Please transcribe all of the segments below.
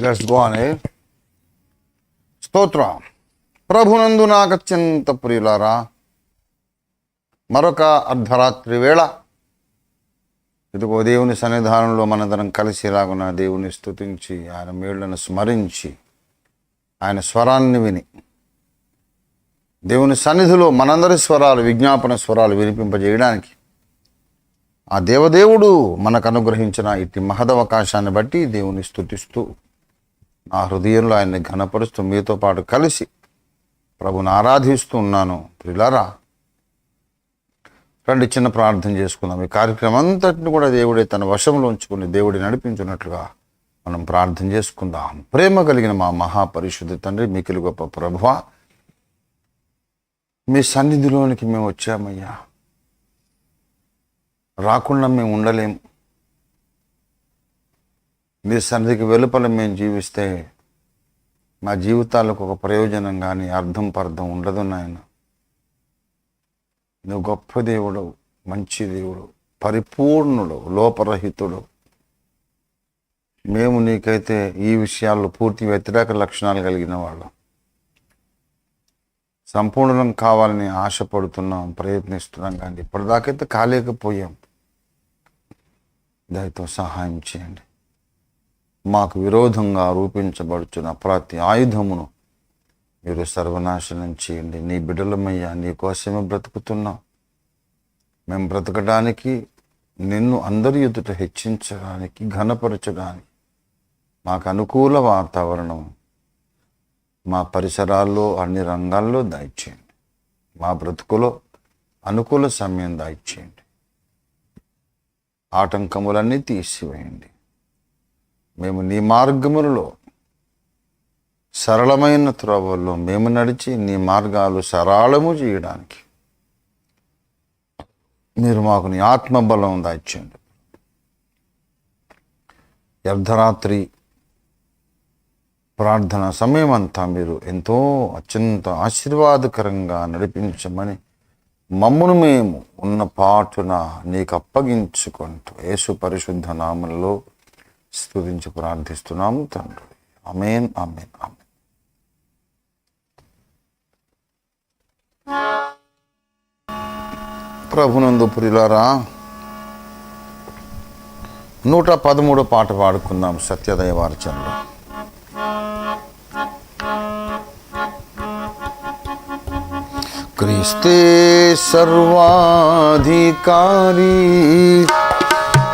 Let's go on. స్తోత్ర ప్రభునందు నాగత్యంత ప్రియులారా, మరొక అర్ధరాత్రి వేళ ఇదిగో దేవుని సన్నిధానంలో మనందరం కలిసిలాగున దేవుని స్తుతించి ఆయన మేళ్లను స్మరించి ఆయన స్వరాన్ని విని దేవుని సన్నిధిలో మనందరి స్వరాలు విజ్ఞాపన స్వరాలు వినిపింపజేయడానికి ఆ దేవదేవుడు మనకు అనుగ్రహించిన ఇట్టి మహదవకాశాన్ని బట్టి దేవుని స్తుతిస్తూ నా హృదయంలో ఆయన్ని ఘనపరుస్తూ మీతో పాటు కలిసి ప్రభుని ఆరాధిస్తూ ఉన్నాను. ప్రియులారా, రండి చిన్న ప్రార్థన చేసుకుందాం. ఈ కార్యక్రమం అంతటిని కూడా దేవుడే తన వశంలో ఉంచుకుని దేవుడి నడిపించున్నట్లుగా మనం ప్రార్థన చేసుకుందాం. ప్రేమ కలిగిన మా మహాపరిశుద్ధ తండ్రి, మికిలి గొప్ప ప్రభువా, మీ సన్నిధిలోనికి మేము వచ్చామయ్యా. రాకుండా మేము ఉండలేము. మీ సన్నిధికి వెలుపల మేము జీవిస్తే మా జీవితాలకు ఒక ప్రయోజనం కానీ అర్థం పర్థం ఉండదు నాయన. నువ్వు గొప్ప దేవుడు, మంచి దేవుడు, పరిపూర్ణుడు, లోపరహితుడు. మేము నీకైతే ఈ విషయాల్లో పూర్తి వ్యతిరేక లక్షణాలు కలిగిన వాళ్ళం. సంపూర్ణం కావాలని ఆశపడుతున్నాం, ప్రయత్నిస్తున్నాం, కానీ ఇప్పటిదాకైతే కాలేకపోయాం. దయతో సహాయం చేయండి. మాకు విరోధంగా రూపించబడుచున్న ప్రతి ఆయుధమును మీరు సర్వనాశనం చేయండి. నీ బిడ్డలమయ్యా, నీ కోసమే బ్రతుకుతున్నాం. మేము బ్రతకడానికి, నిన్ను అందరి ఎదుట హెచ్చించడానికి, ఘనపరచడానికి మాకు అనుకూల వాతావరణం మా పరిసరాల్లో అన్ని రంగాల్లో దయచేయండి. మా బ్రతుకులో అనుకూల సమయం దయచేయండి. ఆటంకములన్నీ తీసివేయండి. మేము నీ మార్గములలో, సరళమైన త్రోవల్లో మేము నడిచి నీ మార్గాలు సరళము చేయడానికి మీరు మాకు నీ ఆత్మబలం దాచేయండి. అర్ధరాత్రి ప్రార్థన సమయం అంతా మీరు ఎంతో అత్యంత ఆశీర్వాదకరంగా నడిపించమని మమ్మును మేము ఉన్న పాటున నీకు అప్పగించుకుంటూ యేసు పరిశుద్ధ నామములో స్తుతించి ప్రార్థిస్తున్నాము తండ్రి. ఆమేన్, ఆమేన్, ఆమేన్. ప్రభునందు ప్రియులారా, 113 పాట పాడుకుందాం సత్యదైవార్చనలో. క్రీస్తే సర్వాధికారి,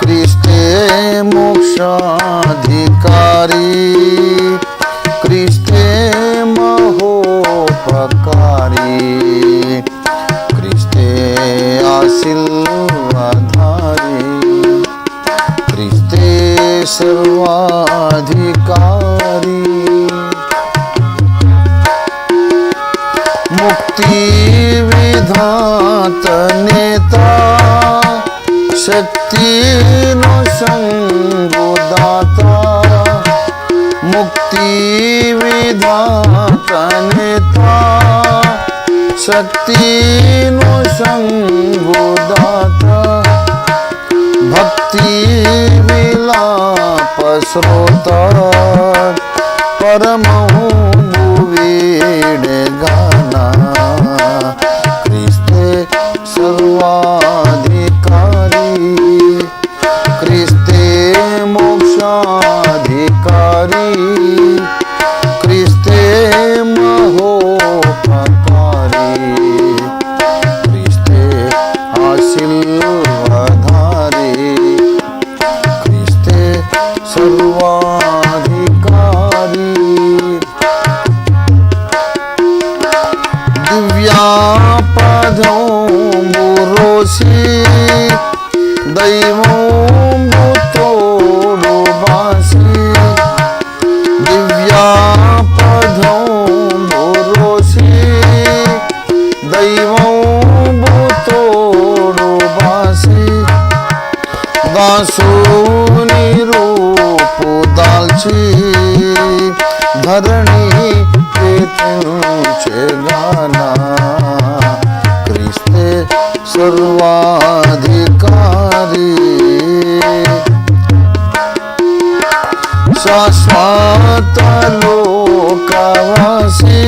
క్రీస్తే మోక్షాధికారి, క్రీస్తే మహోపకారి, క్రీస్తే ఆశీర్వాదారి, క్రీస్తే సర్వాధికారి, ముక్తి విధాత నేత, శక్తిను సంగుదాత, ముక్తి విధాత నేత, శక్తిను సంగుదాత, భక్తి విలాప శ్రోత, పరమము వీడగాన, క్రీస్తే సర్వాధికారి, క్రీస్తే మోక్షాధికారి, క్రీస్తే మహోపకారి, క్రీస్తే ఆశీర్వాదారి, క్రీస్తే సర్వాధికారి, దివ్యాపదం రోసి శాశ్వత లోకవాసి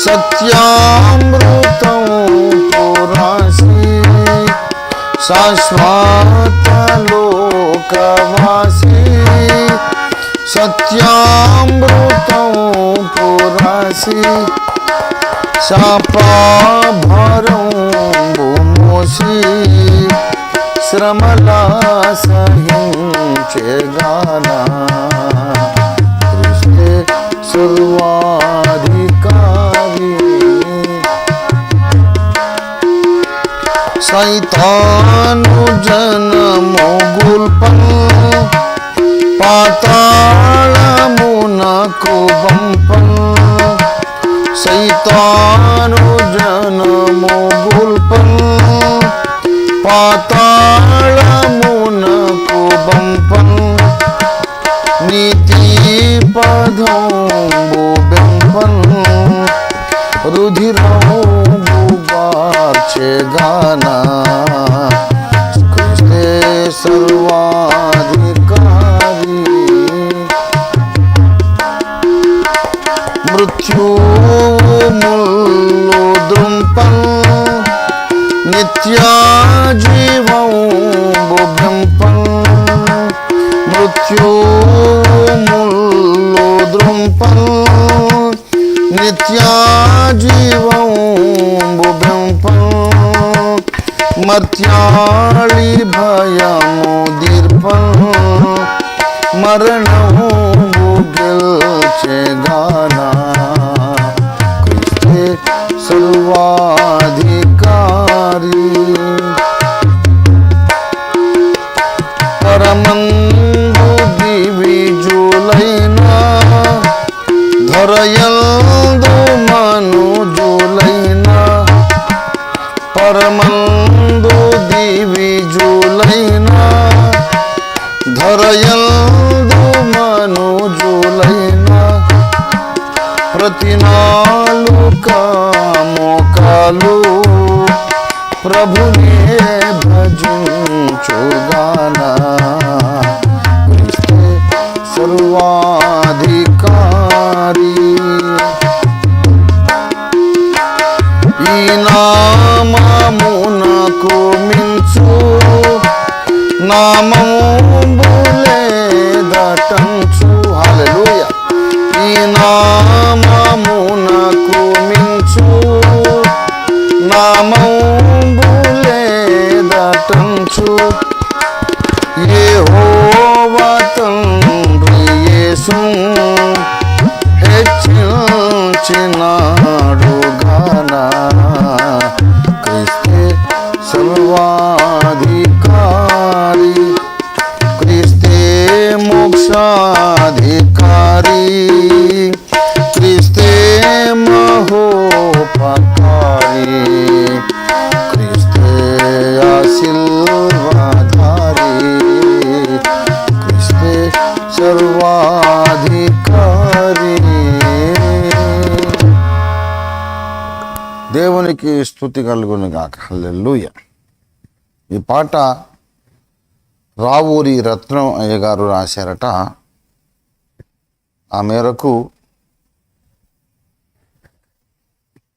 సత్యామృతం పురాసి శాశ్వత లోకవాసి సత్యామృతం పురాసి శాపాభరం మోసి శ్రమలా సహించెగానా క్రీస్తే సర్వాధికారి సైతాను జనము గుల్పన్ పాతాళమునకు పంపన్ సైతాను జనము గుల్పన్ పాతాళమునకు పంపన్ నీతి పదంబు బెంపన్ రుధిరంబు బార్చెగానా క్రీస్తే సర్వాధికారి మృత్యుముల్లు ద్రుంపన్ నిత్యజీవంబు బెంపన్ మృత్యుముల్లు ద్రుంపన్ నిత్యజీవంబు బెంపన్ మర్త్యాళి భయము దీర్పన్ మరణము గెల్చెగానా క్రీస్తే సర్వాధికారి పరమందు దివిజులైన ధరయందు మనుజులైన పరమందు దివిజులైన ధరయందు మనుజులైన ప్రతి నాలుక మోకాలు ప్రభునే భజించుగానా క్రీస్తే సర్వాధికారి ఈ నామమునకు మించు నామములేదటంచు హల్లెలూయా ఈ నామమునకు మించు నామములేదటంచు యెహోవా తండ్రి యేసు హెచ్చించినాడుగానా క్రీస్తే సర్వాధికారి క్రీస్తే మోక్షాధికారి క్రీస్తే మహోపకారి క్రీస్తే ఆశీర్వాదారి క్రీస్తే సర్వాధికారి. దేవునికి స్తుతి కలుగును గాక. హల్లెలూయా. ఈ పాట రావూరి రత్నం అయ్య గారు రాశారట. ఆ మేరకు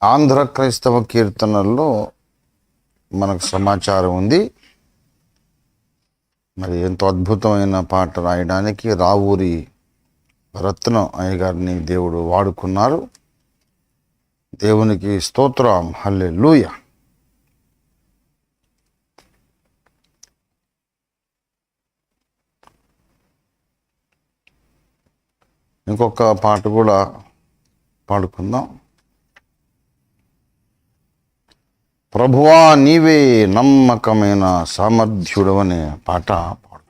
ఆంధ్ర క్రైస్తవ కీర్తనల్లో మనకు సమాచారం ఉంది. మరి ఎంతో అద్భుతమైన పాట రాయడానికి రావూరి రత్నం అయ్య గారిని దేవుడు వాడుకున్నారు. దేవునికి స్తోత్రం. హల్లెలూయా. ఇంకొక పాట కూడా పాడుకుందాం. ప్రభువా నీవే నమ్మకమైన సామర్థ్యుడవనే పాట పాడుకుందాం.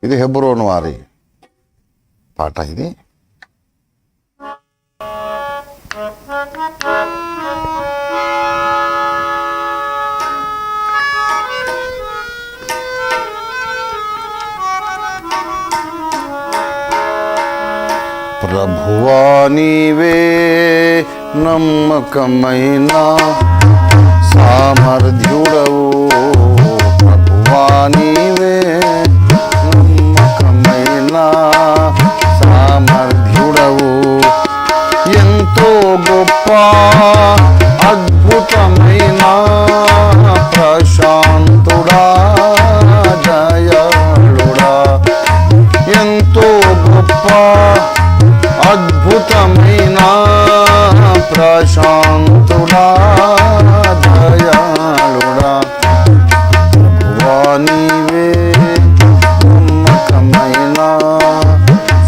ఇది హెబ్రోను వారి పాట. ఇది ప్రభువా నీవే నమ్మకమైన సామర్థ్యుడవు ప్రభువా నీవే నమ్మకమైన అద్భుతమైన ప్రశాంతుడా దయాళుడా, ఎంతో గొప్ప అద్భుతమైన ప్రశాంతుడా దయాళుడా, నీవే నమ్మకమైన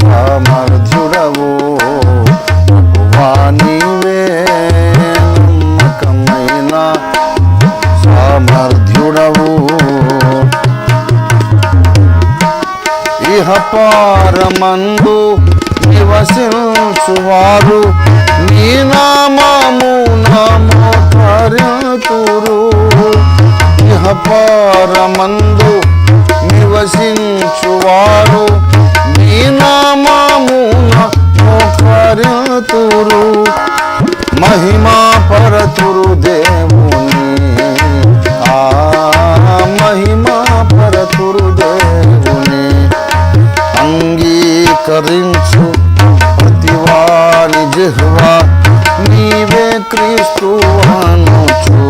సమర్థుడవు, నీవే నమ్మకమైన సమర్థుడవు. ఇహపారమందు నివసించువారు నీ నామము మోకరింతురు, ఇహపారమందు నివసించువారు నీ నామము మోకరింతురు, మహిమా పరతురు దేవుని, మహిమా పరతురు దేవుని. అంగీకరించు ప్రతివాని జిహ్వా నీవే క్రీస్తు అనుచు,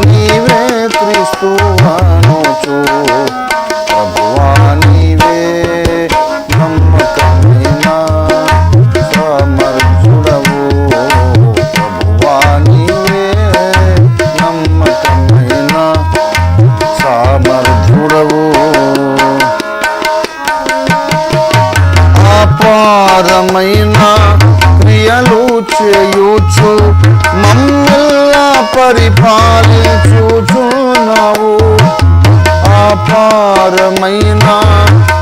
నీవే క్రీస్తు అనుచు. ప్రభువా నీవే నమ్మకమైన సమర్థుడవు, ప్రభువా నీవే నమ్మకమైన సమర్థుడవు. అపారమైన క్రియలు చేయుచు మమ్మెల్లా పరిపాలించుచున్నావు, అపారమైన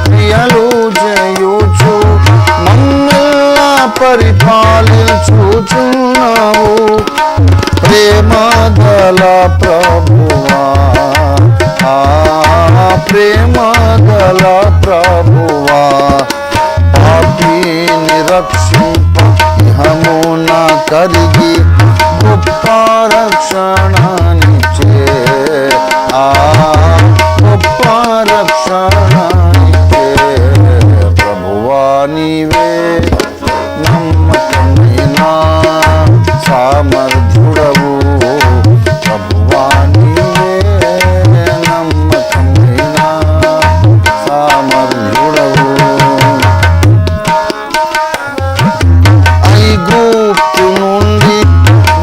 క్రియలు చేయుచు మమ్మెల్లా పరిపాలించుచున్నావు. ప్రేమగల ప్రభువా, ప్రేమగల ప్రభువా, పాపిని రక్షింప ఇహమున కరిగి గొప్ప రక్షణనిచ్చే, గొప్ప రక్షణనిచ్చే. ప్రభువా నీవే నమ్మకమైన సమర్థుడవు, ప్రభువా నీవే నమ్మకమైన సమర్థుడవు. ఐగుప్తు నుండి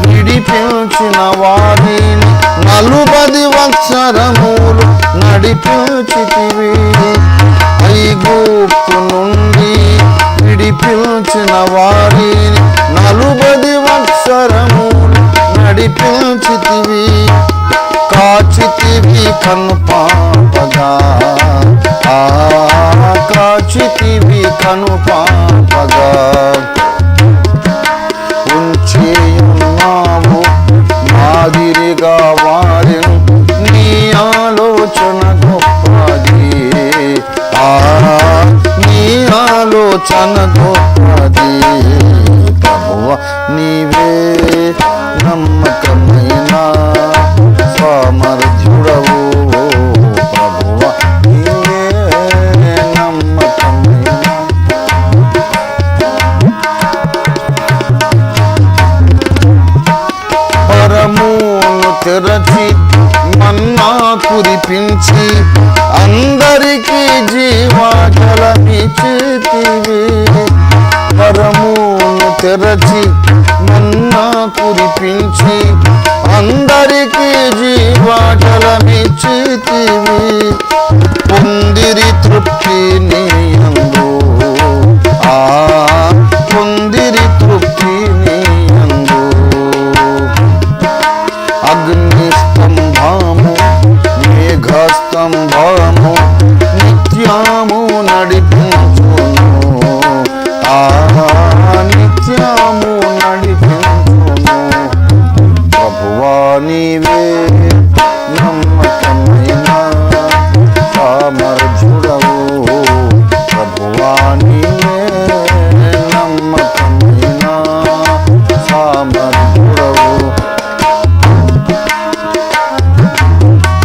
విడిపించిన వారిని 40 సంవత్సరములు నడిపించితివి, ఐగుప్తు నుండి విడిపించిన వారిని 40 సంవత్సరములు నడిపించితివి, కాచితివి కన్ను పాపగా, కాచితివి కన్ను పాపగా. ఉంచేయున్నావు మాదిరిగా వారిని, నీ ఆలోచన గొప్పది, నీ ఆలోచన గొప్పది. ప్రభువా నీవే నమ్మకమైన సమర్థుడవు, ప్రభువా నీవే నమ్మకమైన. పరమును తెరచి మన్నా కురిపించి అందరికీ జీవజలమిచ్చితివి, పరమును తెరచి మన్నా కురిపించి అందరికీ జీవజలమిచ్చితివి. పొందిరి తృప్తి నీయందు, పొందిరి తృప్తి నీయందు. అగ్నిస్తంభము మేఘస్తంభము నిత్యము నడిపించును, నిత్యము నడిపించును. ప్రభువా నీవే నమ్మకమైన సమర్థుడవు, ప్రభువా నీవే నమ్మకమైన సమర్థుడవు.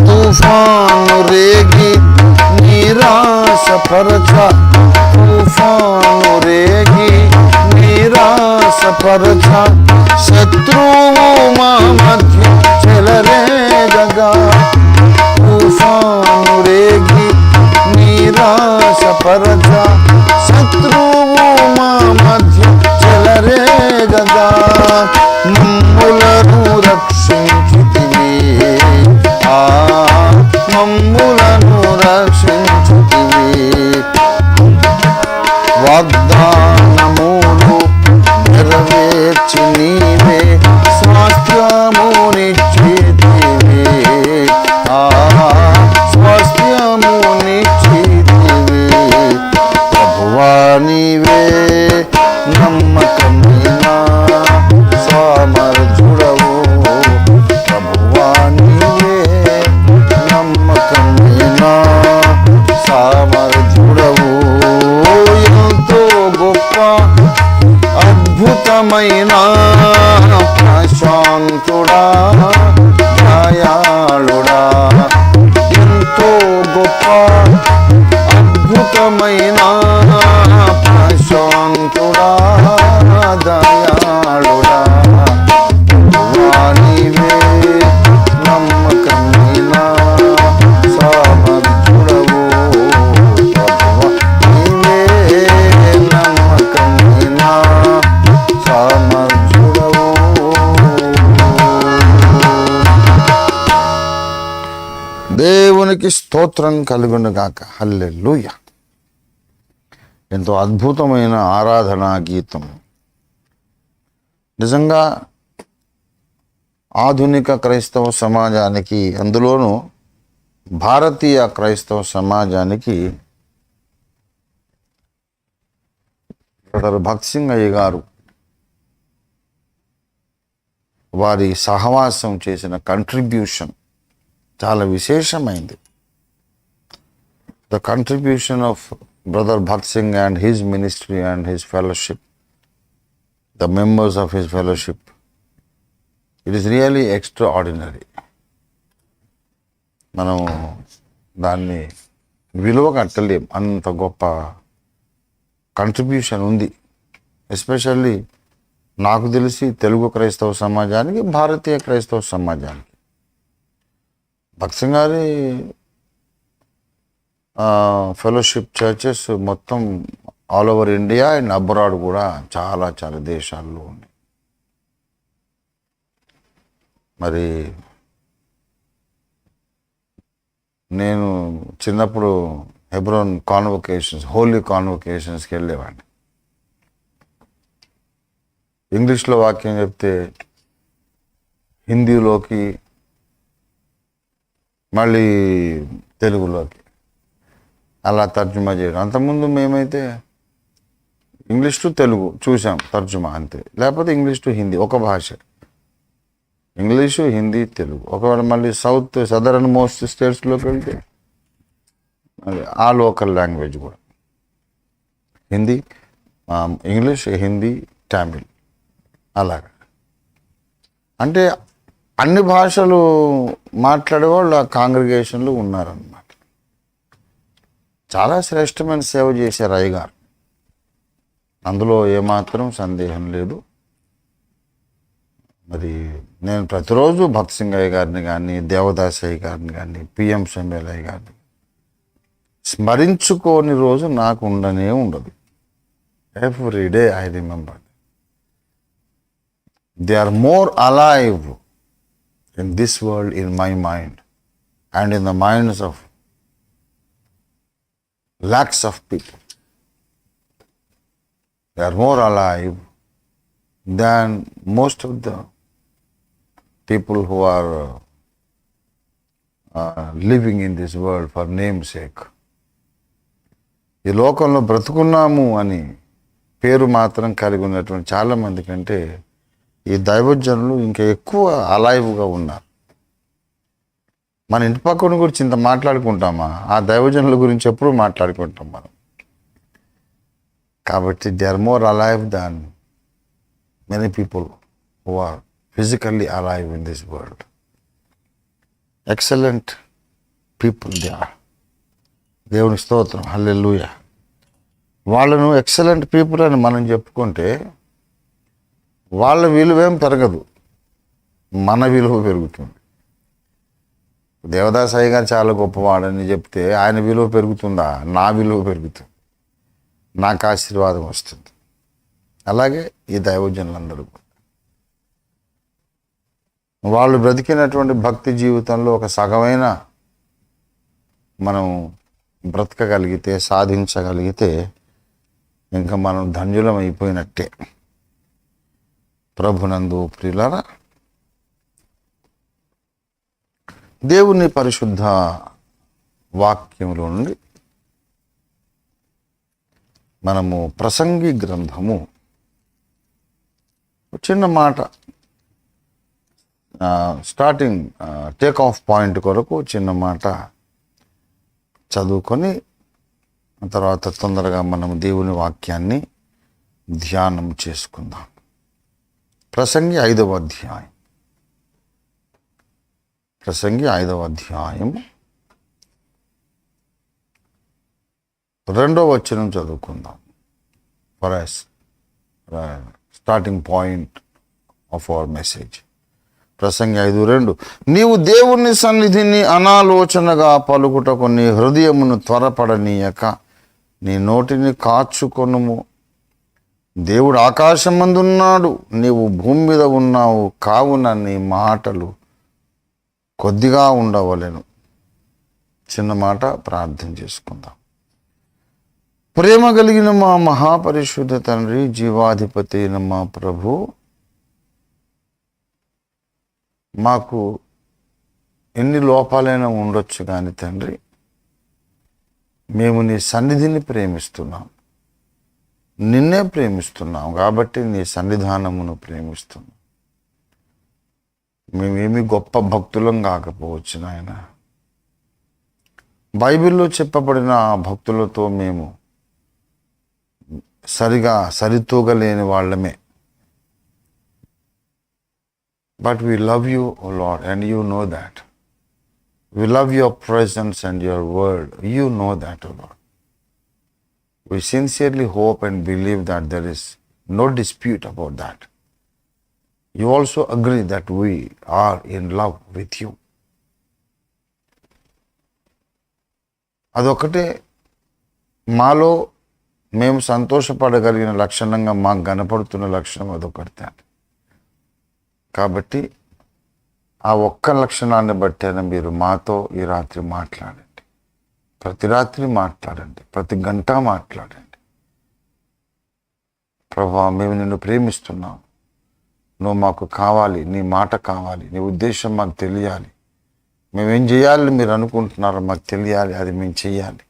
తుఫాను రేగి నిరాశపరచ, తుఫాను రేగి నిరాశ నిరాశపరచ శత్రువు మా మధ్య చెలరేగగా తుఫాను రేగి నిరాశపరచ శత్రువు మా మధ్య చెలరేగగా మమ్ములను రక్షించుతివి మమ్ములను రక్షించుతివి వాగ్దానములు నెరవేర్చి నీవే స్వాస్థ్యమునిచ్చితివి స్వాస్థ్యమునిచ్చితివి ప్రభువా నీవే నమ్మకమైన సమర్థుడవు ప్రభువా నీవే నమ్మకమైన సమర్థుడవు ఎంతో గొప్ప అద్భుతమైన ప్రశాంతుడా దయాళుడా ఎంతో గొప్ప అద్భుతమైన ప్రశాంతుడా దయాళుడా నీవే నమ్మకమైన సమర్థుడవు నీవే నమ్మకమైన సమర్థుడవు. దేవునికి స్తోత్రం కలుగునుగాక. హల్లెలూయా. ఎంతో అద్భుతమైన ఆరాధనా గీతం. నిజంగా ఆధునిక క్రైస్తవ సమాజానికి, అందులోనూ భారతీయ క్రైస్తవ సమాజానికి బ్రదర్ భక్త్ సింగ్ అయ్య గారు వారి సహవాసం చేసిన కంట్రిబ్యూషన్ చాలా విశేషమైంది. The contribution of brother Bakht Singh and his ministry and his fellowship, the members of his fellowship, it is really extraordinary. మనం దాన్ని విలువ కట్టలేం, అంత గొప్ప కంట్రిబ్యూషన్ ఉంది. ఎస్పెషల్లీ నాకు తెలిసి తెలుగు క్రైస్తవ సమాజానికి, భారతీయ క్రైస్తవ సమాజానికి. భక్త్ సింగ్ గారి ఫెలోషిప్ చర్చెస్ మొత్తం all over India and abroad కూడా చాలా చాలా దేశాల్లో ఉన్నాయి. మరి నేను చిన్నప్పుడు హెబ్రోన్ కాన్వొకేషన్స్, హోలీ కాన్వొకేషన్స్కి వెళ్ళేవాడిని. ఇంగ్లీష్లో వాక్యం చెప్తే హిందీలోకి మళ్ళీ తెలుగులోకి అలా తర్జుమా చేయడం. అంతకుముందు మేమైతే ఇంగ్లీష్ టు తెలుగు చూసాం తర్జుమా అంతే, లేకపోతే ఇంగ్లీష్ టు హిందీ, ఒక భాష, ఇంగ్లీషు హిందీ తెలుగు. ఒకవేళ మళ్ళీ సదరన్ మోస్ట్ స్టేట్స్లోకి వెళ్తే ఆ లోకల్ లాంగ్వేజ్ కూడా హిందీ, ఇంగ్లీష్, హిందీ, తమిళ్, అలాగా. అంటే అన్ని భాషలు మాట్లాడేవాళ్ళు ఆ కాంగ్రిగేషన్లో ఉన్నారన్నమాట. చాలా శ్రేష్టమైన సేవ చేశారు అయ్యగారు, అందులో ఏమాత్రం సందేహం లేదు. మరి నేను ప్రతిరోజు భక్త్ సింగ్ అయ్య గారిని కానీ, దేవదాస్ అయ్య గారిని కానీ, పిఎం సెంబెల్ అయ్య గారిని స్మరించుకోని రోజు నాకు ఉండనే ఉండదు. Every day I remember. They are more alive in this world, in my mind and in the minds of lakhs of people. They are more alive than most of the people who are living in this world for namesake. ఈ లోకంలో బ్రతుకున్నాము అని పేరు మాత్రం కలిగి ఉన్నటువంటి చాలామంది కంటే ఈ దైవజనులు ఇంకా ఎక్కువ అలైవ్గా ఉన్నారు. మన ఇంటి పక్కన గురించి ఇంత మాట్లాడుకుంటామా? ఆ దైవజనుల గురించి ఎప్పుడు మాట్లాడుకుంటాం మనం. కాబట్టి they are more alive than many people who are physically alive in this world. Excellent people they are. దేవుని స్తోత్రం, హల్లెలూయా. వాళ్ళను ఎక్సలెంట్ పీపుల్ అని మనం చెప్పుకుంటే వాళ్ళ విలువేం పెరగదు, మన విలువ పెరుగుతుంది. దేవదాసాయి గారు చాలా గొప్పవాడని చెప్తే ఆయన విలువ పెరుగుతుందా? నా విలువ పెరుగుతుంది, నాకు ఆశీర్వాదం వస్తుంది. అలాగే ఈ దైవజనులందరూ వాళ్ళు బ్రతికినటువంటి భక్తి జీవితంలో ఒక సగమైన మనం బ్రతకగలిగితే, సాధించగలిగితే ఇంకా మనం ధన్యులం అయిపోయినట్టే. ప్రభునందు ప్రియులారా, దేవుని పరిశుద్ధ వాక్యములో నుండి మనము ప్రసంగి గ్రంథము చిన్న మాట స్టార్టింగ్ టేక్ ఆఫ్ పాయింట్ కొరకు చిన్న మాట చదువుకొని తర్వాత తొందరగా మనం దేవుని వాక్యాన్ని ధ్యానం చేసుకుందాం. ప్రసంగి 5వ అధ్యాయం, ప్రసంగి 5వ అధ్యాయం 2వ వచనం చదువుకుందాం. For starting point of our message. ప్రసంగి 5:2, నీవు దేవుని సన్నిధిని అనాలోచనగా పలుకుటకు నీ హృదయమును త్వరపడనీయక నీ నోటిని కాచుకొనుము. దేవుడు ఆకాశమందున్నాడు, నీవు భూమి మీద ఉన్నావు, కావున నీ మాటలు కొద్దిగా ఉండవలెను. చిన్న మాట ప్రార్థన చేసుకుందాం. ప్రేమ కలిగిన మా మహాపరిశుద్ధ తండ్రి, జీవాధిపతి అయిన మా ప్రభు, మాకు ఎన్ని లోపాలైనా ఉండొచ్చు కానీ తండ్రి, మేము నీ సన్నిధిని ప్రేమిస్తున్నాం, నిన్నే ప్రేమిస్తున్నాం కాబట్టి నీ సన్నిధానమును ప్రేమిస్తున్నాం. మేమేమి గొప్ప భక్తులం కాకపోవచ్చు నాయన, బైబిల్లో చెప్పబడిన ఆ భక్తులతో మేము సరితూగలేని వాళ్ళమే. But we love you, O Lord, and you know that. We love your presence and your word. You know that, O Lord. We sincerely hope and believe that there is no dispute about that. You also agree that we are in love with you. అదొకటే మాలో మేము సంతోషపడగలిగిన లక్షణంగా మాకు కనపడుతున్న లక్షణం అదొకటి. కాబట్టి ఆ ఒక్క లక్షణాన్ని బట్టైనా మీరు మాతో ఈ రాత్రి మాట్లాడండి. ప్రతి రాత్రి మాట్లాడండి, ప్రతి గంట మాట్లాడండి. ప్రభువా, మేము నిన్ను ప్రేమిస్తున్నాం, నువ్వు మాకు కావాలి, నీ మాట కావాలి, నీ ఉద్దేశం మాకు తెలియాలి. మేమేం చేయాలని మీరు అనుకుంటున్నారో మాకు తెలియాలి, అది మేము చెయ్యాలి.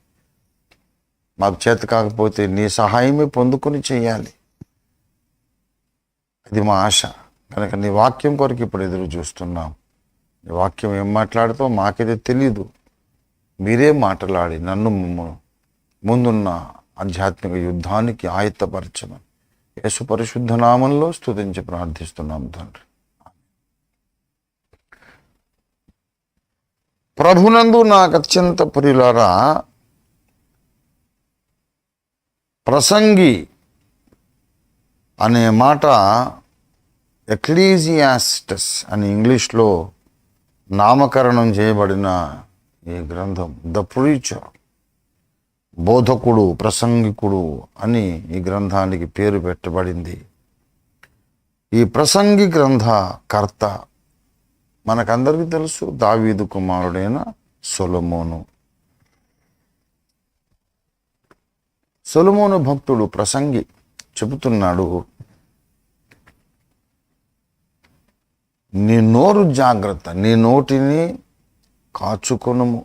మాకు చేత కాకపోతే నీ సహాయమే పొందుకొని చెయ్యాలి. అది మా ఆశ. కనుక నీ వాక్యం కొరకు ఇప్పుడు ఎదురు చూస్తున్నాం. నీ వాక్యం ఏం మాట్లాడుతావు మాకైతే తెలీదు, మీరే మాట్లాడి నన్ను ముందున్న ఆధ్యాత్మిక యుద్ధానికి ఆయత్తపరచమని యేసు పరిశుద్ధ నామంలో స్తుతించి ప్రార్థిస్తున్నాం తండ్రి. ప్రభునందు నాకు అత్యంత ప్రియులారా, ప్రసంగి అనే మాట ఎక్లీజియాస్టస్ అని ఇంగ్లీష్లో నామకరణం చేయబడిన ఈ గ్రంథం, ద ప్రీచర్, బోధకుడు, ప్రసంగికుడు అని ఈ గ్రంథానికి పేరు పెట్టబడింది. ఈ ప్రసంగి గ్రంథ కర్త మనకందరికీ తెలుసు, దావీదు కుమారుడైన సొలొమోను. సొలొమోను భక్తుడు, ప్రసంగి చెబుతున్నాడు, నీ నోరు జాగ్రత్త, నీ నోటిని కాచుకొనుము.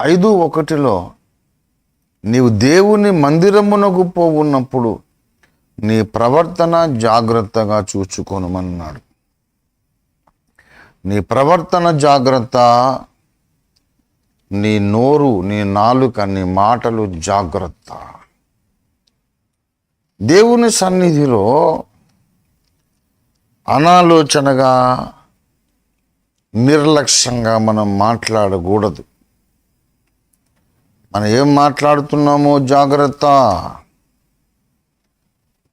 5:1 నీవు దేవుని మందిరమునకు పోవున్నప్పుడు నీ ప్రవర్తన జాగ్రత్తగా చూచుకొనుమన్నాడు. నీ ప్రవర్తన జాగ్రత్త, నీ నోరు, నీ నాలుక, నీ మాటలు జాగ్రత్త. దేవుని సన్నిధిలో అనాలోచనగా, నిర్లక్ష్యంగా మనం మాట్లాడకూడదు. మనం ఏం మాట్లాడుతున్నామో జాగ్రత్త.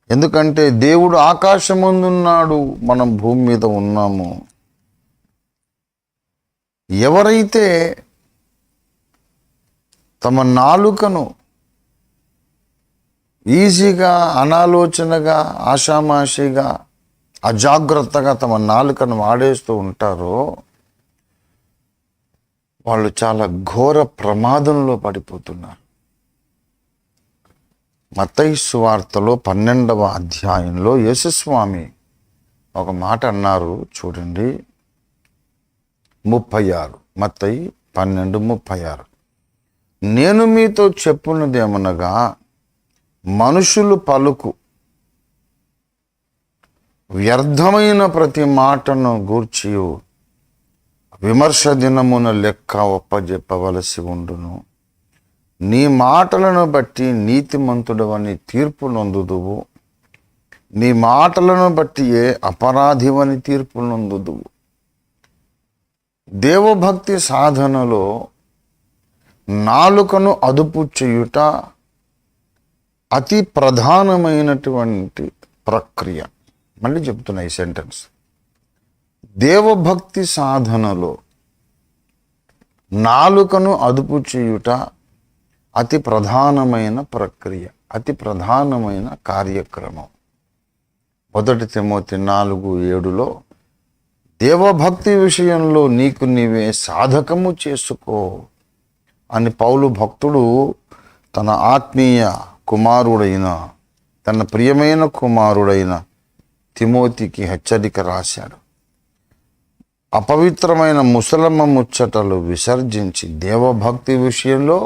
ఎందుకంటే దేవుడు ఆకాశమందున్నాడు, మనం భూమి మీద ఉన్నాము. ఎవరైతే తమ నాలుకను ఈజీగా, అనాలోచనగా, ఆషామాషిగా, అజాగ్రత్తగా తమ నాలుకను వాడేస్తూ ఉంటారో వాళ్ళు చాలా ఘోర ప్రమాదంలో పడిపోతున్నారు. మత్తయి సువార్తలో 12వ అధ్యాయంలో యేసుస్వామి ఒక మాట అన్నారు చూడండి. 36, మత్తయి 12:36. నేను మీతో చెప్పున్నదేమనగా, మనుషులు పలుకు వ్యర్థమైన ప్రతి మాటను గూర్చి విమర్శ దినమున లెక్క ఒప్పజెప్పవలసి ఉండును. నీ మాటలను బట్టి నీతిమంతుడవని తీర్పు నొందుదువు, నీ మాటలను బట్టి అపరాధివని తీర్పు నొందుదువు. దేవభక్తి సాధనలో నాలుకను అదుపు చేయుట అతి ప్రధానమైనటువంటి ప్రక్రియ. మళ్ళీ చెప్తున్నా ఈ సెంటెన్స్. దేవభక్తి సాధనలో నాలుకను అదుపు చేయుట అతి ప్రధానమైన ప్రక్రియ, అతి ప్రధానమైన కార్యక్రమం. 1 తిమోతి 4:7లో దేవభక్తి విషయంలో నీకు నీవే సాధకము చేసుకో అని పౌలు భక్తుడు తన ఆత్మీయ కుమారుడైన, తన ప్రియమైన కుమారుడైన తిమోతికి హెచ్చరిక రాశాడు. అపవిత్రమైన ముసలమ్మ ముచ్చటలు విసర్జించి దేవభక్తి విషయంలో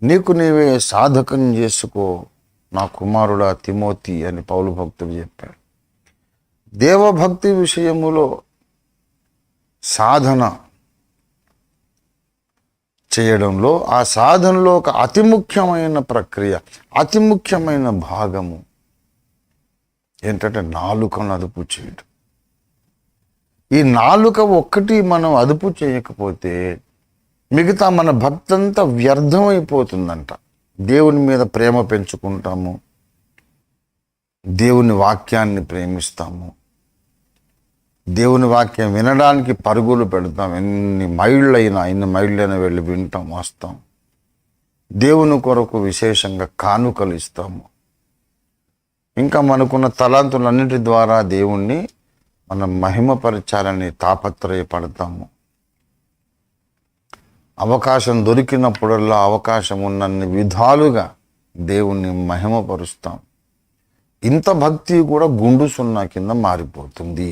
నీకు నీవే సాధకం చేసుకో నా కుమారుడా తిమోతి అని పౌలు భక్తుడు చెప్పాడు. దేవభక్తి విషయములో సాధన చేయడంలో, ఆ సాధనలో ఒక అతి ముఖ్యమైన ప్రక్రియ, అతి ముఖ్యమైన భాగము ఏంటంటే నాలుకను అదుపు చేయడం. ఈ నాలుక ఒక్కటి మనం అదుపు చేయకపోతే మిగతా మన భక్తి అంతా వ్యర్థమైపోతుందంట. దేవుని మీద ప్రేమ పెంచుకుంటాము, దేవుని వాక్యాన్ని ప్రేమిస్తాము, దేవుని వాక్యం వినడానికి పరుగులు పెడతాం. ఎన్ని మైళ్ళైనా వెళ్ళి వింటాం, వస్తాం. దేవుని కొరకు విశేషంగా కానుకలు ఇస్తాము. ఇంకా మనకున్న తలాంతులన్నిటి ద్వారా దేవుణ్ణి మనం మహిమపరచాలని తాపత్రయపడతాము. అవకాశం దొరికినప్పుడల్లా అవకాశం ఉన్నన్ని విధాలుగా దేవుణ్ణి మహిమపరుస్తాం. ఇంత భక్తి కూడా గుండు సున్నా కింద మారిపోతుంది.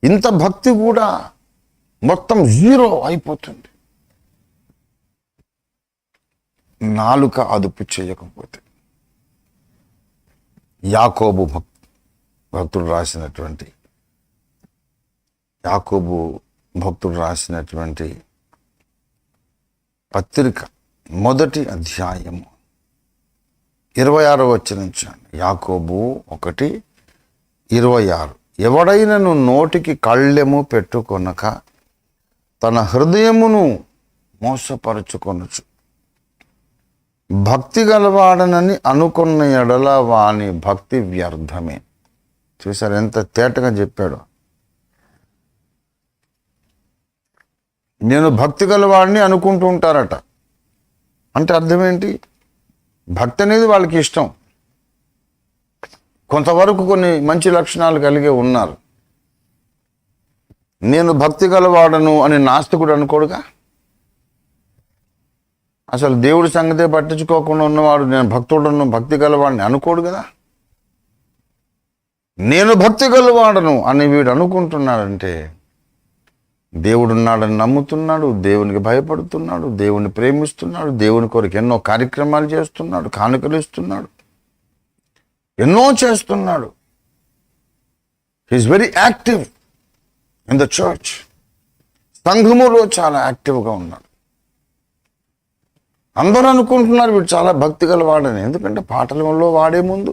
ఇంత భక్తి కూడా మొత్తం 0 అయిపోతుంది నాలుక అదుపు చేయకపోతే. యాకోబు భక్తుడు రాసినటువంటి పత్రిక 1వ అధ్యాయము 26వ వచనం. యాకోబు 1:26. ఎవడైనను నోటికి కళ్ళెము పెట్టుకొనక తన హృదయమును మోసపరుచుకొనొచ్చు. భక్తి గలవాడనని అనుకున్న ఎడల వాని భక్తి వ్యర్థమే. చూసారు ఎంత తేటగా చెప్పాడు. నేను భక్తి గలవాడిని అనుకుంటూ ఉంటారట. అంటే అర్థం ఏంటి? భక్తి అనేది వాళ్ళకి ఇష్టం. కొంతవరకు కొన్ని మంచి లక్షణాలు కలిగి ఉన్నారు. నేను భక్తి గలవాడను అని నాస్తికుడు అనుకోడుగా. అసలు దేవుడి సంగతే పట్టించుకోకుండా ఉన్నవాడు నేను భక్తుడను, భక్తి గలవాడిని అనుకోడు కదా. నేను భక్తి గలవాడను అని వీడు అనుకుంటున్నాడంటే దేవుడున్నాడని నమ్ముతున్నాడు, దేవునికి భయపడుతున్నాడు, దేవుని ప్రేమిస్తున్నాడు, దేవుని కొరకు ఎన్నో కార్యక్రమాలు చేస్తున్నాడు, కానుకలు ఇస్తున్నాడు, ఎన్నో చేస్తున్నాడు. He's very active in the church. సంఘములో చాలా యాక్టివ్గా ఉన్నాడు. అందరూ అనుకుంటున్నారు వీడు చాలా భక్తి గలవాడని. ఎందుకంటే పాటలలో వాడే ముందు,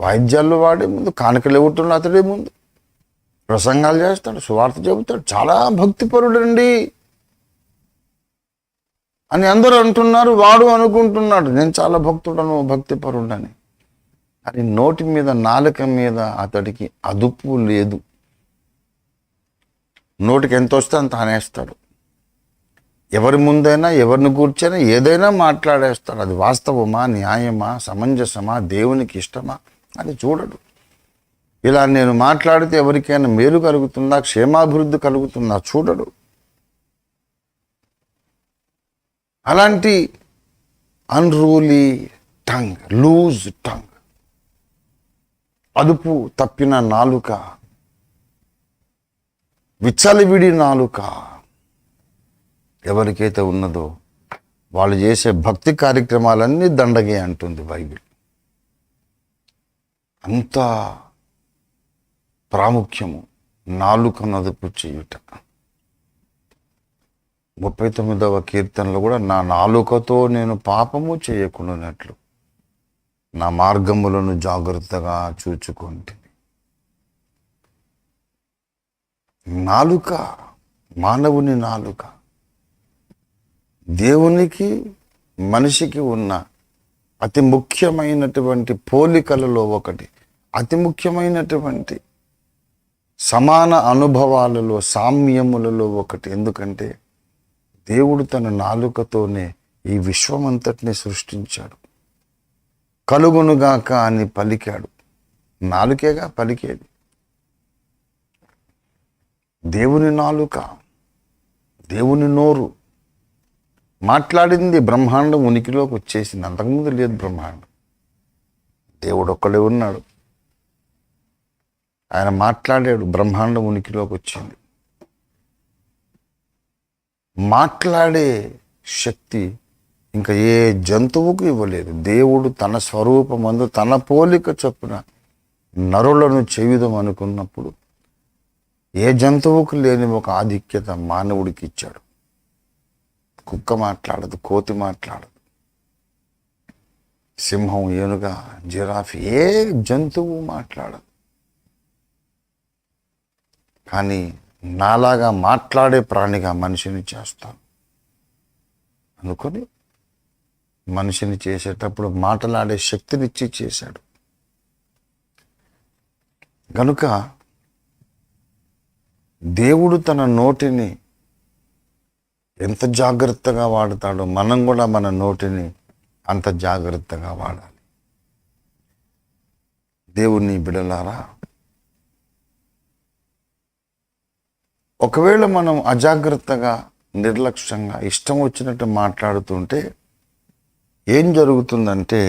వాయిద్యాల్లో వాడే ముందు, కానుకలు ఇవ్వటంలో అతడే ముందు, ప్రసంగాలు చేస్తాడు, సువార్త చెబుతాడు, చాలా భక్తిపరుడండి అని అందరూ అంటున్నారు. వాడు అనుకుంటున్నాడు నేను చాలా భక్తుడను, భక్తిపరుడని. అని నోటి మీద నాలుక మీద అతడికి అదుపు లేదు. నోటికి ఎంత వస్తే అంత అనేస్తాడు. ఎవరి ముందైనా ఎవరిని కూర్చొని ఏదైనా మాట్లాడేస్తాడు. అది వాస్తవమా, న్యాయమా, సమంజసమా, దేవునికి ఇష్టమా అని చూడడు. ఇలా నేను మాట్లాడితే ఎవరికైనా మేలు కలుగుతుందా, క్షేమాభివృద్ధి కలుగుతుందా చూడడు. అలాంటి అన్రూలీ టంగ్, లూజ్ టంగ్, అదుపు తప్పిన నాలుక, విచ్చలవిడి నాలుక ఎవరికైతే ఉన్నదో వాళ్ళు చేసే భక్తి కార్యక్రమాలన్నీ దండగే అంటుంది బైబిల్. అంత ప్రాముఖ్యము నాలుకను అదుపు చేయుట. 39వ కీర్తనలో కూడా నా నాలుకతో నేను పాపము చేయకుండానట్లు నా మార్గములను జాగ్రత్తగా చూచుకుంటుంది. నాలుక, మానవుని నాలుక దేవునికి మనిషికి ఉన్న అతి ముఖ్యమైనటువంటి పోలికలలో ఒకటి, అతి ముఖ్యమైనటువంటి సమాన అనుభవాలలో, సామ్యములలో ఒకటి. ఎందుకంటే దేవుడు తన నాలుకతోనే ఈ విశ్వమంతటిని సృష్టించాడు. కలుగునుగాక అని పలికాడు. నాలుకేగా పలికేది. దేవుని నాలుక, దేవుని నోరు మాట్లాడింది. బ్రహ్మాండం ఉనికిలోకి వచ్చేసింది. అంతకుముందు లేదు బ్రహ్మాండం. దేవుడు ఒక్కడే ఉన్నాడు. ఆయన మాట్లాడాడు, బ్రహ్మాండం ఉనికిలోకి వచ్చింది. మాట్లాడే శక్తి ఇంకా ఏ జంతువుకు ఇవ్వలేదు. దేవుడు తన స్వరూపమందు తన పోలిక చొప్పున నరులను చేయుదాం అనుకున్నప్పుడు ఏ జంతువుకు లేని ఒక ఆధిక్యత మానవుడికి ఇచ్చాడు. కుక్క మాట్లాడదు, కోతి మాట్లాడదు, సింహం, ఏనుగ, జిరాఫీ, ఏ జంతువు మాట్లాడదు. కానీ నాలాగా మాట్లాడే ప్రాణిగా మనిషిని చేస్తాను అనుకొని మనిషిని చేసేటప్పుడు మాట్లాడే శక్తినిచ్చి చేశాడు. కనుక దేవుడు తన నోటిని ఎంత జాగ్రత్తగా వాడతాడో మనం కూడా మన నోటిని అంత జాగ్రత్తగా వాడాలి. దేవుని బిడలారా, ఒకవేళ మనం అజాగ్రత్తగా, నిర్లక్ష్యంగా, ఇష్టం వచ్చినట్టు మాట్లాడుతుంటే ఏం జరుగుతుందంటే,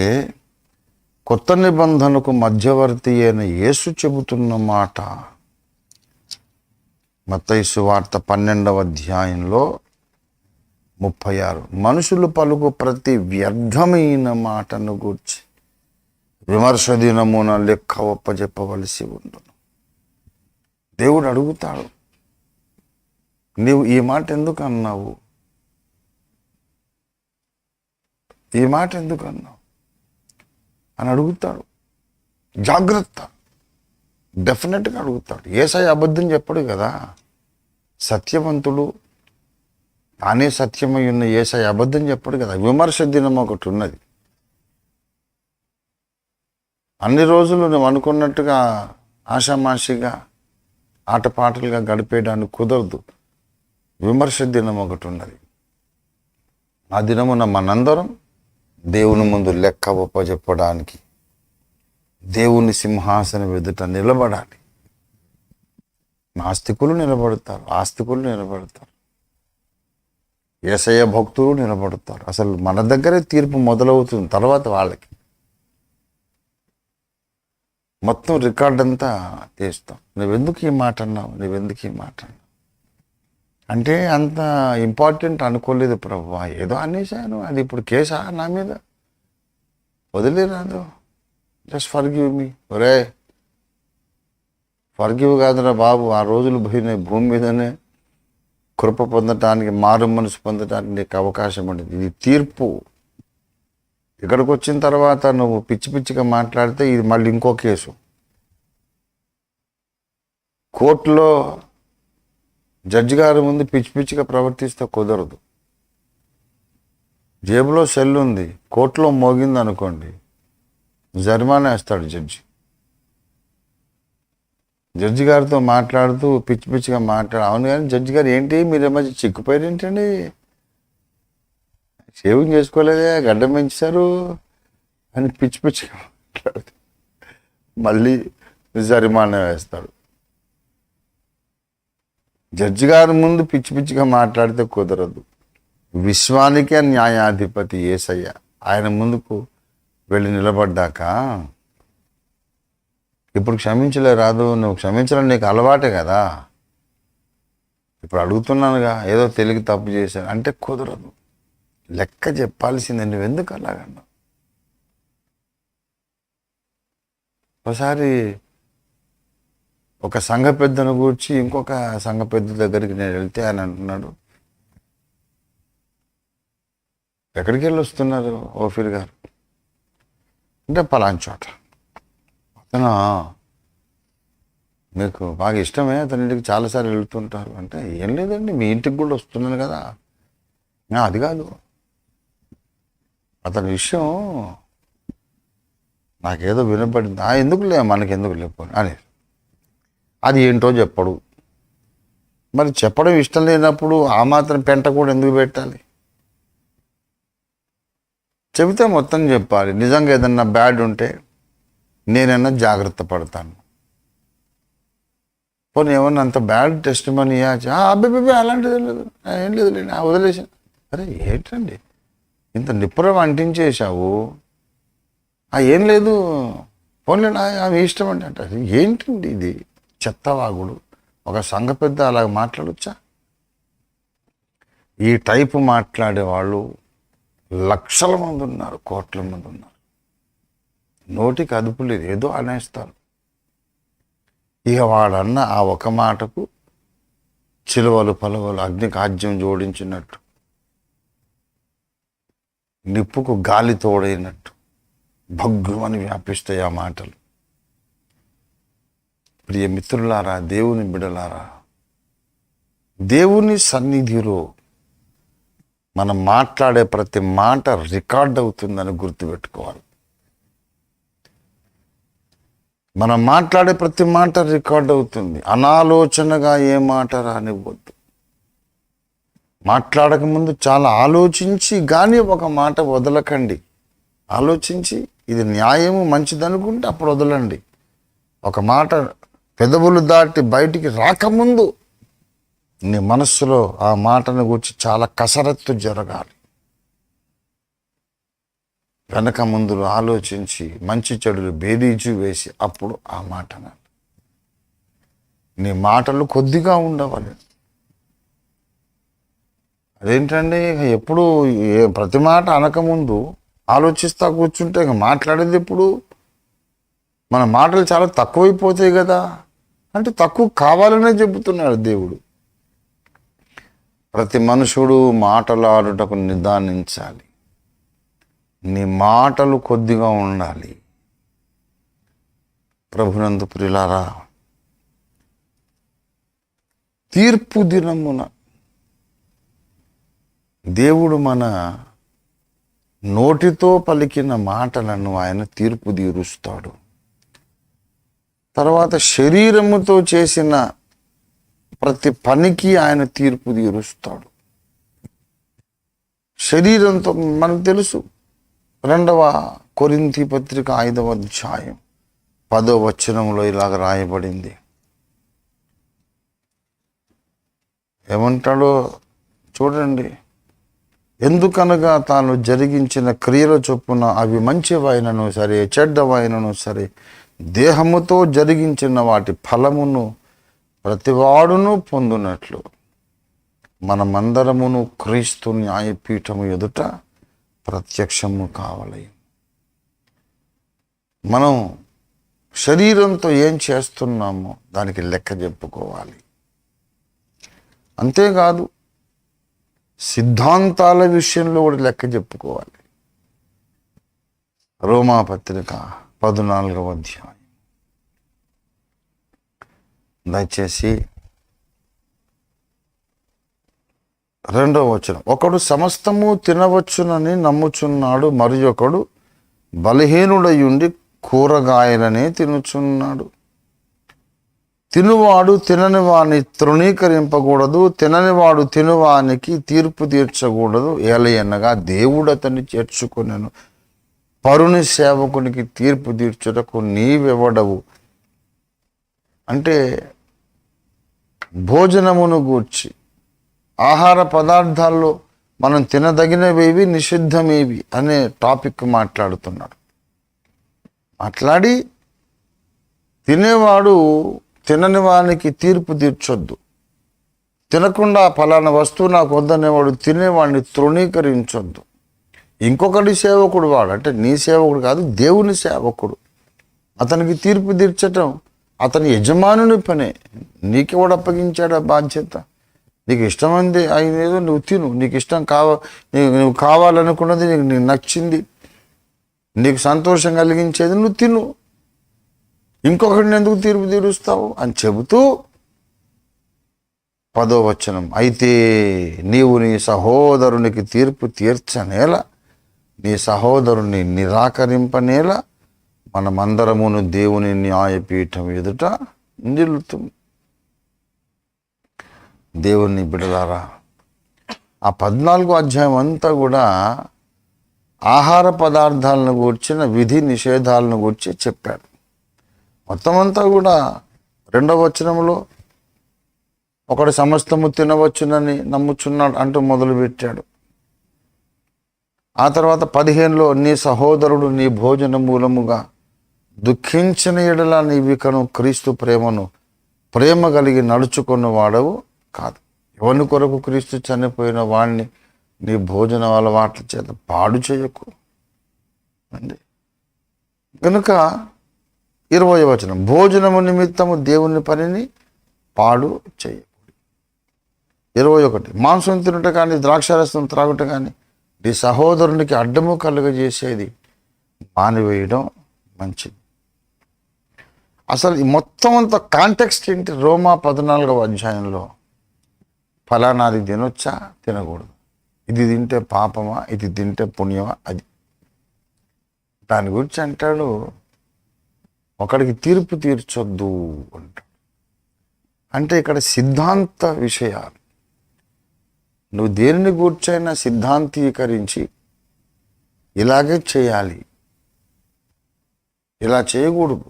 కొత్త నిబంధనకు మధ్యవర్తి అయిన యేసు చెబుతున్న మాట మత్తయి సువార్త 12వ అధ్యాయంలో 36, మనుషులు పలుకు ప్రతి వ్యర్థమైన మాటను గూర్చి విమర్శ దినమున లెక్క ఒప్పజెప్పవలసి ఉండును. దేవుడు అడుగుతాడు, నీవు ఈ మాట ఎందుకు అన్నావు, ఈ మాట ఎందుకు అన్నావు అని అడుగుతాడు. జాగ్రత్త, డెఫినెట్గా అడుగుతాడు. యేసయ్య అబద్ధం చెప్పడు కదా. సత్యవంతుడు, తానే సత్యమై ఉన్న యేసయ్య అబద్ధం చెప్పడు కదా. విమర్శ దినం ఒకటి ఉన్నది. అన్ని రోజులు నువ్వు అనుకున్నట్టుగా ఆషామాషిగా ఆటపాటలుగా గడిపేయడానికి కుదరదు. విమర్శ దినం ఒకటి ఉన్నది. ఆ దినమున మనందరం దేవుని ముందు లెక్క ఒప్పజెప్పడానికి దేవుని సింహాసనం ఎదుట నిలబడాలి. నాస్తికులు నిలబడతారు, ఆస్తికులు నిలబడతారు, యేసయ్య భక్తులు నిలబడతారు. అసలు మన దగ్గరే తీర్పు మొదలవుతుంది, తర్వాత వాళ్ళకి మొత్తం రికార్డ్ అంతా తీస్తాం. నువ్వెందుకు ఈ మాట అన్నావు, నువ్వెందుకు ఈ మాట అన్నావు అంటే అంత ఇంపార్టెంట్ అనుకోలేదు ప్రభువా, ఏదో అనేసాను, అది ఇప్పుడు కేసా నా మీద, వదిలేరాదు, జస్ట్ ఫర్గివ్ మీ. ఒరే ఫర్గివ్ కాదురా బాబు, ఆ రోజులు పోయినాయి. భూమి మీదనే కృప పొందటానికి, మారు మనసు పొందటానికి నీకు అవకాశం ఉండేది. ఇది తీర్పు. ఇక్కడికి వచ్చిన తర్వాత నువ్వు పిచ్చి పిచ్చిగా మాట్లాడితే ఇది మళ్ళీ ఇంకో కేసు. కోర్టులో జడ్జి గారి ముందు పిచ్చి పిచ్చిగా ప్రవర్తిస్తే కుదరదు. జేబులో సెల్ ఉంది, కోర్టులో మోగింది అనుకోండి, జరిమానా వేస్తాడు జడ్జి. జడ్జి గారితో మాట్లాడుతూ పిచ్చి పిచ్చిగా అవును కానీ జడ్జి గారు ఏంటి మీరు మధ్య చిక్కుపోయారు ఏంటండి, షేవింగ్ చేసుకోలేదే, గడ్డం పెంచారు అని పిచ్చి పిచ్చిగా మాట్లాడుతూ మళ్ళీ జరిమానా వేస్తాడు. జడ్జి గారి ముందు పిచ్చి పిచ్చిగా మాట్లాడితే కుదరదు. విశ్వానికే న్యాయాధిపతి యేసయ్య ఆయన ముందుకు వెళ్ళి నిలబడ్డాక, ఇప్పుడు క్షమించలే రాదు, నువ్వు క్షమించడం నీకు అలవాటే కదా, ఇప్పుడు అడుగుతున్నానుగా ఏదో తెలియక తప్పు చేశాను అంటే కుదరదు. లెక్క చెప్పాల్సిందే, నువ్వెందుకు అలాగన్నావు. ఒకసారి ఒక సంఘ పెద్దను కూర్చి ఇంకొక సంఘ పెద్ద దగ్గరికి నేను వెళ్తే ఆయన అంటున్నాడు, ఎక్కడికి వెళ్ళి వస్తున్నారు ఓఫీర్ గారు అంటే పలానా చోట. అతను మీకు బాగా ఇష్టమే, అతని ఇంటికి చాలాసార్లు వెళ్తుంటారు అంటే, ఏం లేదండి మీ ఇంటికి కూడా వస్తున్నాను కదా. అది కాదు, అతని విషయం నాకేదో వినపడింది. ఎందుకులే మనకెందుకు లేకపోయి అని. అది ఏంటో చెప్పడు. మరి చెప్పడం ఇష్టం లేనప్పుడు ఆ మాత్రం పెంట కూడా ఎందుకు పెట్టాలి. చెబితే మొత్తం చెప్పాలి. నిజంగా ఏదన్నా బ్యాడ్ ఉంటే నేనన్నా జాగ్రత్త పడతాను. పోనీ ఏమన్నా అంత బ్యాడ్ టెస్ట్ మనీ అబ్బాయి అలాంటిది లేదు, ఏం లేదు వదిలేసాను. అరే ఏంటండి ఇంత నిప్పురం అంటించేసావు, ఏం లేదు పోనీ ఆమె ఇష్టం అండి అంటే, ఏంటండి ఇది చెత్తవాగుడు. ఒక సంఘ పెద్ద అలాగ మాట్లాడొచ్చా? ఈ టైపు మాట్లాడే వాళ్ళు లక్షల మంది ఉన్నారు, కోట్ల మంది ఉన్నారు. నోటికి అదుపు లేదు, ఏదో అనేస్తారు. ఇక వాడన్న ఆ ఒక మాటకు చిలువలు పలువలు అగ్నికి ఆజ్యం జోడించినట్టు, నిప్పుకు గాలి తోడైనట్టు భగ్గుమని వ్యాపిస్తాయి ఆ మాటలు. ప్రియ మిత్రులారా, దేవుని బిడలారా, దేవుని సన్నిధిలో మనం మాట్లాడే ప్రతి మాట రికార్డ్ అవుతుందని గుర్తుపెట్టుకోవాలి. మనం మాట్లాడే ప్రతి మాట రికార్డ్ అవుతుంది. అనాలోచనగా ఏ మాట రానివ్వద్దు. మాట్లాడకముందు చాలా ఆలోచించి కానీ ఒక మాట వదలకండి. ఆలోచించి ఇది న్యాయము మంచిదనుకుంటే అప్పుడు వదలండి. ఒక మాట పెదవులు దాటి బయటికి రాకముందు నీ మనస్సులో ఆ మాటను గురించి చాలా కసరత్తు జరగాలి. వెనక ముందులు ఆలోచించి మంచి చెడులు బేరీజు వేసి అప్పుడు ఆ మాటను. నీ మాటలు కొద్దిగా ఉండవాలి. అదేంటండి ఎప్పుడు ప్రతి మాట అనకముందు ఆలోచిస్తా కూర్చుంటే ఇక మాట్లాడేది ఎప్పుడు? మన మాటలు చాలా తక్కువైపోతాయి కదా అంటే తక్కువ కావాలనే చెబుతున్నాడు దేవుడు. ప్రతి మనుషుడు మాటలాడుటకు నిదానించాలి. నీ మాటలు కొద్దిగా ఉండాలి. ప్రభునందు ప్రియులారా, తీర్పు దినమున దేవుడు మన నోటితో పలికిన మాటలను ఆయన తీర్పు తీరుస్తాడు. తర్వాత శరీరముతో చేసిన ప్రతి పనికి ఆయన తీర్పు తీరుస్తాడు. శరీరంతో మనకు తెలుసు. 2వ కొరింథీ పత్రిక 5వ అధ్యాయం 10వ వచనంలో ఇలాగ రాయబడింది. ఏమంటాడో చూడండి. ఎందుకనగా తాను జరిగించిన క్రియల చొప్పున అవి మంచివైనను సరే చెడ్డవైనను సరే దేహముతో జరిగించిన వాటి ఫలమును ప్రతివాడును పొందునట్లు మనమందరమును క్రీస్తు న్యాయపీఠము ఎదుట ప్రత్యక్షము కావాలి. మనం శరీరంతో ఏం చేస్తున్నామో దానికి లెక్క చెప్పుకోవాలి. అంతేకాదు సిద్ధాంతాల విషయంలో కూడా లెక్క చెప్పుకోవాలి. రోమాపత్రిక 14వ అధ్యాయం దయచేసి 2వ వచనం. ఒకడు సమస్తము తినవచ్చునని నమ్ముచున్నాడు, మరి ఒకడు బలహీనుడై ఉండి కూరగాయలనే తినుచున్నాడు. తినువాడు తినని వాని తృణీకరింపకూడదు, తిననివాడు తినువానికి తీర్పు తీర్చకూడదు. ఏలయనగా దేవుడు అతన్ని చేర్చుకొనెను. పరుని సేవకునికి తీర్పు తీర్చుటకు నీవెవడవు? అంటే భోజనమును గూర్చి, ఆహార పదార్థాల్లో మనం తినదగినవేవి, నిషిద్ధమేవి అనే టాపిక్ మాట్లాడుతున్నాడు. మాట్లాడి తినేవాడు తినని వానికి తీర్పు తీర్చొద్దు. తినకుండా ఫలానా వస్తువు నాకు వద్దనేవాడు తినేవాడిని తృణీకరించొద్దు. ఇంకొకటి సేవకుడు వాడు, అంటే నీ సేవకుడు కాదు, దేవుని సేవకుడు. అతనికి తీర్పు తీర్చటం అతని యజమానుని పనే. నీకెవడు అప్పగించాడు ఆ బాధ్యత? నీకు ఇష్టమైంది అయినేదో నువ్వు తిను. నీకు ఇష్టం నువ్వు కావాలనుకున్నది, నీకు నచ్చింది, నీకు సంతోషం కలిగించేది నువ్వు తిను. ఇంకొకటిని ఎందుకు తీర్పు తీరుస్తావు అని చెబుతూ 10వ వచనం, అయితే నీవు నీ సహోదరునికి తీర్పు తీర్చనేలా, నీ సహోదరుని నిరాకరింపనేలా, మనమందరమును దేవుని న్యాయపీఠం ఎదుట నిలుతుం. దేవుని బిడలారా, ఆ 14వ అధ్యాయం అంతా కూడా ఆహార పదార్థాలను గూర్చిన విధి నిషేధాలను గూర్చి చెప్పాడు. మొత్తం అంతా కూడా 2వ వచనంలో ఒకడు సమస్తము తినవచ్చునని నమ్ముచున్నాడు అంటూ మొదలుపెట్టాడు. ఆ తర్వాత 15లో నీ సహోదరుడు నీ భోజన మూలముగా దుఃఖించిన ఎడల నీవికను క్రీస్తు ప్రేమ కలిగి నడుచుకున్న వాడవు కాదు. ఎవరి కొరకు క్రీస్తు చనిపోయిన వాడిని నీ భోజన అలవాట్ల చేత పాడు చేయకు అండి. కనుక 20వ వచనం, భోజనము నిమిత్తము దేవుని పనిని పాడు చేయకూడదు. 21, మాంసం తినుట కానీ ద్రాక్షారసం త్రాగుట కానీ నీ సహోదరునికి అడ్డము కలుగజేసేది మానివేయడం మంచిది. అసలు ఈ మొత్తం అంత కాంటెక్స్ట్ ఏంటి? రోమా 14వ అధ్యాయంలో ఫలానాది తినొచ్చా, తినకూడదు, ఇది తింటే పాపమా, ఇది తింటే పుణ్యమా, అది దాని గురించి అంటాడు. ఒకడికి తీర్పు తీర్చొద్దు అంటాడు. అంటే ఇక్కడ సిద్ధాంత విషయాలు. నువ్వు దేనిని కూర్చైనా సిద్ధాంతీకరించి ఇలాగే చేయాలి, ఇలా చేయకూడదు,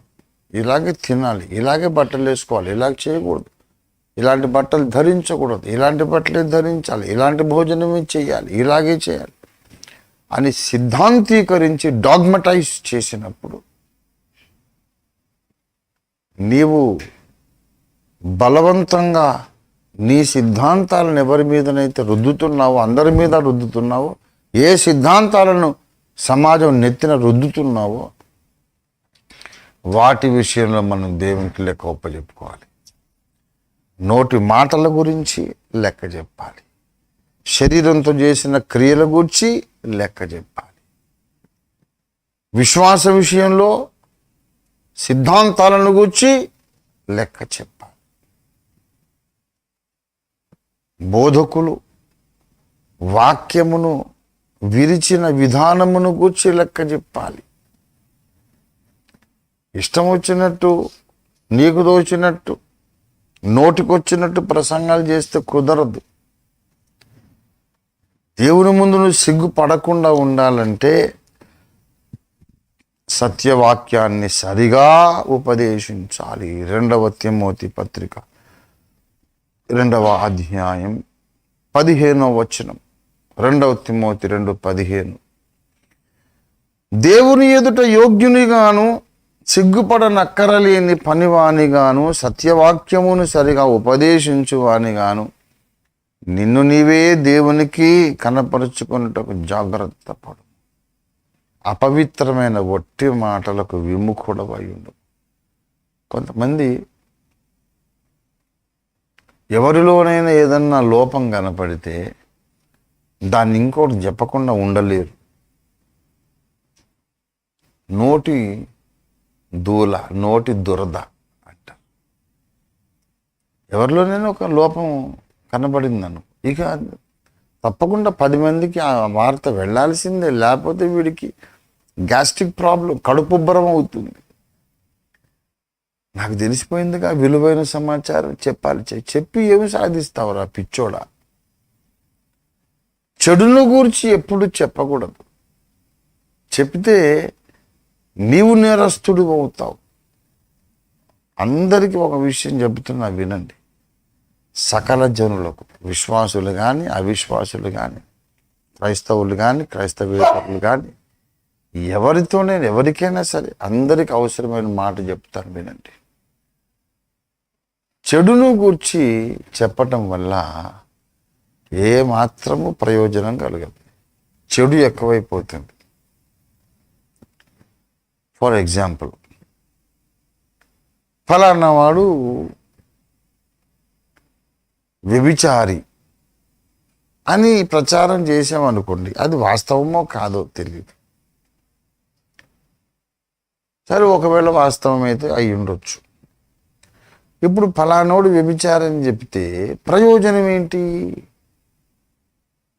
ఇలాగే తినాలి, ఇలాగే బట్టలు వేసుకోవాలి, ఇలాగ చేయకూడదు, ఇలాంటి బట్టలు ధరించకూడదు, ఇలాంటి బట్టలే ధరించాలి, ఇలాంటి భోజనమే చేయాలి, ఇలాగే చేయాలి అని సిద్ధాంతీకరించి డాగ్మటైజ్ చేసినప్పుడు నీవు బలవంతంగా నీ సిద్ధాంతాలను ఎవరి మీదనైతే రుద్దుతున్నావో, అందరి మీద రుద్దుతున్నావో, ఏ సిద్ధాంతాలను సమాజం నెత్తిన రుద్దుతున్నావో వాటి విషయంలో మనం దేవునికి లెక్క ఒప్పచెప్పుకోవాలి. నోటి మాటల గురించి లెక్క చెప్పాలి, శరీరంతో చేసిన క్రియల గురించి లెక్క చెప్పాలి, విశ్వాస విషయంలో సిద్ధాంతాలను గూర్చి లెక్క చెప్పాలి. బోధకులు వాక్యమును విరిచిన విధానమును గూర్చి లెక్క చెప్పాలి. ఇష్టం వచ్చినట్టు, నీకు దోచినట్టు, నోటికొచ్చినట్టు ప్రసంగాలు చేస్తే కుదరదు. దేవుని ముందు నువ్వు సిగ్గుపడకుండా ఉండాలంటే సత్యవాక్యాన్ని సరిగా ఉపదేశించాలి. 2వ తిమోతి పత్రిక 2వ అధ్యాయం 15వ వచనం. 2వ తిమోతి 2:15, దేవుని ఎదుట యోగ్యునిగాను సిగ్గుపడనక్కరలేని పనివానిగాను సత్యవాక్యమును సరిగా ఉపదేశించువానిగాను నిన్ను నీవే దేవునికి కనపరుచుకున్నటకు జాగ్రత్త పడు. అపవిత్రమైన ఒట్టి మాటలకు విముఖుడవై ఉండు. కొంతమంది ఎవరిలోనైనా ఏదన్నా లోపం కనపడితే దాన్ని ఇంకోటి చెప్పకుండా ఉండలేరు. నోటి దూల, నోటి దురద అంటారు. ఎవరిలోనైనా ఒక లోపం కనబడిందను, ఇక తప్పకుండా 10 మందికి ఆ వార్త వెళ్ళాల్సిందే. లేకపోతే వీడికి గ్యాస్ట్రిక్ ప్రాబ్లం, కడుపుబ్బరం అవుతుంది. నాకు తెలిసిపోయిందిగా విలువైన సమాచారం చెప్పాలి. చెప్పి ఏమి సాధిస్తావురా పిచ్చోడా? చెడును గూర్చి ఎప్పుడు చెప్పకూడదు. చెప్తే నీవు నేరస్తుడు అవుతావు. అందరికీ ఒక విషయం చెబుతున్నా, వినండి. సకల జనులకు, విశ్వాసులు కానీ అవిశ్వాసులు కానీ, క్రైస్తవులు కానీ క్రైస్తవేతరులు కానీ, ఎవరికైనా సరే అందరికి అవసరమైన మాట చెప్తాను, వినండి. చెడును గూర్చి చెప్పటం వల్ల ఏ మాత్రము ప్రయోజనం కలగదు. చెడు ఎక్కువైపోతుంది. ఫర్ ఎగ్జాంపుల్, ఫలానా వాడు వ్యభిచారి అని ప్రచారం చేసామనుకోండి, అది వాస్తవమో కాదో తెలియదు. సరే, ఒకవేళ వాస్తవం అయితే అయి ఉండొచ్చు. ఇప్పుడు ఫలానోడు వ్యభిచారం చెప్తే ప్రయోజనం ఏంటి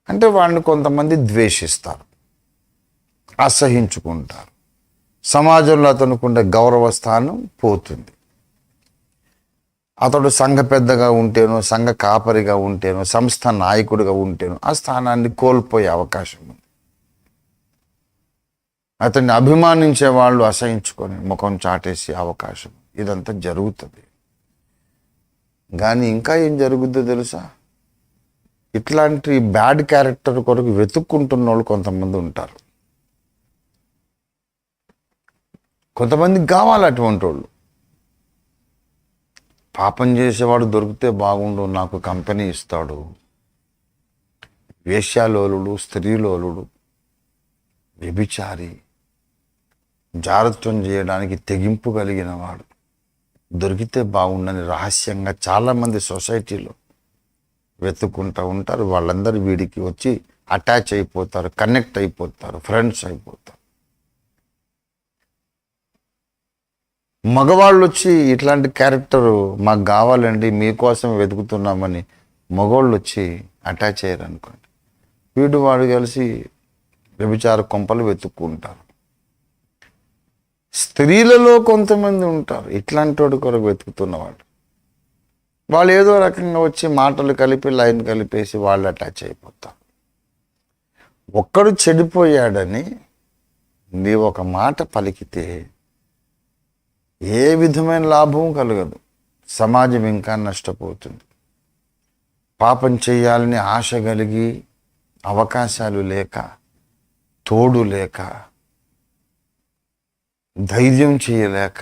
అంటే, వాడిని కొంతమంది ద్వేషిస్తారు, అసహించుకుంటారు. సమాజంలో అతనుకుండే గౌరవ స్థానం పోతుంది. అతడు సంఘ పెద్దగా ఉంటేనో, సంఘ కాపరిగా ఉంటేనో, సంస్థ నాయకుడిగా ఉంటేనో ఆ స్థానాన్ని కోల్పోయే అవకాశం ఉంది. అతన్ని అభిమానించే వాళ్ళు అసహించుకొని ముఖం చాటేసే అవకాశం, ఇదంతా జరుగుతుంది. కానీ ఇంకా ఏం జరుగుద్దో తెలుసా? ఇట్లాంటి బ్యాడ్ క్యారెక్టర్ కొరకు వెతుక్కుంటున్న వాళ్ళు కొంతమంది ఉంటారు. కొంతమందికి కావాలి అటువంటి వాళ్ళు. పాపం చేసేవాడు దొరికితే బాగుండు, నాకు కంపెనీ ఇస్తాడు. వేశ్యాలోలుడు, స్త్రీలోలుడు, వ్యభిచారి, జారత్వం చేయడానికి తెగింపు కలిగిన వాడు దొరికితే బాగుండని రహస్యంగా చాలామంది సొసైటీలో వెతుక్కుంటూ ఉంటారు. వాళ్ళందరూ వీడికి వచ్చి అటాచ్ అయిపోతారు, కనెక్ట్ అయిపోతారు, ఫ్రెండ్స్ అయిపోతారు. మగవాళ్ళు వచ్చి ఇట్లాంటి క్యారెక్టరు మాకు కావాలండి, మీకోసం వెతుకుతున్నామని మగవాళ్ళు వచ్చి అటాచ్ అయ్యారు అనుకోండి, వీడు వాడు కలిసి వ్యభిచార కొంపలు వెతుక్కుంటారు. స్త్రీలలో కొంతమంది ఉంటారు ఇట్లాంటి వాడు కొరకు వెతుకుతున్నవాడు. వాళ్ళు ఏదో రకంగా వచ్చి మాటలు కలిపి లైన్ కలిపేసి వాళ్ళు అటాచ్ అయిపోతారు. ఒక్కడు చెడిపోయాడని నీ ఒక మాట పలికితే ఏ విధమైన లాభం కలగదు. సమాజం ఇంకా నష్టపోతుంది. పాపం చేయాలని ఆశ కలిగి అవకాశాలు లేక, తోడు లేక, ధైర్యం చేయలేక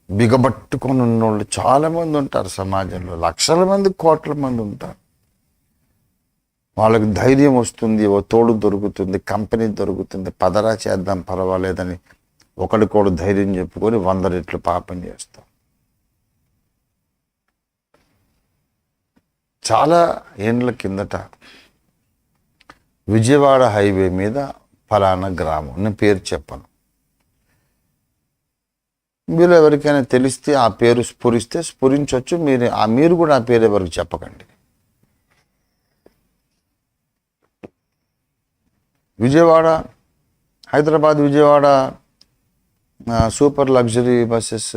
బిగబట్టుకొని ఉన్నోళ్ళు చాలామంది ఉంటారు సమాజంలో. లక్షల మంది, కోట్ల మంది ఉంటారు. వాళ్ళకి ధైర్యం వస్తుంది, ఓ తోడు దొరుకుతుంది, కంపెనీ దొరుకుతుంది, పదరా చేద్దాం పర్వాలేదని ఒకడికోడు ధైర్యం చెప్పుకొని 100 రెట్లు పాపం చేస్తాం. చాలా ఏండ్ల కిందట విజయవాడ హైవే మీద ఫలానా గ్రామం, నేను పేరు చెప్పను, మీరు ఎవరికైనా తెలిస్తే ఆ పేరు స్ఫురిస్తే స్ఫురించవచ్చు. మీరు కూడా ఆ పేరు ఎవరికి చెప్పకండి. Vijayawada, Hyderabad Vijayawada super luxury buses,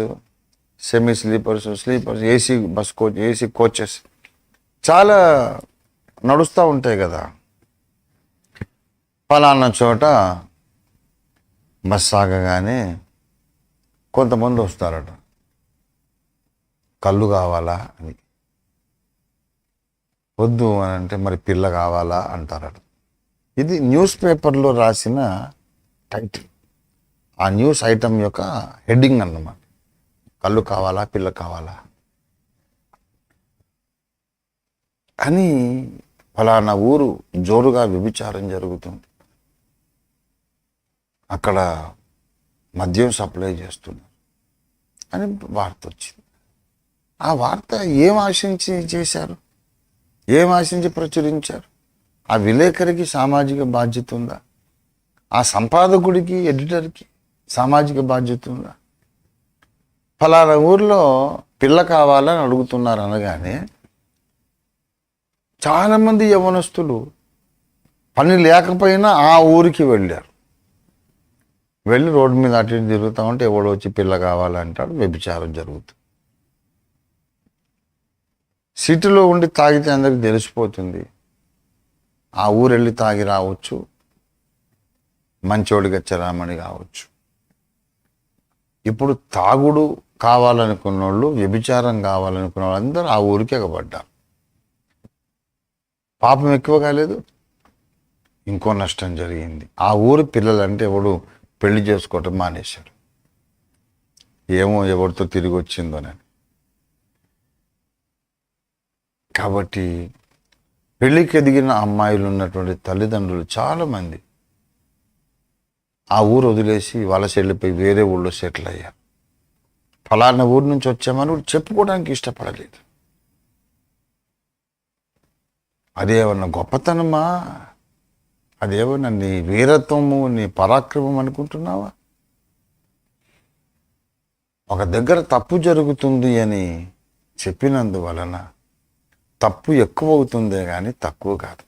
semi sleepers, AC bus coach, AC coaches చాలా నడుస్తూ ఉంటాయి కదా. ఫలానా చోట బస్ ఆగగానే కొంతమంది వస్తారట, కళ్ళు కావాలా అని. వద్దు అని అంటే మరి పిల్ల కావాలా అంటారట. ఇది న్యూస్ పేపర్లో రాసిన టైటిల్, ఆ న్యూస్ ఐటమ్ యొక్క హెడ్డింగ్ అన్నమాట. కళ్ళు కావాలా, పిల్ల కావాలా అని. ఫలానా ఊరు జోరుగా వ్యభిచారం జరుగుతుంది, అక్కడ మద్యం సప్లై చేస్తున్నారు అని వార్త వచ్చింది. ఆ వార్త ఏం ఆశించి చేశారు, ఏం ఆశించి ప్రచురించారు? ఆ విలేకరికి సామాజిక బాధ్యత ఉందా? ఆ సంపాదకుడికి, ఎడిటర్కి సామాజిక బాధ్యత ఉందా? ఫలానా ఊర్లో పిల్ల కావాలని అడుగుతున్నారు అనగానే చాలామంది యవ్వనస్తులు పని లేకపోయినా ఆ ఊరికి వెళ్ళారు. వెళ్ళి రోడ్డు మీద అటు ఇటు తిరుగుతూ ఉంటే ఎవడో వచ్చి పిల్ల కావాలంటాడు, వ్యభిచారం జరుగుతుంది. సిటీలో ఉండి తాగితే అందరికి తెలిసిపోతుంది, ఆ ఊరు వెళ్ళి తాగి రావచ్చు, మంచోడిగా చలామణి కావచ్చు. ఇప్పుడు తాగుడు కావాలనుకున్న వాళ్ళు, వ్యభిచారం కావాలనుకున్న వాళ్ళు అందరూ ఆ ఊరికి ఎగబడ్డారు. పాపం ఎక్కువ కాలేదు, ఇంకో నష్టం జరిగింది. ఆ ఊరి పిల్లలంటే ఎవడు పెళ్లి చేసుకోవటం మానేశాడు, ఏమో ఎవరితో తిరిగి వచ్చిందోనని. కాబట్టి పెళ్లికి ఎదిగిన అమ్మాయిలు ఉన్నటువంటి తల్లిదండ్రులు చాలామంది ఆ ఊరు వదిలేసి వలస వెళ్ళిపోయి వేరే ఊళ్ళో సెటిల్ అయ్యారు. ఫలానా ఊరు నుంచి వచ్చామని చెప్పుకోవడానికి ఇష్టపడలేదు. అదేమన్నా గొప్పతనమా? అదేమన్నా నీ వీరత్వము, నీ పరాక్రమం అనుకుంటున్నావా? ఒక దగ్గర తప్పు జరుగుతుంది అని చెప్పినందువలన తప్పు ఎక్కువ అవుతుందే కానీ తక్కువ కాదు.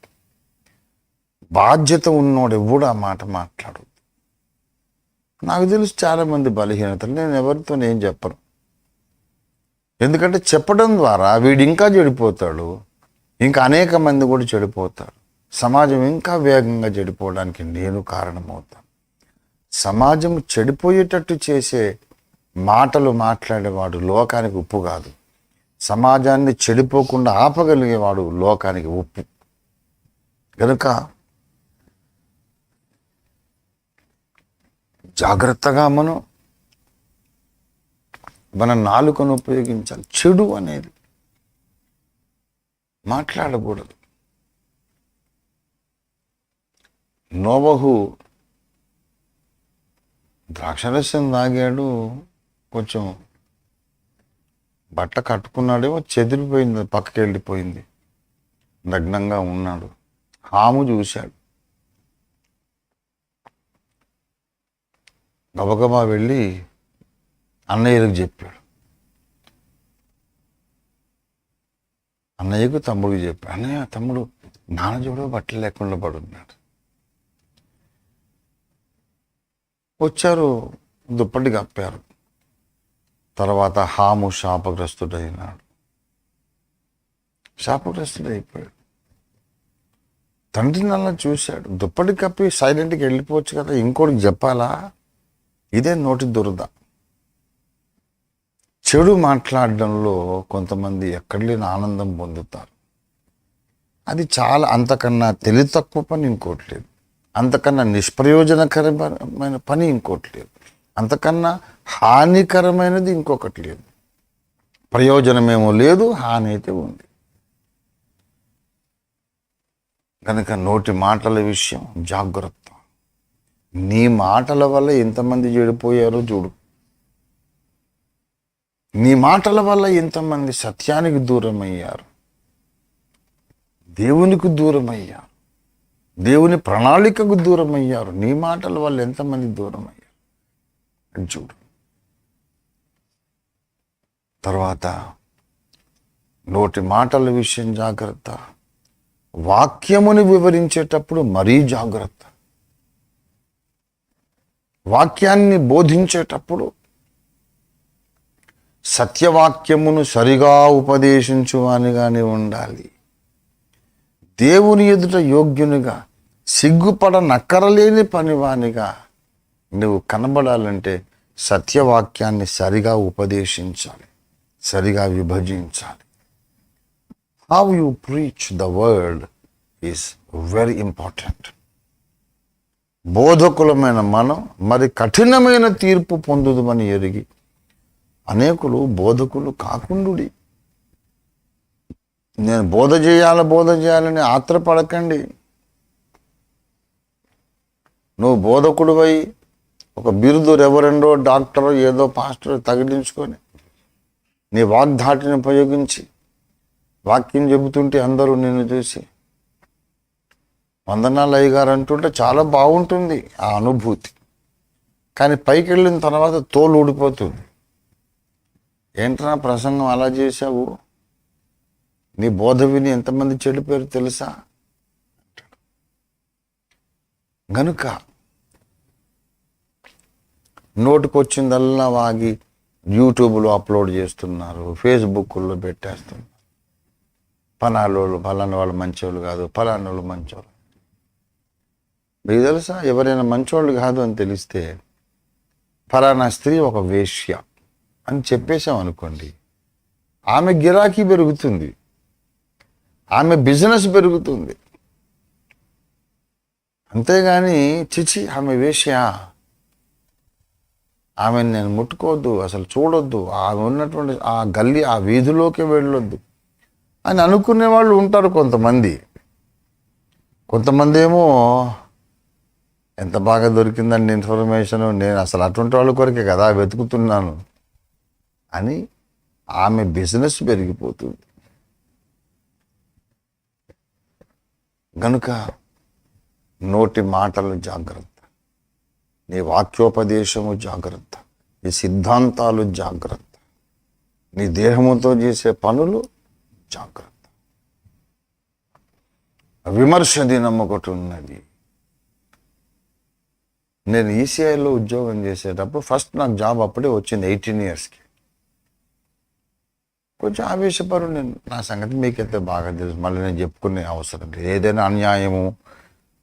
బాధ్యత ఉన్నోడు ఎవడు ఆ మాట మాట్లాడు. నాకు తెలుసు చాలామంది బలహీనతలు, నేను ఎవరితో నేను చెప్పను. ఎందుకంటే చెప్పడం ద్వారా వీడు ఇంకా చెడిపోతాడు, ఇంకా అనేక మంది కూడా చెడిపోతారు. సమాజం ఇంకా వేగంగా చెడిపోవడానికి నేను కారణమవుతాను. సమాజం చెడిపోయేటట్టు చేసే మాటలు మాట్లాడేవాడు లోకానికి ఉప్పు కాదు, సమాజాన్ని చెడిపోకుండా ఆపగలిగేవాడు లోకానికి ఉప్పు. కనుక జాగ్రత్తగా మన నాలుకను ఉపయోగించాలి. చెడు అనేది మాట్లాడకూడదు. నోవహు ద్రాక్షరసం తాగాడు, కొంచెం బట్ట కట్టుకున్నాడేమో చెదిరిపోయింది, పక్కకి వెళ్ళిపోయింది, నగ్నంగా ఉన్నాడు. హాము చూశాడు, గబగబా వెళ్ళి అన్నయ్యలకు చెప్పాడు. అన్నయ్యకు తమ్ముడికి చెప్పాడు, అన్నయ్య తమ్ముడు నాన్న చూడ బట్టలు లేకుండా పడున్నాడు. వచ్చారు, దుప్పటి కప్పారు. తర్వాత హాము శాపగ్రస్తుడైనాడు, శాపగ్రస్తుడైపోయాడు. తండ్రిని అలా చూశాడు, దుప్పటి కప్పి సైలెంట్గా వెళ్ళిపోవచ్చు కదా, ఇంకోటికి చెప్పాలా? ఇదే నోటి దురద. చెడు మాట్లాడడంలో కొంతమంది ఎక్కడ లేని ఆనందం పొందుతారు. అది చాలా, అంతకన్నా తెలివి తక్కువ పని ఇంకోటి లేదు, అంతకన్నా నిష్ప్రయోజనకరమైన పని ఇంకోటి లేదు, అంతకన్నా హానికరమైనది ఇంకొకటి లేదు. ప్రయోజనమేమో లేదు, హాని అయితే ఉంది. కనుక నోటి మాటల విషయం జాగ్రత్త. నీ మాటల వల్ల ఎంతమంది చెడిపోయారో చూడు. నీ మాటల వల్ల ఎంతమంది సత్యానికి దూరం అయ్యారు, దేవునికి దూరం అయ్యారు, దేవుని ప్రణాళికకు దూరం అయ్యారు. నీ మాటల వల్ల ఎంతమంది దూరం అయ్యారు అని చూడు. తర్వాత నోటి మాటల విషయం జాగ్రత్త. వాక్యముని వివరించేటప్పుడు మరీ జాగ్రత్త. వాక్యాన్ని బోధించేటప్పుడు సత్యవాక్యమును సరిగా ఉపదేశించు అనిగానే ఉండాలి. దేవుని ఎదుట యోగ్యునిగా, సిగ్గుపడనక్కరలేని పనివానిగా నువ్వు కనబడాలంటే సత్యవాక్యాన్ని సరిగా ఉపదేశించాలి, సరిగా విభజించాలి. How you preach the word is very important. బోధకులమైన మనం మరి కఠినమైన తీర్పు పొందుదమని ఎరిగి అనేకులు బోధకులు కాకుండుడి. నేను బోధ చేయాలని ఆత్రపడకండి. నువ్వు బోధకుడివై ఒక బిరుదు, రెవరెండో, డాక్టరో, ఏదో పాస్టరో తగిలించుకొని నీ వాగ్ధాటిని ఉపయోగించి వాక్యం చెబుతుంటే అందరూ నిన్ను చూసి వందనాలు అయ్యగారు అంటుంటే చాలా బాగుంటుంది ఆ అనుభూతి. కానీ పైకి వెళ్ళిన తర్వాత తోలు ఊడిపోతుంది. ఏంట్రా ప్రసంగం అలా చేశావు, నీ బోధ విని ఎంతమంది చెడిపోయారు తెలుసా అంటాడు. గనుక నోటికొచ్చిందల్లా వాగి యూట్యూబ్లో అప్లోడ్ చేస్తున్నారు, ఫేస్బుక్లో పెట్టేస్తున్నారు. ఫలానా వాళ్ళు మంచోళ్ళు కాదు, ఫలానా వాళ్ళు మంచోళ్ళు. మీకు తెలుసా, ఎవరైనా మంచోళ్ళు కాదు అని తెలిస్తే ఫలానా స్త్రీ ఒక వేశ్య అని చెప్పేశాం అనుకోండి, ఆమె గిరాకీ పెరుగుతుంది, ఆమె బిజినెస్ పెరుగుతుంది. అంతేగాని చిచి ఆమె వేశ్య, ఆమెను నేను ముట్టుకోవద్దు, అసలు చూడొద్దు, ఆమె ఉన్నటువంటి ఆ గల్లీ ఆ వీధిలోకి వెళ్ళొద్దు అని అనుకునే వాళ్ళు ఉంటారు కొంతమంది. కొంతమంది ఏమో ఎంత బాగా దొరికిందండి ఇన్ఫర్మేషన్, నేను అసలు అటువంటి వాళ్ళ కొరకే కదా వెతుకుతున్నాను అని ఆమె బిజినెస్ పెరిగిపోతుంది. గనుక నోటి మాటలు జాగ్రత్త, నీ వాక్యోపదేశము జాగ్రత్త, నీ సిద్ధాంతాలు జాగ్రత్త, నీ దేహముతో చేసే పనులు జాగ్రత్త. విమర్శ దినం ఒకటి ఉన్నది. నేను ఈసీఐలో ఉద్యోగం చేసేటప్పుడు ఫస్ట్ నాకు జాబ్ అప్పుడే వచ్చింది 18 yearsకి. కొంచెం ఆవేశపరు నేను, నా సంగతి మీకైతే బాగా తెలుసు, మళ్ళీ నేను చెప్పుకునే అవసరం లేదు. ఏదైనా అన్యాయము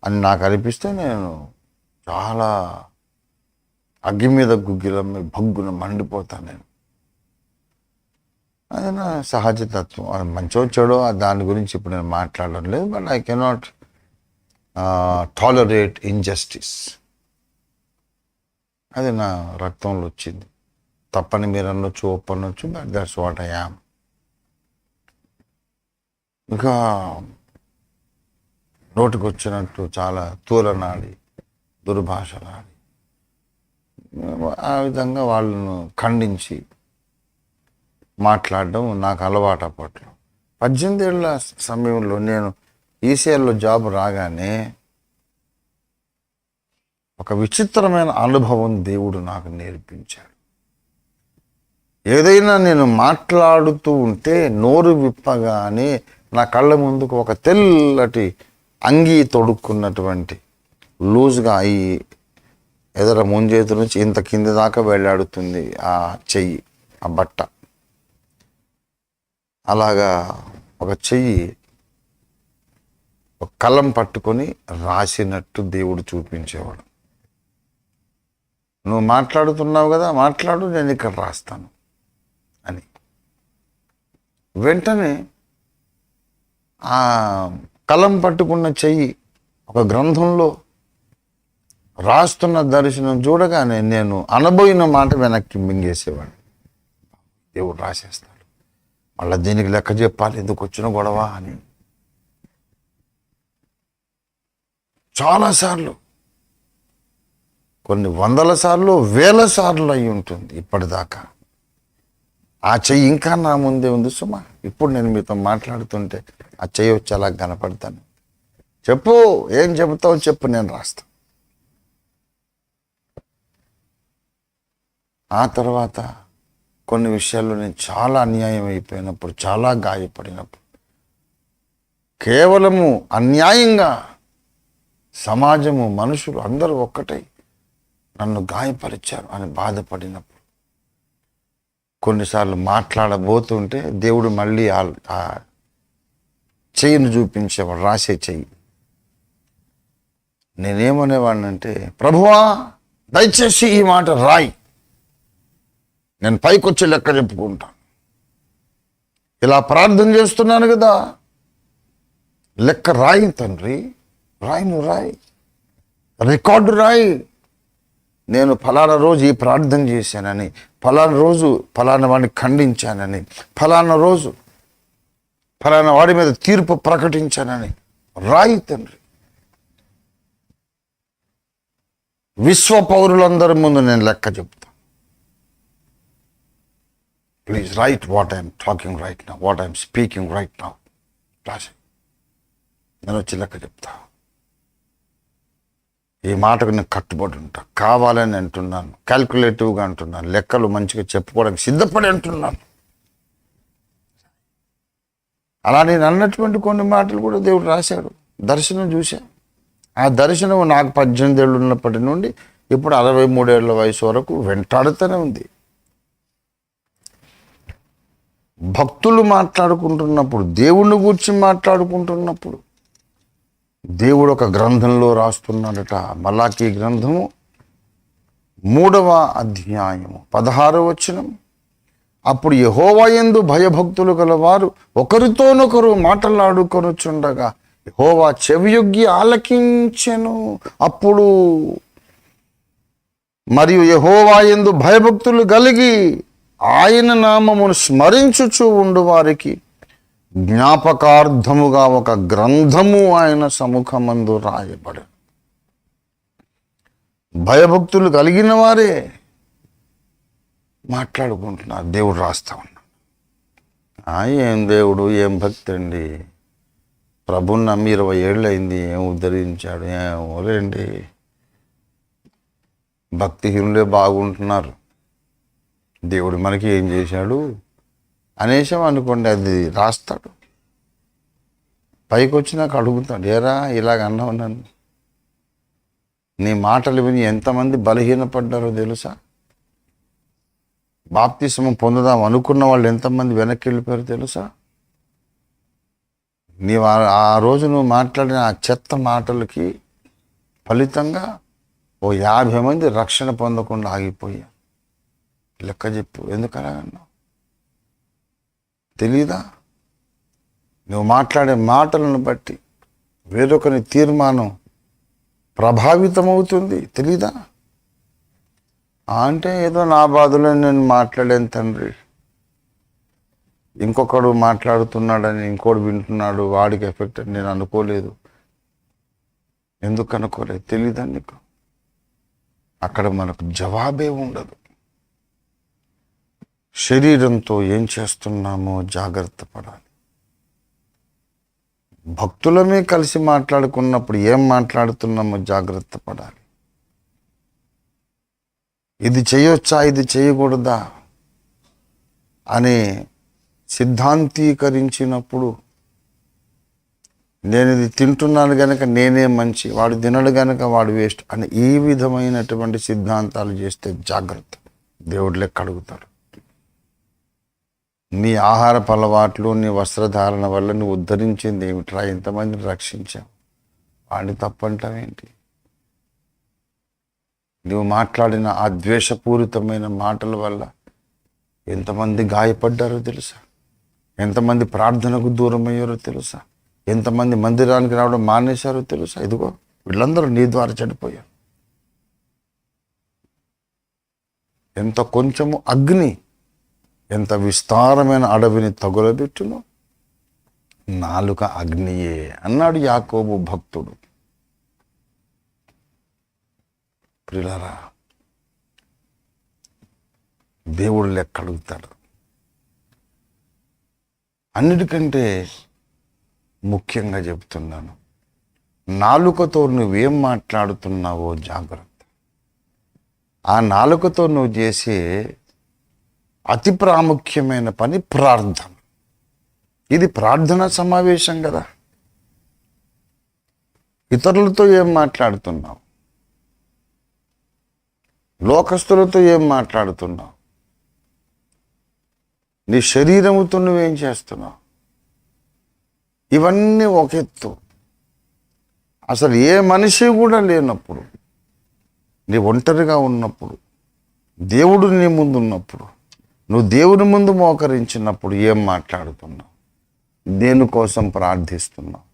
అని నాకు అనిపిస్తే నేను చాలా అగ్గి మీద గుగ్గిలం భగ్గున మండిపోతాను నేను. అది నా సహజతత్వం. అది మంచో చెడో దాని గురించి ఇప్పుడు నేను మాట్లాడడం లేదు. But I cannot tolerate injustice. అది నా రక్తంలో వచ్చింది. తప్పని మీరు అనొచ్చు, ఒప్పనొచ్చు, but that's what I am. ఇంకా నోటికి వచ్చినట్టు చాలా తూలనాడి, దుర్భాషలాడి, ఆ విధంగా వాళ్ళను ఖండించి మాట్లాడడం నాకు అలవాటు. అప్పట్లో 18 ఏళ్ళ సమయంలో నేను ఈసీఐలో జాబ్ రాగానే ఒక విచిత్రమైన అనుభవం దేవుడు నాకు నేర్పించాడు. ఏదైనా నేను మాట్లాడుతూ ఉంటే నోరు విప్పగానే నా కళ్ళ ముందుకు ఒక తెల్లటి అంగీ తొడుక్కున్నటువంటి లూజ్గా అయ్యి ఎదర ముంజేతు నుంచి ఇంత కింది దాకా వెళ్ళాడుతుంది ఆ చెయ్యి, ఆ బట్ట. అలాగా ఒక చెయ్యి ఒక కలం పట్టుకొని రాసినట్టు దేవుడు చూపించేవాడు. నువ్వు మాట్లాడుతున్నావు కదా, మాట్లాడు, నేను ఇక్కడ రాస్తాను అని. వెంటనే ఆ కలం పట్టుకున్న చెయ్యి ఒక గ్రంథంలో రాస్తున్న దర్శనం చూడగానే నేను అనబోయిన మాట వెనక్కి మింగేసేవాడు. దేవుడు రాసేస్తాడు, మళ్ళీ దీనికి లెక్క చెప్పాలి, ఎందుకు వచ్చిన గొడవ అని. చాలాసార్లు, కొన్ని 100 సార్లు 1000 సార్లు అయి ఉంటుంది ఇప్పటిదాకా. ఆ చెయ్యి ఇంకా నా ముందే ఉంది సుమా. ఇప్పుడు నేను మీతో మాట్లాడుతుంటే ఆ చెయ్యి వచ్చి అలా కనపడతాను. చెప్పు, ఏం చెబుతావు చెప్పు, నేను రాస్తాను. ఆ తర్వాత కొన్ని విషయాల్లో నేను చాలా అన్యాయం అయిపోయినప్పుడు, చాలా గాయపడినప్పుడు, కేవలము అన్యాయంగా సమాజము, మనుషులు అందరూ ఒక్కటై నన్ను గాయపరిచారు అని బాధపడినప్పుడు, కొన్నిసార్లు మాట్లాడబోతుంటే దేవుడు మళ్ళీ ఆ చెయ్యిని చూపించేవాడు, రాసే చెయ్యి. నేనేమనేవాడినంటే, ప్రభువా దయచేసి ఈ మాట రాయి, నేను పైకొచ్చి లెక్క చెప్పుకుంటాను. ఇలా ప్రార్థన చేస్తున్నాను కదా, లెక్క రాయి తండ్రి, రాయి, నువ్వు రాయి, రికార్డు రాయి. నేను ఫలానా రోజు ఈ ప్రార్థన చేశానని, ఫలానా రోజు ఫలానా వాడిని ఖండించానని, ఫలానా రోజు ఫలానా వాడి మీద తీర్పు ప్రకటించానని రాయి తండ్రి. విశ్వ పౌరులందరి ముందు నేను లెక్క చెప్తా. Please right what I'm talking right now, what I'm speaking right now. రాసి నేను వచ్చి లెక్క చెప్తా. ఈ మాటకు నేను కట్టుబడి ఉంటా. కావాలని అంటున్నాను, క్యాల్కులేటివ్గా అంటున్నాను, లెక్కలు మంచిగా చెప్పుకోవడానికి సిద్ధపడి అంటున్నాను. అలా నేను అన్నటువంటి కొన్ని మాటలు కూడా దేవుడు రాశాడు. దర్శనం చూశా. ఆ దర్శనం నాకు 18 ఏళ్ళు ఉన్నప్పటి నుండి ఇప్పుడు 63 ఏళ్ల వయసు వరకు వెంటాడుతూనే ఉంది. భక్తులు మాట్లాడుకుంటున్నప్పుడు, దేవుణ్ణి గూర్చి మాట్లాడుకుంటున్నప్పుడు దేవుడు ఒక గ్రంథంలో రాస్తున్నాడట. మలాకీ గ్రంథము 3వ అధ్యాయము 16వ వచనం. అప్పుడు యెహోవా యందు భయభక్తులు గలవారు ఒకరితోనొకరు మాటలాడుకొనుచుండగా యెహోవా చెవియొగ్గి ఆలకించెను. అప్పుడు మరియు యెహోవా యందు భయభక్తులు కలిగి ఆయన నామమును స్మరించుచు ఉండు వారికి జ్ఞాపకార్థముగా ఒక గ్రంథము ఆయన సముఖమందు రాయబడి. భయభక్తులు కలిగిన వారే మాట్లాడుకుంటున్నారు, దేవుడు రాస్తా ఉన్నాడు. ఏం దేవుడు, ఏం భక్తి అండి, ప్రభుని నమ్మి 20 ఏళ్ళు అయింది, ఏం ఉద్ధరించాడు, ఏమోలేండి, భక్తిహీనులే బాగుంటున్నారు, దేవుడు మనకి ఏం చేశాడు అనేసాం అనుకోండి, అది రాస్తాడు. పైకి వచ్చినాక అడుగుతాడు, ఏరా ఇలాగ అన్నావు నన్ను, నీ మాటలు విని ఎంతమంది బలహీనపడ్డారో తెలుసా? బాప్తిస్మం పొందుదాం అనుకున్న వాళ్ళు ఎంతమంది వెనక్కి వెళ్ళిపోయారో తెలుసా? నీవు ఆ రోజు నువ్వు మాట్లాడిన ఆ చెత్త మాటలకి ఫలితంగా 50 మంది రక్షణ పొందకుండా ఆగిపోయా. లెక్క చెప్పు, ఎందుకలాగన్నావు? తెలీదా? నువ్వు మాట్లాడే మాటలను బట్టి వేరొకరి తీర్మానం ప్రభావితమవుతుంది, తెలీదా? అంటే ఏదో నా బాధలో నేను మాట్లాడాను తండ్రి, ఇంకొకడు మాట్లాడుతున్నాడని ఇంకోటి వింటున్నాడు, వాడికి ఎఫెక్ట్ అని నేను అనుకోలేదు. ఎందుకు అనుకోలేదు? తెలీదా నీకు? అక్కడ మనకు జవాబే ఉండదు. శరీరంతో ఏం చేస్తున్నామో జాగ్రత్త పడాలి. భక్తులమే కలిసి మాట్లాడుకున్నప్పుడు ఏం మాట్లాడుతున్నామో జాగ్రత్త పడాలి. ఇది చేయొచ్చా, ఇది చేయకూడదా అని సిద్ధాంతీకరించినప్పుడు, నేను ఇది తింటున్నాను గనక నేనే మంచి, వాడు తినడు గనక వాడు వేస్ట్ అని ఈ విధమైనటువంటి సిద్ధాంతాలు చేస్తే జాగ్రత్త, దేవుడు లెక్క అడుగుతాడు. నీ ఆహారపు అలవాట్లు, నీ వస్త్రధారణ వల్ల నువ్వు ఉద్ధరించింది ఏమిట్రా? ఎంతమందిని రక్షించావు? వాడిని తప్పంటావేంటి? నువ్వు మాట్లాడిన ఆ ద్వేషపూరితమైన మాటల వల్ల ఎంతమంది గాయపడ్డారో తెలుసా? ఎంతమంది ప్రార్థనకు దూరం అయ్యారో తెలుసా? ఎంతమంది మందిరానికి రావడం మానేశారో తెలుసా? ఇదిగో వీళ్ళందరూ నీ ద్వారా చెడిపోయారు. ఎంత కొంచెము అగ్ని ఎంత విస్తారమైన అడవిని తగులబెట్టును, నాలుక అగ్నియే అన్నాడు యాకోబు భక్తుడు. ప్రియులారా, దేవుడు లెక్క అడుగుతాడు. అన్నిటికంటే ముఖ్యంగా చెప్తున్నాను, నాలుకతో నువ్వేం మాట్లాడుతున్నావో జాగ్రత్త. ఆ నాలుకతో నువ్వు చేసే అతి ప్రాముఖ్యమైన పని ప్రార్థన. ఇది ప్రార్థనా సమావేశం కదా. ఇతరులతో ఏం మాట్లాడుతున్నావు? లోకస్తులతో ఏం మాట్లాడుతున్నావు? నీ శరీరముతో నువ్వేం చేస్తున్నావు? ఇవన్నీ ఒక ఎత్తు. అసలు ఏ మనిషి కూడా లేనప్పుడు, నీ ఒంటరిగా ఉన్నప్పుడు, దేవుడు నీ ముందు ఉన్నప్పుడు, నువ్వు దేవుని ముందు మోకరించినప్పుడు ఏం మాట్లాడుతున్నావు? దేనికోసం ప్రార్థిస్తున్నావు?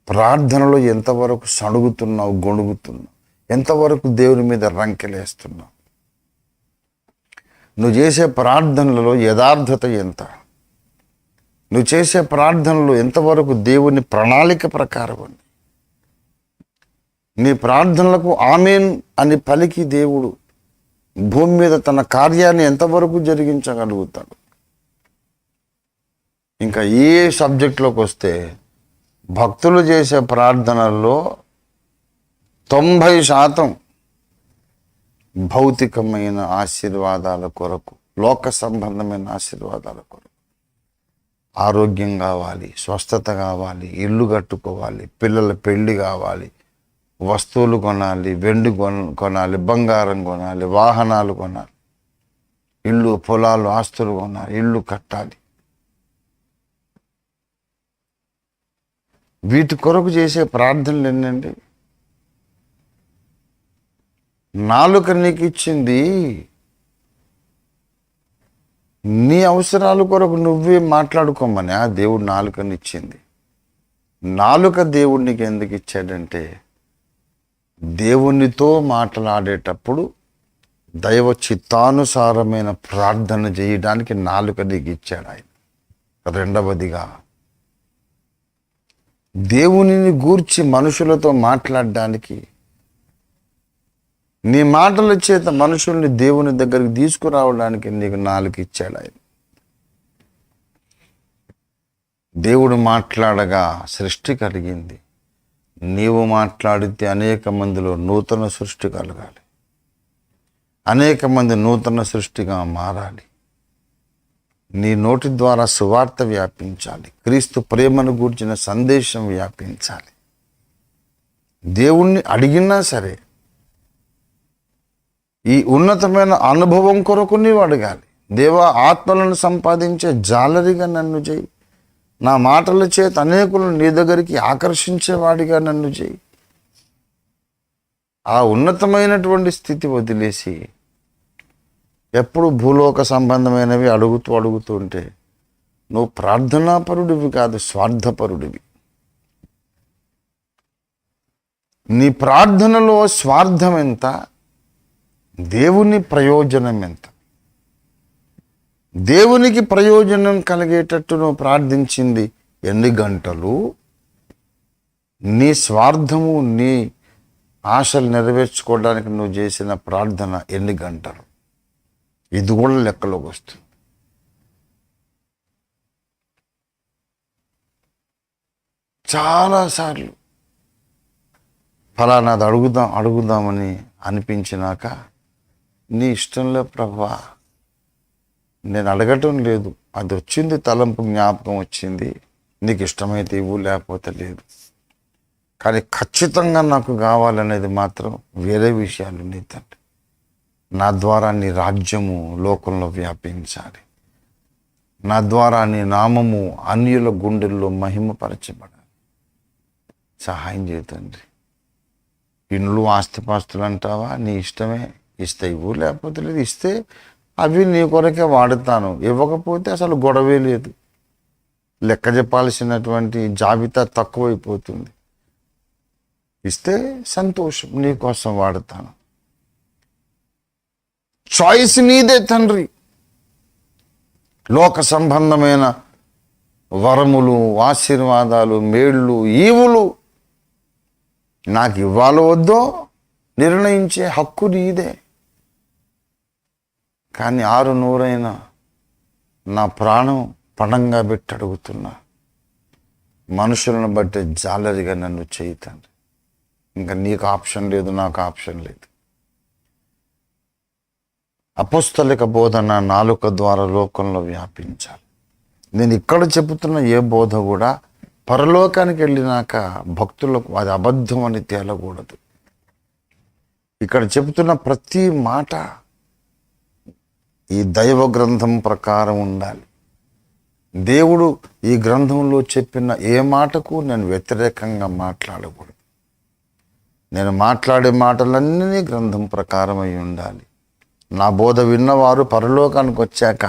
ప్రార్థనలో ఎంతవరకు సణుగుతున్నావు, గొణుగుతున్నావు? ఎంతవరకు దేవుని మీద రంకెలేస్తున్నావు? నువ్వు చేసే ప్రార్థనలలో యథార్థత ఎంత? నువ్వు చేసే ప్రార్థనలో ఎంతవరకు దేవుని ప్రణాళిక ప్రకారం ఉంది? నీ ప్రార్థనలకు ఆమేన్ అని పలికి దేవుడు భూమి మీద తన కార్యాన్ని ఎంతవరకు జరిగించగలుగుతాడు? ఇంకా ఏ సబ్జెక్టులోకి వస్తే, భక్తులు చేసే ప్రార్థనల్లో 90% భౌతికమైన ఆశీర్వాదాల కొరకు, లోక సంబంధమైన ఆశీర్వాదాల కొరకు. ఆరోగ్యం కావాలి, స్వస్థత కావాలి, ఇల్లు కట్టుకోవాలి, పిల్లల పెళ్లి కావాలి, వస్తువులు కొనాలి, వెండి కొనాలి, బంగారం కొనాలి, వాహనాలు కొనాలి, ఇళ్ళు పొలాలు ఆస్తులు కొనాలి, ఇళ్ళు కట్టాలి. వీటి కొరకు చేసే ప్రార్థనలు ఎన్నండి? నాలుక నీకు ఇచ్చింది నీ అవసరాల కొరకు నువ్వే మాట్లాడుకోమని ఆ దేవుడు నాలుకనిచ్చింది. నాలుక దేవుడు నీకు ఎందుకు ఇచ్చాడంటే దేవునితో మాట్లాడేటప్పుడు దైవ చిత్తానుసారమైన ప్రార్థన చేయడానికి నాలుక నీకు ఇచ్చాడు ఆయన. రెండవదిగా దేవునిని గూర్చి మనుషులతో మాట్లాడడానికి నీ మాటల చేత మనుషుల్ని దేవుని దగ్గరికి తీసుకురావడానికి నీకు నాలుక ఇచ్చాడు ఆయన. దేవుడు మాట్లాడగా సృష్టి కలిగింది. నీవు మాట్లాడితే అనేక మందిలో నూతన సృష్టి కలగాలి, అనేక మంది నూతన సృష్టిగా మారాలి. నీ నోటి ద్వారా సువార్త వ్యాపించాలి, క్రీస్తు ప్రేమను గూర్చిన సందేశం వ్యాపించాలి. దేవుణ్ణి అడిగినా సరే ఈ ఉన్నతమైన అనుభవం కొరకు నీవు అడగాలి. దేవా, ఆత్మలను సంపాదించే జాలరిగా నన్ను చేయి, నా మాటల చేత అనేకులను నీ దగ్గరికి ఆకర్షించేవాడిగా నన్ను చేయి. ఆ ఉన్నతమైనటువంటి స్థితి వదిలేసి ఎప్పుడు భూలోక సంబంధమైనవి అడుగుతూ ఉంటే నువ్వు ప్రార్థనాపరుడివి కాదు, స్వార్థపరుడివి. నీ ప్రార్థనలో స్వార్థం ఎంత, దేవుని ప్రయోజనం ఎంత? దేవునికి ప్రయోజనం కలిగేటట్టు నువ్వు ప్రార్థించింది ఎన్ని గంటలు? నీ స్వార్థము, నీ ఆశలు నెరవేర్చుకోవడానికి నువ్వు చేసిన ప్రార్థన ఎన్ని గంటలు? ఇది కూడా లెక్కలోకి వస్తుంది. చాలాసార్లు ఫలానాది అడుగుదామని అనిపించినాక నీ ఇష్టంలో ప్రభువా, నేను అడగటం లేదు, అది వచ్చింది, తలంపు జ్ఞాపకం వచ్చింది, నీకు ఇష్టమైతే ఇవ్వు, లేకపోతే లేదు. కానీ ఖచ్చితంగా నాకు కావాలనేది మాత్రం వేరే విషయాలు. నీ తండ్రి, నా ద్వారా నీ రాజ్యము లోకంలో వ్యాపించాలి, నా ద్వారా నీ నామము అన్యుల గుండెల్లో మహిమపరచబడాలి. సహాయం చేయండి. ఇండ్లు ఆస్తిపాస్తులు అంటావా, నీ ఇష్టమే, ఇస్తే ఇవ్వు, లేకపోతే లేదు. ఇస్తే అవి నీ కొరకే వాడుతాను, ఇవ్వకపోతే అసలు గొడవే లేదు. లెక్క చెప్పాల్సినటువంటి జాబితా తక్కువైపోతుంది. ఇస్తే సంతోషం, నీ కోసం వాడుతాను. చాయిస్ నీదే తండ్రి. లోక సంబంధమైన వరములు, ఆశీర్వాదాలు, మేళ్ళు, ఈవులు నాకు ఇవ్వాలో వద్దో నిర్ణయించే హక్కు నీదే. కానీ 600 నా ప్రాణం పణంగా పెట్టి అడుగుతున్నా. మనుషులను బట్టి జాలరిగా నన్ను చేయతండి. ఇంకా నీకు ఆప్షన్ లేదు, నాకు ఆప్షన్ లేదు. అపోస్తలిక బోధన నాలుక ద్వారా లోకంలో వ్యాపించాలి. నేను ఇక్కడ చెబుతున్న ఏ బోధ కూడా పరలోకానికి వెళ్ళినాక భక్తులకు అది అబద్ధం అని తేలకూడదు. ఇక్కడ చెబుతున్న ప్రతి మాట ఈ దైవ గ్రంథం ప్రకారం ఉండాలి. దేవుడు ఈ గ్రంథంలో చెప్పిన ఏ మాటకు నేను వ్యతిరేకంగా మాట్లాడకూడదు. నేను మాట్లాడే మాటలన్నీ గ్రంథం ప్రకారం అయి ఉండాలి. నా బోధ విన్నవారు పరలోకానికి వచ్చాక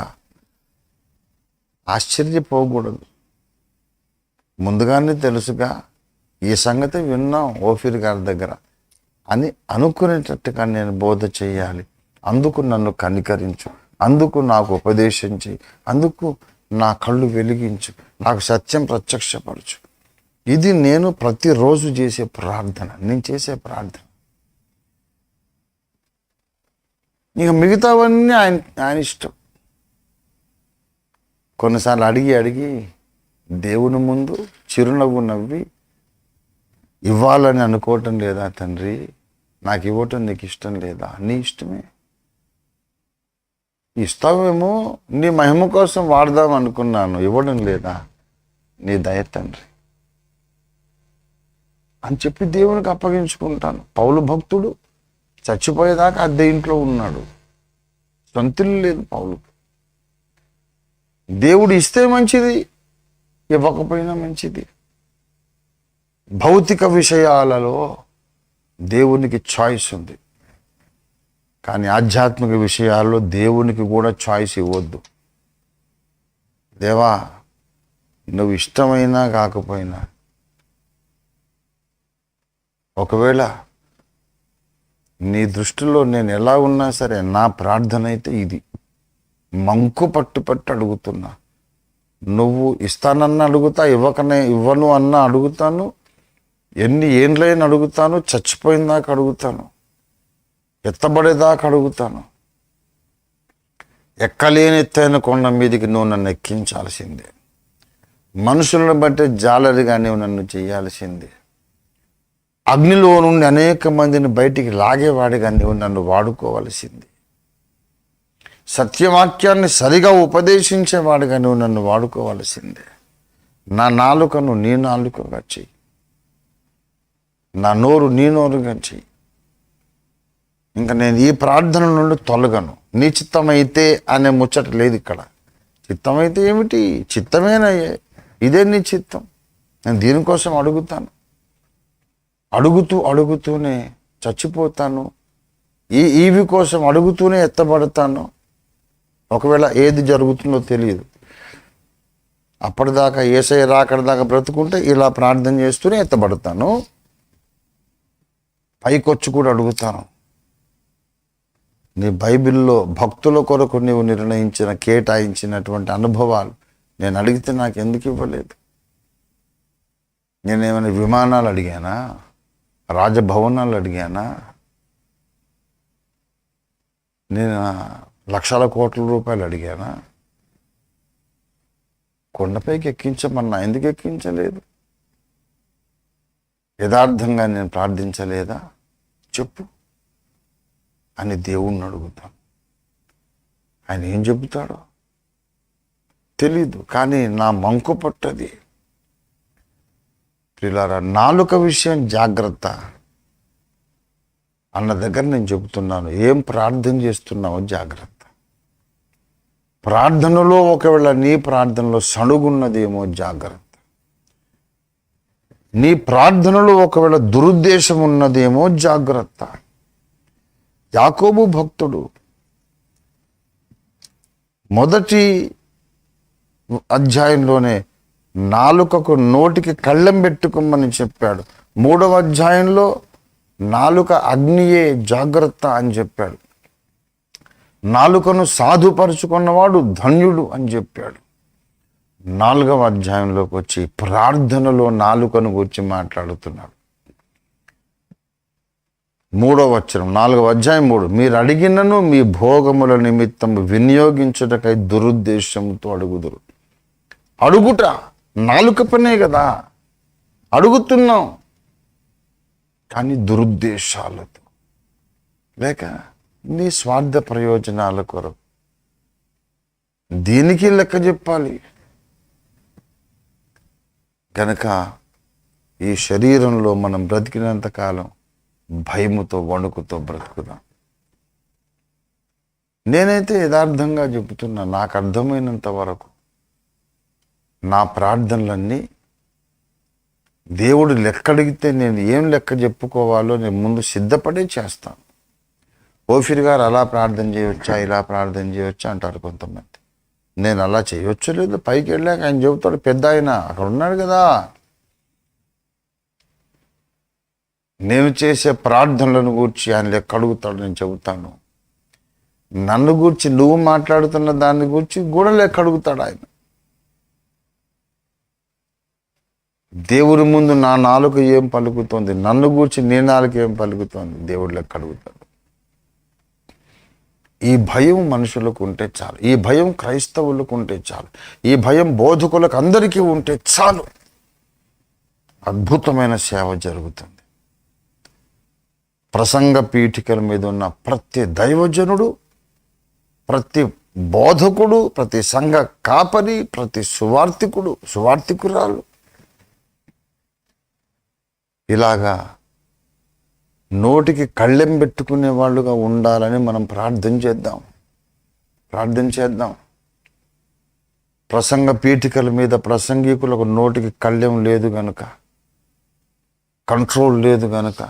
ఆశ్చర్యపోకూడదు. ముందుగానే తెలుసుగా ఈ సంగతి విన్నాం ఓఫీర్ గారి దగ్గర అని అనుకునేటట్టుగా నేను బోధ చేయాలి. అందుకు నన్ను కనికరించు, అందుకు నాకు ఉపదేశం చేయి, అందుకు నా కళ్ళు వెలిగించు, నాకు సత్యం ప్రత్యక్షపరచు. ఇది నేను ప్రతిరోజు చేసే ప్రార్థన, నేను చేసే ప్రార్థన. ఇక మిగతావన్నీ ఆయన ఇష్టం. కొన్నిసార్లు అడిగి దేవుని ముందు చిరునవ్వు నవ్వి ఇవ్వాలని అనుకోవటం లేదా తండ్రి, నాకు ఇవ్వటం నీకు ఇష్టం లేదా? నీ ఇష్టమే, ఇస్తావేమో, నీ మహిమ కోసం వాడదాం అనుకున్నాను, ఇవ్వడం లేదా? నీ దయ తండ్రి. అని చెప్పి దేవునికి అప్పగించుకుంటాను. పౌలు భక్తుడు చచ్చిపోయేదాకా అద్దె ఇంట్లో ఉన్నాడు, సొంతిల్లు లేదు పౌలుకు. దేవుడు ఇస్తే మంచిది, ఇవ్వకపోయినా మంచిది. భౌతిక విషయాలలో దేవునికి చాయిస్ ఉంది, కానీ ఆధ్యాత్మిక విషయాల్లో దేవునికి కూడా చాయిస్ ఇవ్వద్దు. దేవా, నువ్వు ఇష్టమైనా కాకపోయినా, ఒకవేళ నీ దృష్టిలో నేను ఎలా ఉన్నా సరే నా ప్రార్థన అయితే ఇది, మంకు పట్టు అడుగుతున్నా. నువ్వు ఇస్తానన్నా అడుగుతా, ఇవ్వను అన్నా అడుగుతాను, ఎన్ని ఏండ్లైనా అడుగుతాను, చచ్చిపోయిందాకా అడుగుతాను, ఎత్తబడేదాకా అడుగుతాను. ఎక్కలేని ఎత్తైన కొండ మీదికి నువ్వు నన్ను ఎక్కించాల్సిందే. మనుషులను బట్టి జాలరిగా నువ్వు నన్ను చేయాల్సిందే. అగ్నిలో నుండి అనేక మందిని బయటికి లాగేవాడిగా నువ్వు నన్ను వాడుకోవాల్సింది. సత్యవాక్యాన్ని సరిగా ఉపదేశించేవాడిగా నువ్వు నన్ను వాడుకోవాల్సిందే. నా నాలుకను నీ నాలుకగా చెయ్యి, నా నోరు నీ నోరుగా చెయ్యి. ఇంకా నేను ఈ ప్రార్థన నుండి తొలగను. నీ చిత్తమైతే అనే ముచ్చట లేదు ఇక్కడ. చిత్తమైతే ఏమిటి? చిత్తమేనయ్యే, ఇదే నీ చిత్తం. నేను దీనికోసం అడుగుతాను. అడుగుతూనే చచ్చిపోతాను. ఈవి కోసం అడుగుతూనే ఎత్తబడతాను. ఒకవేళ ఏది జరుగుతుందో తెలియదు. అప్పటిదాకా యేసయ్య రాకడదాకా బ్రతుకుంటే ఇలా ప్రార్థన చేస్తూనే ఎత్తబడతాను. పైకొచ్చి కూడా అడుగుతాను. నీ బైబిల్లో భక్తుల కొరకు నీవు కేటాయించినటువంటి అనుభవాలు నేను అడిగితే నాకు ఎందుకు ఇవ్వలేదు? నేనేమైనా విమానాలు అడిగానా? రాజభవనాలు అడిగానా? నేను లక్షల కోట్ల రూపాయలు అడిగానా? కొండపైకి ఎక్కించమన్నా, ఎందుకు ఎక్కించలేదు? యథార్థంగా నేను ప్రార్థించలేదా? చెప్పు అని దేవుణ్ణి అడుగుతాను. ఆయన ఏం చెబుతాడో తెలీదు, కానీ నా మంకు పట్టది. ప్రియులారా, నాలుక విషయం జాగ్రత్త అన్న దగ్గర నేను చెబుతున్నాను. ఏం ప్రార్థన చేస్తున్నావో జాగ్రత్త. ప్రార్థనలో ఒకవేళ నీ ప్రార్థనలో సణుగున్నదేమో జాగ్రత్త. నీ ప్రార్థనలో ఒకవేళ దురుద్దేశం ఉన్నదేమో జాగ్రత్త. యాకోబు భక్తుడు మొదటి అధ్యాయంలోనే నాలుకకు నోటికి కళ్ళెం పెట్టుకోమని చెప్పాడు. 3వ అధ్యాయంలో నాలుక అగ్నియే, జాగ్రత్త అని చెప్పాడు. నాలుకను సాధుపరుచుకున్నవాడు ధన్యుడు అని చెప్పాడు. 4వ అధ్యాయంలోకి వచ్చి ప్రార్థనలో నాలుకను గురించి మాట్లాడుతున్నాడు. 3వ వచనం, 4వ అధ్యాయం 3, మీరు అడిగినను మీ భోగముల నిమిత్తం వినియోగించుటకై దురుద్దేశంతో అడుగుదురు. అడుగుట నాలుక పనే కదా, అడుగుతున్నాం, కానీ దురుద్దేశాలతో, లేక నీ స్వార్థ ప్రయోజనాల కొరకు. దీనికి లెక్క చెప్పాలి. కనుక ఈ శరీరంలో మనం బ్రతికినంతకాలం భయముతో, వణుకుతో బ్రతుకుదాం. నేనైతే యథార్థంగా చెబుతున్నా, నాకు అర్థమైనంత వరకు నా ప్రార్థనలన్నీ దేవుడు లెక్క అడిగితే నేను ఏం లెక్క చెప్పుకోవాలో నేను ముందు సిద్ధపడే చేస్తాను. ఓఫీర్ గారు అలా ప్రార్థన చేయవచ్చా, ఇలా ప్రార్థన చేయవచ్చా అంటారు కొంతమంది. నేను అలా చేయవచ్చో లేదు, పైకి వెళ్ళాక ఆయన చెబుతాడు. పెద్ద ఆయన అక్కడ ఉన్నాడు కదా. నేను చేసే ప్రార్థనలను గూర్చి ఆయన లెక్క అడుగుతాడు, నేను చెబుతాను. నన్ను గూర్చి నువ్వు మాట్లాడుతున్న దాన్ని గూర్చి కూడా లెక్క అడుగుతాడు ఆయన. దేవుడి ముందు నా నాలుక ఏం పలుకుతోంది, నన్ను గూర్చి నీ నాలుక ఏం పలుకుతోంది, దేవుడు లెక్క అడుగుతాడు. ఈ భయం మనుషులకు ఉంటే చాలు, ఈ భయం క్రైస్తవులకు ఉంటే చాలు, ఈ భయం బోధకులకు అందరికీ ఉంటే చాలు. అద్భుతమైన సేవ జరుగుతుంది. ప్రసంగ పీఠికల మీద ఉన్న ప్రతి దైవజనుడు, ప్రతి బోధకుడు, ప్రతి సంఘ కాపరి, ప్రతి సువార్థికురాలు ఇలాగా నోటికి కళ్ళెం పెట్టుకునే వాళ్ళుగా ఉండాలని మనం ప్రార్థన చేద్దాం. ప్రసంగ పీఠికల మీద ప్రసంగికులకు నోటికి కళ్ళెం లేదు గనుక, కంట్రోల్ లేదు గనుక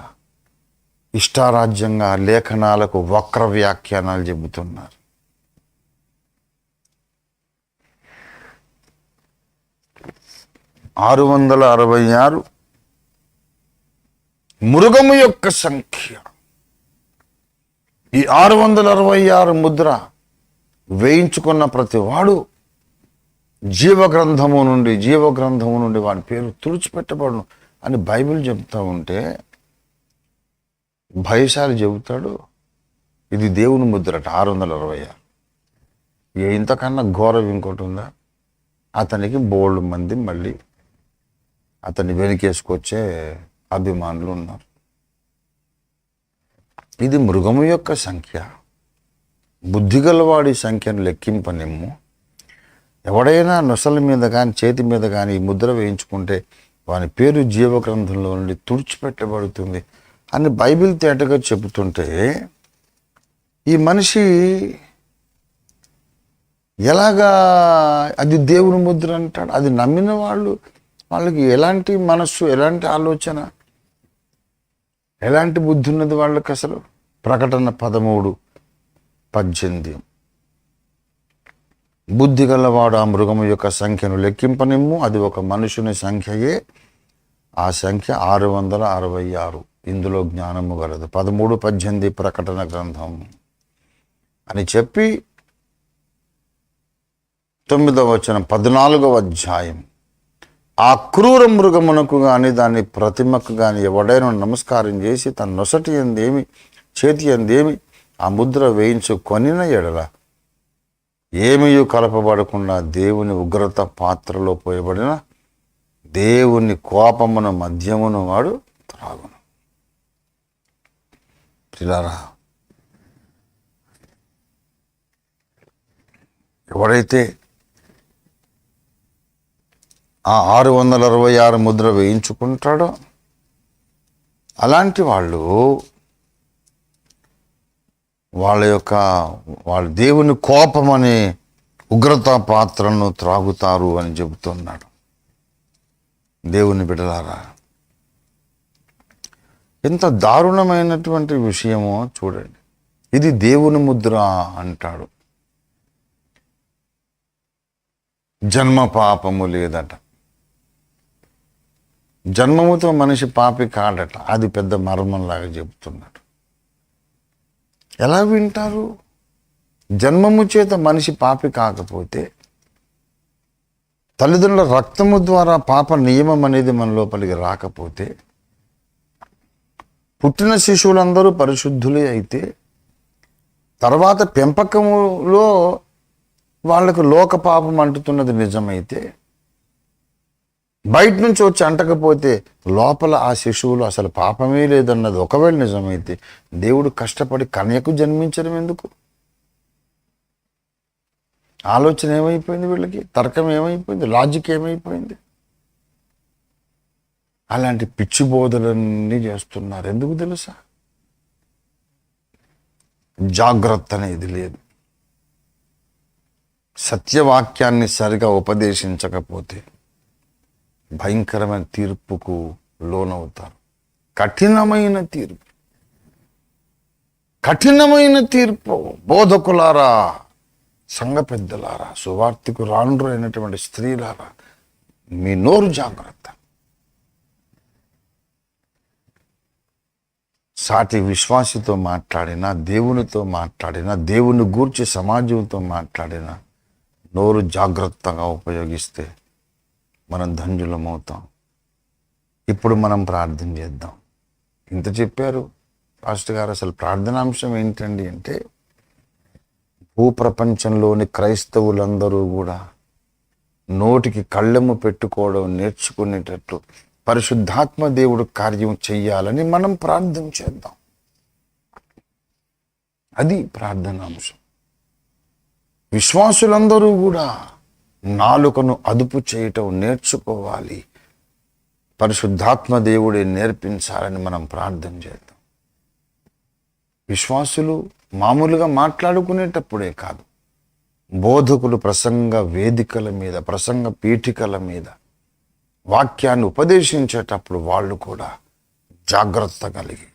ఇష్టారాజ్యంగా లేఖనాలకు వక్ర వ్యాఖ్యానాలు చెబుతున్నారు. ఆరు 666 మృగము యొక్క సంఖ్య. ఈ 666 ముద్ర వేయించుకున్న ప్రతి వాడు జీవగ్రంథము నుండి వాడి పేరు తుడిచిపెట్టబడును అని బైబిల్ చెబుతూ ఉంటే భయశాలి చెబుతాడు ఇది దేవుని ముద్రట 666. ఇంతకన్నా ఘోరం ఇంకోటి ఉందా? అతనికి బోల్డ్ మంది మళ్ళీ అతన్ని వెనకేసుకొచ్చే అభిమానులు ఉన్నారు. ఇది మృగము యొక్క సంఖ్య. బుద్ధిగలవాడి సంఖ్యను లెక్కింపనిమ్ము. ఎవడైనా నొసల మీద కానీ చేతి మీద కానీ ఈ ముద్ర వేయించుకుంటే వాని పేరు జీవగ్రంథంలో నుండి తుడిచిపెట్టబడుతుంది అని బైబిల్ తేటగా చెబుతుంటే ఈ మనిషి ఎలాగా అది దేవుని ముద్ర అంటాడు? అది నమ్మిన వాళ్ళకి ఎలాంటి మనస్సు, ఎలాంటి ఆలోచన, ఎలాంటి బుద్ధి ఉన్నది వాళ్ళకి అసలు? ప్రకటన 13:18 బుద్ధి గలవాడు ఆ మృగము యొక్క సంఖ్యను లెక్కింపనిమ్ము, అది ఒక మనుషుని సంఖ్యయే, ఆ సంఖ్య 666. ఇందులో జ్ఞానము గలదు. 13:18 ప్రకటన గ్రంథం అని చెప్పి 9వ వచనం 14వ అధ్యాయం. ఆ క్రూర మృగమునకు కానీ దాని ప్రతిమకు కానీ ఎవడైనా నమస్కారం చేసి తన నొసటి ఎందేమి చేతి ఎందేమి ఆ ముద్ర వేయించుకొనిన ఎడల ఏమీ కలపబడకుండా దేవుని ఉగ్రత పాత్రలో పోయబడిన దేవుని కోపమును మద్యమును వాడు త్రాగును. పిల్లారా, ఎవడైతే ఆ 666 ముద్ర వేయించుకుంటాడో అలాంటి వాళ్ళ దేవుని కోపం అనే ఉగ్రత పాత్రను త్రాగుతారు అని చెబుతున్నాడు. దేవుని బిడ్డలారా, ఎంత దారుణమైనటువంటి విషయమో చూడండి. ఇది దేవుని ముద్ర అంటాడు. జన్మ పాపము లేదట. జన్మముతో మనిషి పాపి కాడట. అది పెద్ద మర్మంలాగా చెబుతున్నాడు. ఎలా వింటారు? జన్మము చేత మనిషి పాపి కాకపోతే, తల్లిదండ్రుల రక్తము ద్వారా పాప నియమం అనేది మన లోపలికి రాకపోతే, పుట్టిన శిశువులందరూ పరిశుద్ధులే అయితే, తర్వాత పెంపకములో వాళ్లకు లోక పాపం అంటుతున్నది నిజమైతే, బయట నుంచి వచ్చి అంటకపోతే లోపల ఆ శిశువులు అసలు పాపమే లేదన్నది ఒకవేళ నిజమైతే, దేవుడు కష్టపడి కన్యకు జన్మించడం ఎందుకు? ఆలోచన ఏమైపోయింది వీళ్ళకి? తర్కం ఏమైపోయింది? లాజిక్ ఏమైపోయింది? అలాంటి పిచ్చి బోధలన్నీ చేస్తున్నారు. ఎందుకు తెలుసా? జాగ్రత్త అనేది లేదు. సత్యవాక్యాన్ని సరిగా ఉపదేశించకపోతే భయంకరమైన తీర్పుకు లోనవుతారు. కఠినమైన తీర్పు. బోధకులారా, సంఘ పెద్దలారా, సువార్తికు రాండ్రు అయినటువంటి స్త్రీలారా, మీ నోరు జాగ్రత్త. సాటి విశ్వాసితో మాట్లాడినా, దేవునితో మాట్లాడినా, దేవుని గూర్చి సమాజంతో మాట్లాడినా నోరు జాగ్రత్తగా ఉపయోగిస్తే మనం ధన్యులమవుతాం. ఇప్పుడు మనం ప్రార్థన చేద్దాం. ఇంత చెప్పారు పాస్టర్ గారు. అసలు ప్రార్థనాంశం ఏంటండి అంటే, భూప్రపంచంలోని క్రైస్తవులందరూ కూడా నోటికి కళ్ళెము పెట్టుకోవడం నేర్చుకునేటట్టు పరిశుద్ధాత్మ దేవుడు కార్యం చెయ్యాలని మనం ప్రార్థన చేద్దాం. అది ప్రార్థనాంశం. విశ్వాసులందరూ కూడా నాలుకను అదుపు చేయటం నేర్చుకోవాలి. పరిశుద్ధాత్మ దేవుడే నేర్పించాలని మనం ప్రార్థన చేద్దాం. విశ్వాసులు మామూలుగా మాట్లాడుకునేటప్పుడే కాదు, బోధకులు ప్రసంగ వేదికల మీద, ప్రసంగ పీఠికల మీద వాక్యాన్ని ఉపదేశించేటప్పుడు వాళ్ళు కూడా జాగ్రత్త కలిగి,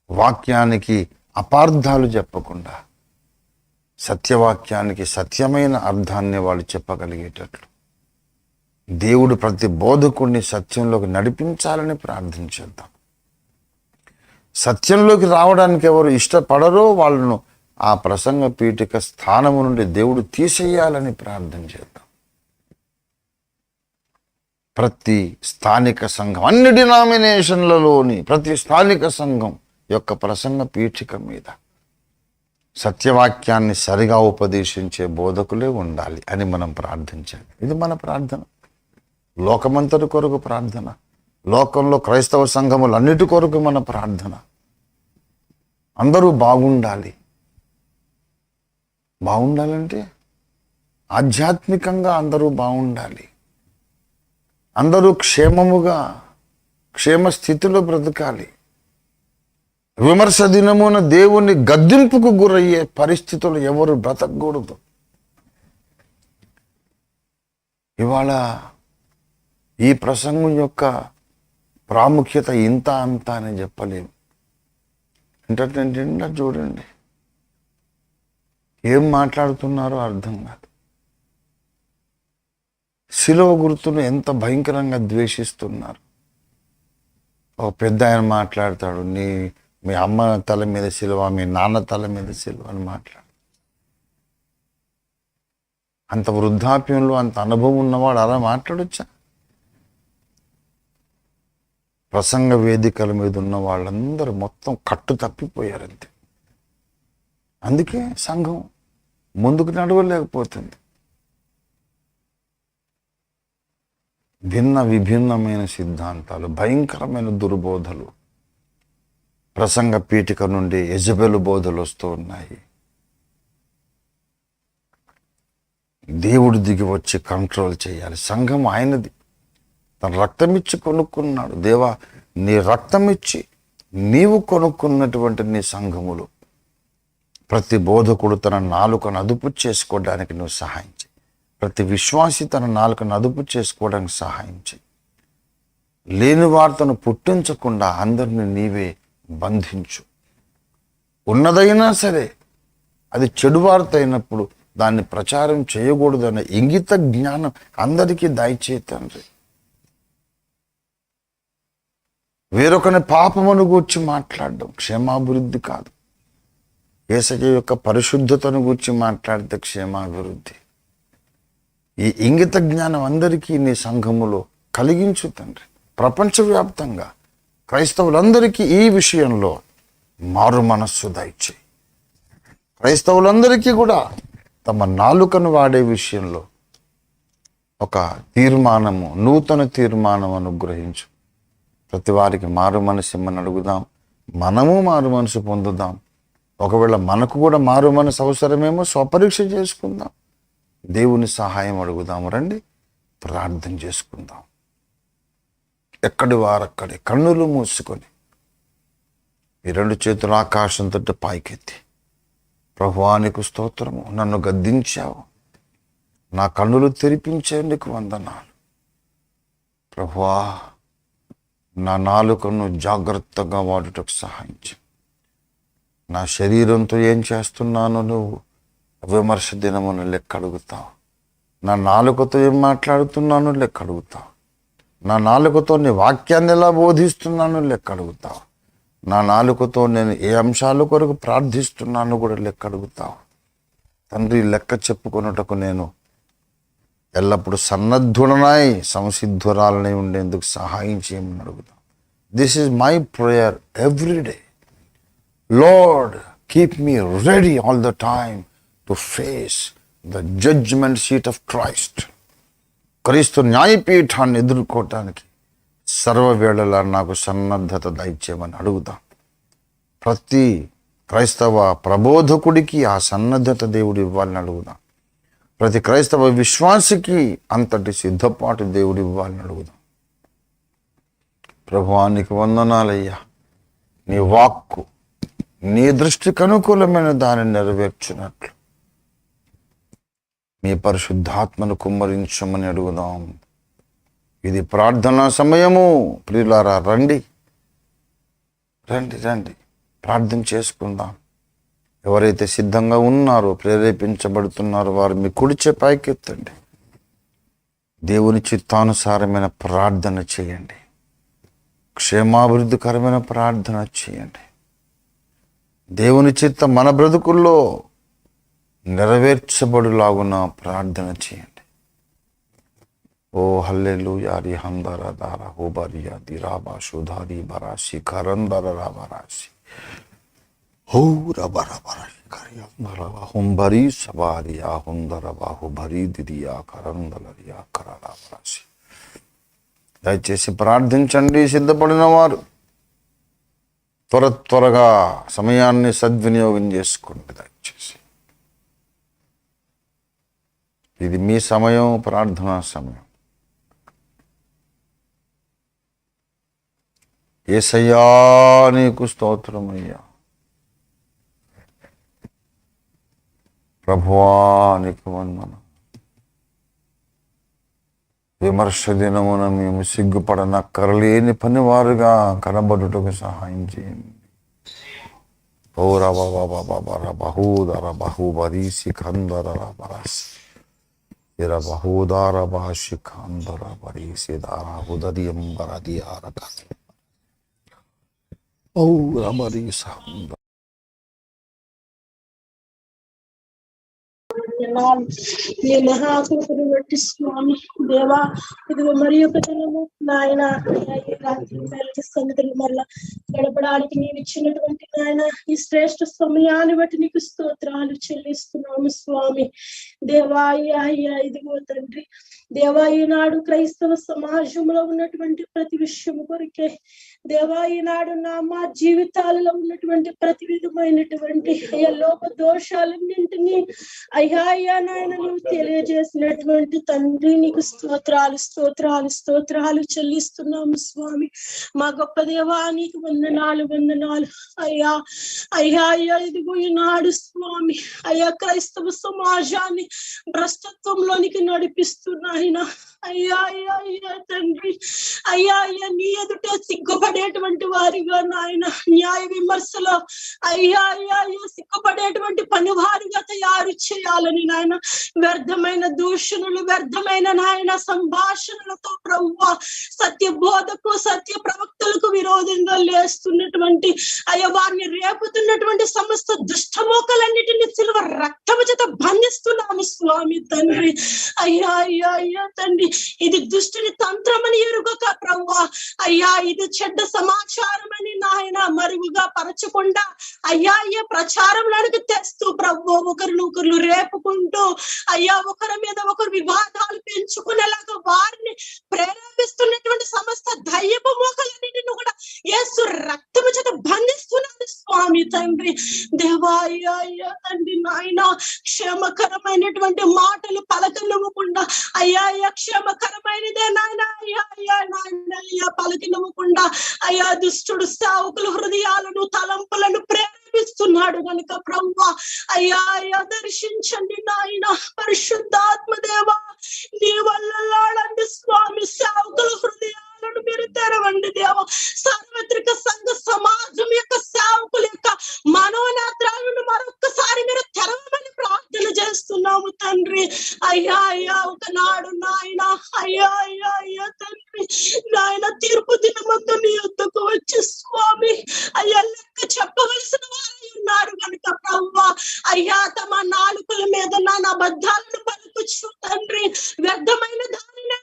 వాక్యానికి అపార్థాలు చెప్పకుండా సత్యవాక్యానికి సత్యమైన అర్థాన్ని వాళ్ళు చెప్పగలిగేటట్లు దేవుడు ప్రతి బోధకుడిని సత్యంలోకి నడిపించాలని ప్రార్థించేద్దాం. సత్యంలోకి రావడానికి ఎవరు ఇష్టపడరో వాళ్ళను ఆ ప్రసంగ పీఠిక స్థానము నుండి దేవుడు తీసేయాలని ప్రార్థన చేద్దాం. ప్రతి స్థానిక సంఘం, అన్ని డినామినేషన్లలోని ప్రతి స్థానిక సంఘం యొక్క ప్రసంగ పీఠిక మీద సత్యవాక్యాన్ని సరిగా ఉపదేశించే బోధకులే ఉండాలి అని మనం ప్రార్థించాలి. ఇది మన ప్రార్థన, లోకమంతటి కొరకు ప్రార్థన, లోకంలో క్రైస్తవ సంఘములన్నిటి కొరకు మన ప్రార్థన. అందరూ బాగుండాలి. బాగుండాలంటే ఆధ్యాత్మికంగా అందరూ బాగుండాలి. అందరూ క్షేమముగా, క్షేమ స్థితిలో బ్రతకాలి. విమర్శ దినమున దేవుని గద్దింపుకు గురయ్యే పరిస్థితులు ఎవరు బ్రతకూడదు. ఇవాళ ఈ ప్రసంగం యొక్క ప్రాముఖ్యత ఇంత అంత అని చెప్పలేము. ఎంటర్టైన్మెంట్ చూడండి, ఏం మాట్లాడుతున్నారో అర్థం కాదు. శిలువ గుర్తును ఎంత భయంకరంగా ద్వేషిస్తున్నారు. ఒక పెద్ద ఆయన మాట్లాడతాడు, మీ అమ్మ తల మీద శిలువ, మీ నాన్న తల మీద శిలువ అని మాట్లాడు. అంత వృద్ధాప్యంలో అంత అనుభవం ఉన్నవాడు అలా మాట్లాడొచ్చా? ప్రసంగ వేదికల మీద ఉన్న వాళ్ళందరూ మొత్తం కట్టు తప్పిపోయారు అంతే. అందుకే సంఘం ముందుకు నడవలేకపోతుంది. భిన్న విభిన్నమైన సిద్ధాంతాలు, భయంకరమైన దుర్బోధలు ప్రసంగ పీఠిక నుండి యెజబెలు బోధలు వస్తూ ఉన్నాయి. దేవుడు దిగి వచ్చి కంట్రోల్ చేయాలి. సంఘం ఆయనది, తన రక్తమిచ్చి కొనుక్కున్నాడు. దేవా, నీ రక్తమిచ్చి నీవు కొనుక్కున్నటువంటి నీ సంఘములు ప్రతి బోధకుడు తన నాలుకను అదుపు చేసుకోవడానికి నువ్వు సహాయం చేయి. ప్రతి విశ్వాసి తన నాలుకను అదుపు చేసుకోవడానికి సహాయం చేయి. లేని వార్తను పుట్టించకుండా అందరిని నీవే బంధించు. ఉన్నదైనా సరే అది చెడు వార్త అయినప్పుడు దాన్ని ప్రచారం చేయకూడదనే ఇంగిత జ్ఞానం అందరికీ దయచేయి తండ్రి. వేరొకని పాపమును గూర్చి మాట్లాడడం క్షేమాభివృద్ధి కాదు. యేసయ్య యొక్క పరిశుద్ధతను గూర్చి మాట్లాడితే క్షేమాభివృద్ధి. ఈ ఇంగిత జ్ఞానం అందరికీ నీ సంఘములో కలిగించు తండ్రి. ప్రపంచవ్యాప్తంగా క్రైస్తవులందరికీ ఈ విషయంలో మారు మనస్సు దయచేయి. క్రైస్తవులందరికీ కూడా తమ నాలుకను వాడే విషయంలో ఒక తీర్మానము, నూతన తీర్మానం అనుగ్రహించు. ప్రతి వారికి మారు మనసు ఇమ్మని అడుగుదాం. మనము మారు మనసు పొందుదాం. ఒకవేళ మనకు కూడా మారు మనసు అవసరమేమో స్వపరీక్ష చేసుకుందాం. దేవుని సహాయం అడుగుదాము. రండి ప్రార్థన చేసుకుందాం. ఎక్కడి వారక్కడే కన్నులు మూసుకొని ఈ రెండు చేతులు ఆకాశంతో పైకెత్తి, ప్రభువా నీకు స్తోత్రము, నన్ను గద్దించావు, నా కన్నులు తెరిపించేందుకు వందనాలు. ప్రభువా, నా నాలుకను జాగ్రత్తగా వాడుటకు సహాయం చేయి. నా శరీరంతో ఏం చేస్తున్నానో నువ్వు విమర్శ దినమును లెక్క అడుగుతావు. నా నాలుకతో ఏం మాట్లాడుతున్నానో లెక్క అడుగుతావు. నా నాలుకతో నీ వాక్యాన్ని ఎలా బోధిస్తున్నానో లెక్క అడుగుతావు. నా నాలుకతో నేను ఏ అంశాల కొరకు ప్రార్థిస్తున్నానో కూడా లెక్క అడుగుతావు. తండ్రి, లెక్క చెప్పుకొనుటకు నేను ఎల్లప్పుడూ సన్నద్ధుడనై సంసిద్ధురాలనై ఉండేందుకు సహాయం చేయమని అడుగుతాం. This is my prayer every day. Lord, keep me ready all the time to face the judgement seat of Christ. క్రీస్తు న్యాయపీఠాన్ని ఎదుర్కోవటానికి సర్వవేళలా నాకు సన్నద్ధత దయచేయమని అడుగుతాం. ప్రతి క్రైస్తవ ప్రబోధకుడికి ఆ సన్నద్ధత దేవుడు ఇవ్వాలని అడుగుదాం. ప్రతి క్రైస్తవ విశ్వాసికి అంతటి సిద్ధపాటు దేవుడు ఇవ్వాలని అడుగుదాం. ప్రభువా, నీకు వందనాలయ్యా. నీ వాక్కు నీ దృష్టికి అనుకూలమైన దానిని నెరవేర్చినట్లు మీ పరిశుద్ధాత్మను కుమ్మరించమని అడుగుదాం. ఇది ప్రార్థనా సమయము. ప్రియులారా, రండి రండి రండి, ప్రార్థన చేసుకుందాం. ఎవరైతే సిద్ధంగా ఉన్నారో, ప్రేరేపించబడుతున్నారో వారు మీ కుడిచే పైకెత్తండి. దేవుని చిత్తానుసారమైన ప్రార్థన చేయండి. క్షేమాభివృద్ధికరమైన ప్రార్థన చేయండి. దేవుని చిత్తం మన బ్రతుకుల్లో నెరవేర్చబడులాగున ప్రార్థన చేయండి. ఓ హల్లెలూయా రిహందర దార హోబరియా దిరాబా శుధారి బరాసి కరందర రాబరాసి హో రబరబరాసి కరియందరబా హుంబరి సబారియా హుందరబా హుబరి దిరియా కరందలరియా కరరాబరాసి. దయచేసి ప్రార్థించండి. సిద్ధపడిన వారు త్వరగా సమయాన్ని సద్వినియోగం చేసుకోండి. దయచేసి ఇది మీ సమయం, ప్రార్థనా సమయం. యేసయ్యా, నీకు స్తోత్రమయ్యా. ప్రభువా, నీకు వందనం. విమర్శ దినమున మేము సిగ్గుపడనక్కరలేని పనివారుగా కనబడుటకు సహాయం చేయండి. ఓ రబహూదర బహుబరీసి కందర బరాసి ఇర బహూదార భాషి కందర బరీసి దార హుదరియం బరదియార ఓ రబరీస నీ మహాకృపను బట్టి స్వామి దేవా, ఇదిగో మరి ఒక దినము నాయన రాత్రి సన్నిధిని మరలా గడపడానికి నీవు ఇచ్చినటువంటి నాయన ఈ శ్రేష్ఠ సమయాన్ని బట్టి నీకు స్తోత్రాలు చెల్లిస్తున్నాము స్వామి దేవా. అయ్యా ఇదిగో తండ్రి దేవా, ఈనాడు క్రైస్తవ సమాజంలో ఉన్నటువంటి ప్రతి విషయము కొరికే దేవా, ఈనాడు మా జీవితాలలో ఉన్నటువంటి ప్రతి విధమైనటువంటి అయ్యా లోప దోషాలన్నింటినీ అయ్యా నాయన నువ్వు తెలియజేసినటువంటి తండ్రి నీకు స్తోత్రాలు స్తోత్రాలు స్తోత్రాలు చెల్లిస్తున్నాము స్వామి. మా గొప్ప దేవా, నీకు వందనాలు వందనాలు అయ్యా. అయ్యా ఇదిగో ఈనాడు స్వామి అయ్యా క్రైస్తవ సమాజాన్ని భ్రష్టత్వంలోనికి నడిపిస్తున్నాయినా అయ్యా తండ్రి అయ్యా నీ ఎదుట సిగ్గుపడేటువంటి వారిగా నాయన న్యాయ విమర్శలో అయ్యా సిగ్గుపడేటువంటి పని వారిగా తయారు చేయాలని నాయన వ్యర్థమైన దూషణలు, వ్యర్థమైన నాయన సంభాషణలతో ప్రభువా సత్య బోధకు సత్య ప్రవక్తలకు విరోధంగా లేస్తున్నటువంటి అయ్యా వారిని రేపుతున్నటువంటి సమస్త దుష్టమోకలన్నిటిని సిలువ రక్తము చేత బంధిస్తున్నాము స్వామి తండ్రి. అయ్యా తండ్రి, ఇది దుష్టుని తంత్రమని ఎరుగక ప్రభువా అయ్యా ఇది చెడ్డ సమాచారం అని నాయన మరుగుగా పరచకుండా అయ్యా ప్రచారంలోనికి తెస్తూ ప్రభు ఒకరినొకరు రేపుకుంటూ అయ్యా ఒకరి మీద ఒకరు వివాదాలు పెంచుకునేలాగా వారిని ప్రేరేపిస్తున్నటువంటి సమస్త దయ్యపు మోకలన్నిటిని కూడా యేసు రక్తము చేత బంధిస్తున్నాడు స్వామి తండ్రి దేవా. అయ్యా తండ్రి నాయన క్షేమకరమైనటువంటి మాటలు పలకనివ్వకుండా అయ్యా క్షేమకరమైనదే నాయన అయ్యా పలకనివ్వకుండా అయ్యా దుష్టుడు సేవకుల హృదయాలను తలంపులను ప్రేరేపిస్తున్నాడు కనుక ప్రభువా అయ్యా దర్శించండి నాయన. పరిశుద్ధాత్మ దేవా, నీ వల్ల స్వామి సేవకుల హృదయాలను మీరు తెరవండి దేవా. సార్వత్రిక సంఘ సమాజం యొక్క సేవకుల యొక్క మనోనేత్రాలను మరొక్కసారి మీరు తెరవమని ప్రార్థన చేస్తున్నాము తండ్రి. అయ్యా ఒకనాడు నాయన అయ్యా తండ్రి నాయన తీర్పు దినమందు నీ యొద్దకు వచ్చి స్వామి అయ్యా లెక్క చెప్పవలసిన వారు ఉన్నారు కనుక ప్రభువా అయ్యా తమ నాలుకల మీద నా అబద్ధాలను పలుకుచు తండ్రి వ్యర్థమైన దానిని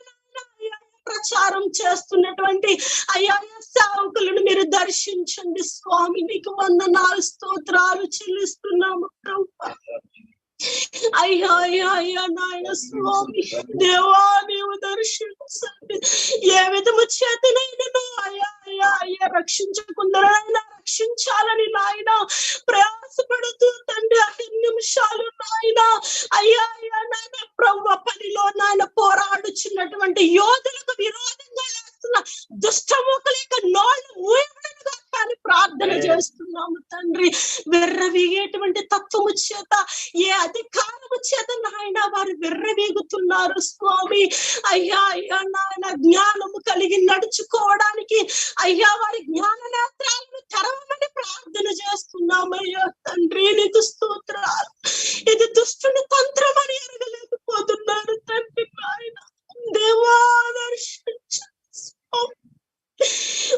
ప్రచారం చేస్తున్నటువంటి అయ్యా సేవకులను మీరు దర్శించండి స్వామి. నీకు వందనాలు స్తోత్రాలు చెల్లిస్తున్నాము ప్రభువా. అయ్యా నాయన స్వామి దేవా, నీవు దర్శించండి. ఏ విధము చేతనైనా అయ్యా రక్షించకుందరైనా రక్షించాలని నాయన ప్రయాస ప్రయాసపడుతూ తండ్రి 5 నిమిషాలు నాయన అయ్యా అయ్యా నాయన ప్రభు పనిలో నాయన పోరాడుచున్నటువంటి యోధులకు విరోధంగా వేస్తున్న దుష్టమూకల యొక్క నోళ్ళు మూయబడునుగా కానీ ప్రార్థన చేస్తున్నాము తండ్రి. వెర్రవీగేటువంటి తత్వము చేత, ఏ అధికారము చేత నాయన వారు వెర్రవీగుతున్నారు స్వామి. అయ్యా అయ్యా నాయన జ్ఞానము కలిగి నడుచుకోవడానికి అయ్యా వారి జ్ఞాన నేత్రాలను తెరవమని ప్రార్థన చేస్తున్నామయ్యా తండ్రి. నీకు స్తోత్రాలు. ఇది దుష్టుని తంత్రం అని ఎరగలేకపోతున్నారు తండ్రి నాయన. దేవా దర్శించు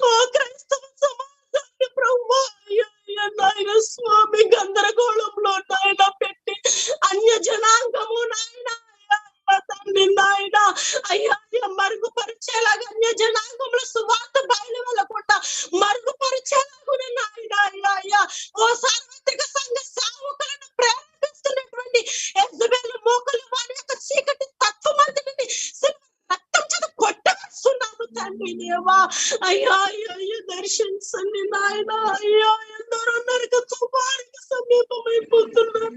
ఓ క్రైస్తవ సమాజాన్ని ప్రభువా నాయన స్వామి గందరగోళంలో నాయన పెట్టి అన్య జనాంగము నాయన తండ్రి నాయన అయ్యా మరుగుపరిచేలాగా అన్య జనాంగంలో సువార్త బయలు వెళ్ళకుండా మరుగుపరిచేలాగా నాయన అయ్యా అయ్యా ఓ సార్వత్రిక సంఘ సేవకులను ప్రేరేపిస్తున్నటువంటి యెజబెలు మోకలు వారి యొక్క చీకటి తత్వమంతటిని రక్తం చేత కొట్టవేస్తున్నాము తండ్రి దేవా. అయ్యా అయ్యా అయ్యా దర్శించండి నాయన. అయ్యా ఎందరో నరక కుమారునికి సమీపమైపోతున్నారు.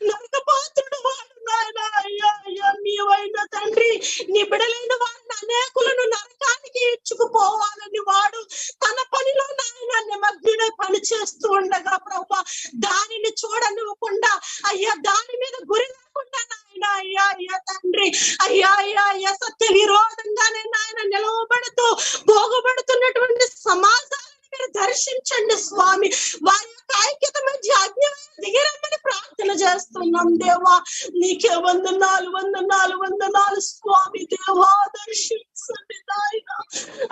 నరకపాత్రుడు వాడు నాయన. అయ్యా అయ్యా నీవైన తండ్రి నీ బిడలైన వారిని అనేకులను నరకానికి ఇచ్చుకుపోవాలని వాడు తన పనిలో నాయన నిమగ్నుడై పని చేస్తూ ఉండగా ప్రభా దానిని చూడనివ్వకుండా అయ్యా దాని మీద గురి లేకుండా నాయన అయ్యా అయ్యా తండ్రి అయ్యా అయ్యా అయ్యా సత్య విరోధంగానే నాయన నిలవబడుతూ పోగబడుతున్నటువంటి సమాజాలను మీరు దర్శించండి స్వామి. వారి యొక్క ఐక్యత మధ్య అజ్ఞానం దిగిరమ్మని ప్రార్థన చేస్తున్నాం దేవా. నీకే వందనాలు వందనాలు వందనాలు స్వామి దేవా. దర్శించండి నాయన.